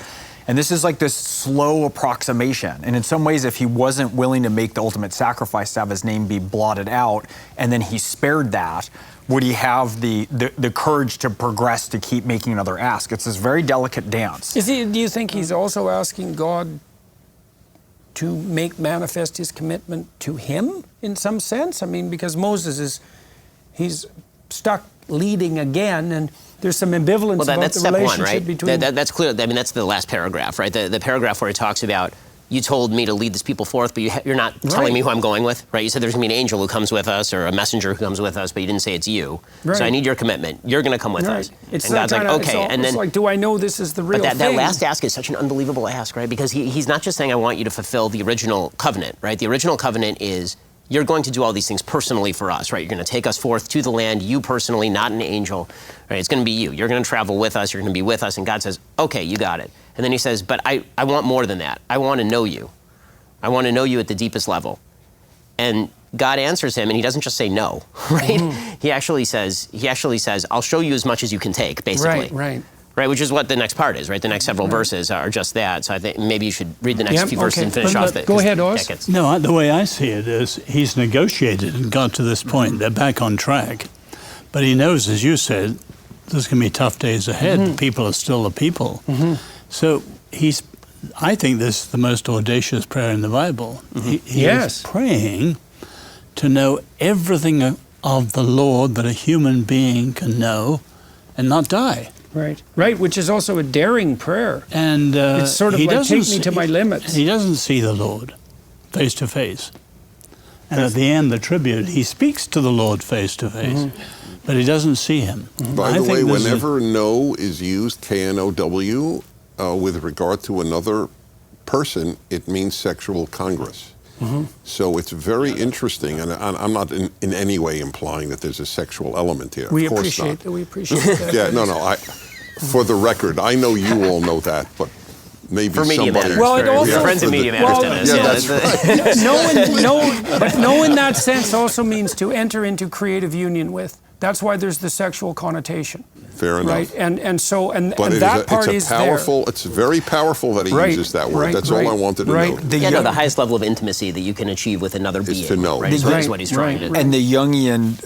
And this is like this slow approximation. And in some ways, if he wasn't willing to make the ultimate sacrifice to have his name be blotted out, and then he spared that, would he have the courage to progress to keep making another ask? It's this very delicate dance. Do you think he's also asking God to make manifest his commitment to him in some sense? I mean, because Moses he's stuck leading again, and there's some ambivalence about that's the step relationship one, right? between... That's clear. I mean, that's the last paragraph, right? The paragraph where he talks about, you told me to lead this people forth, but you're not telling me who I'm going with, right? You said there's going to be an angel who comes with us or a messenger who comes with us, but you didn't say it's you. Right. So I need your commitment. You're going to come with us. It's and God's like, okay. And then, it's like, do I know this is the real thing? But that last ask is such an unbelievable ask, right? Because he's not just saying, I want you to fulfill the original covenant, right? The original covenant is, you're going to do all these things personally for us, right? You're going to take us forth to the land, you personally, not an angel, right? It's going to be you. You're going to travel with us. You're going to be with us. And God says, okay, you got it. And then he says, but I want more than that. I want to know you. I want to know you at the deepest level. And God answers him, and he doesn't just say no, right? He actually says, I'll show you as much as you can take, basically. Right, which is what the next part is, right? The next several verses are just that. So I think maybe you should read the next few verses and finish off. Go ahead, Oz. No, the way I see it is he's negotiated and got to this point. They're back on track. But he knows, as you said, there's going to be tough days ahead. The people are still the people. So I think this is the most audacious prayer in the Bible. He is praying to know everything of the Lord that a human being can know and not die. Right, which is also a daring prayer. And it's sort of like, take me to my limits. He doesn't see the Lord face to face. And at the end, the tribute, he speaks to the Lord face to face, but he doesn't see him. By the way, whenever know is used, K-N-O-W, with regard to another person, it means sexual congress. So it's very interesting, and I'm not in any way implying that there's a sexual element here. We of course appreciate not. We appreciate that. Yeah, no. For the record, I know you all know that, but maybe for media somebody... matters. Well, it also... Friends of media matters to us. That's right. But no in that sense also means to enter into creative union with. That's why there's the sexual connotation. Fair enough. Right, and that part is powerful. It's very powerful that he uses that word. That's all I wanted to know. The highest level of intimacy that you can achieve with another being. Is to know. Right, is what he's trying to do. And the Jungian,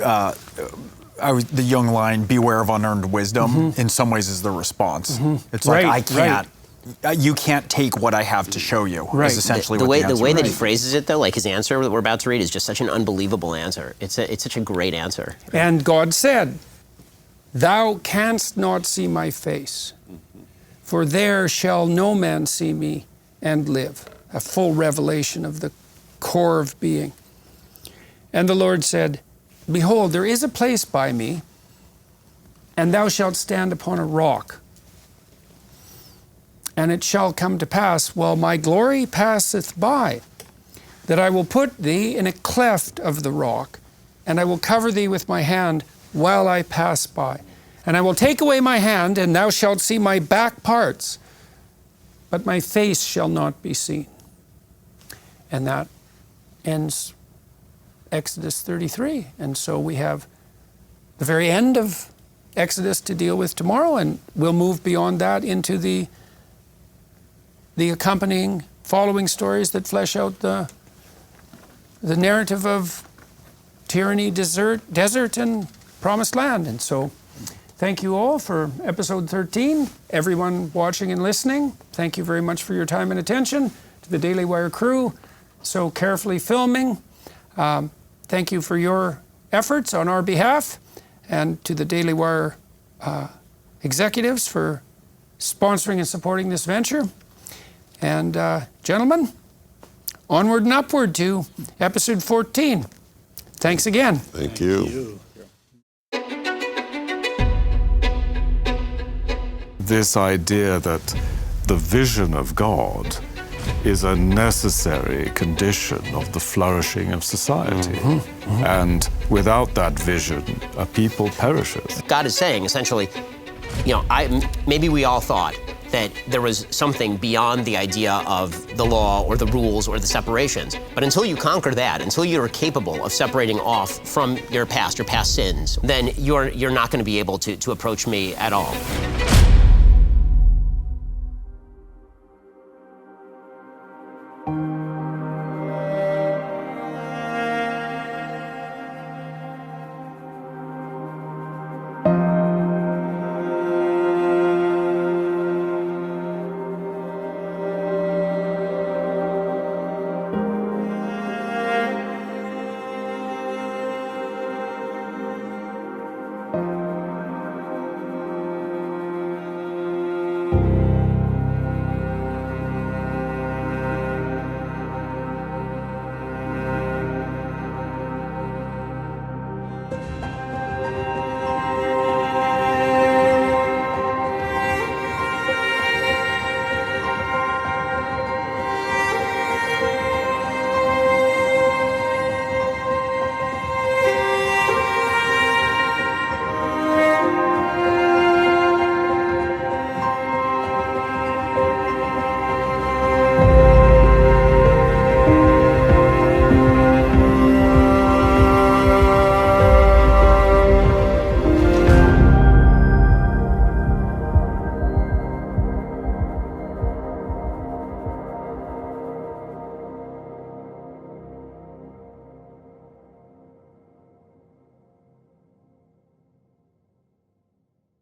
the Jung line, beware of unearned wisdom, in some ways is the response. It's like, I can't. You can't take what I have to show you. Is essentially the what way that he phrases it, though, like his answer that we're about to read, is just such an unbelievable answer. It's such a great answer. And God said, "Thou canst not see my face, for there shall no man see me and live." A full revelation of the core of being. And the Lord said, "Behold, there is a place by me, and thou shalt stand upon a rock. And it shall come to pass, while my glory passeth by, that I will put thee in a cleft of the rock, and I will cover thee with my hand while I pass by. And I will take away my hand, and thou shalt see my back parts, but my face shall not be seen." And that ends Exodus 33. And so we have the very end of Exodus to deal with tomorrow, and we'll move beyond that into the accompanying following stories that flesh out the narrative of tyranny, desert, and promised land. And so thank you all for episode 13. Everyone watching and listening, thank you very much for your time and attention. To the Daily Wire crew, so carefully filming, thank you for your efforts on our behalf, and to the Daily Wire executives for sponsoring and supporting this venture. And gentlemen, onward and upward to episode 14. Thanks again. Thank you. This idea that the vision of God is a necessary condition of the flourishing of society. And without that vision, a people perisheth. God is saying, essentially, maybe we all thought that there was something beyond the idea of the law or the rules or the separations. But until you conquer that, until you're capable of separating off from your past sins, then you're not going to be able to approach me at all.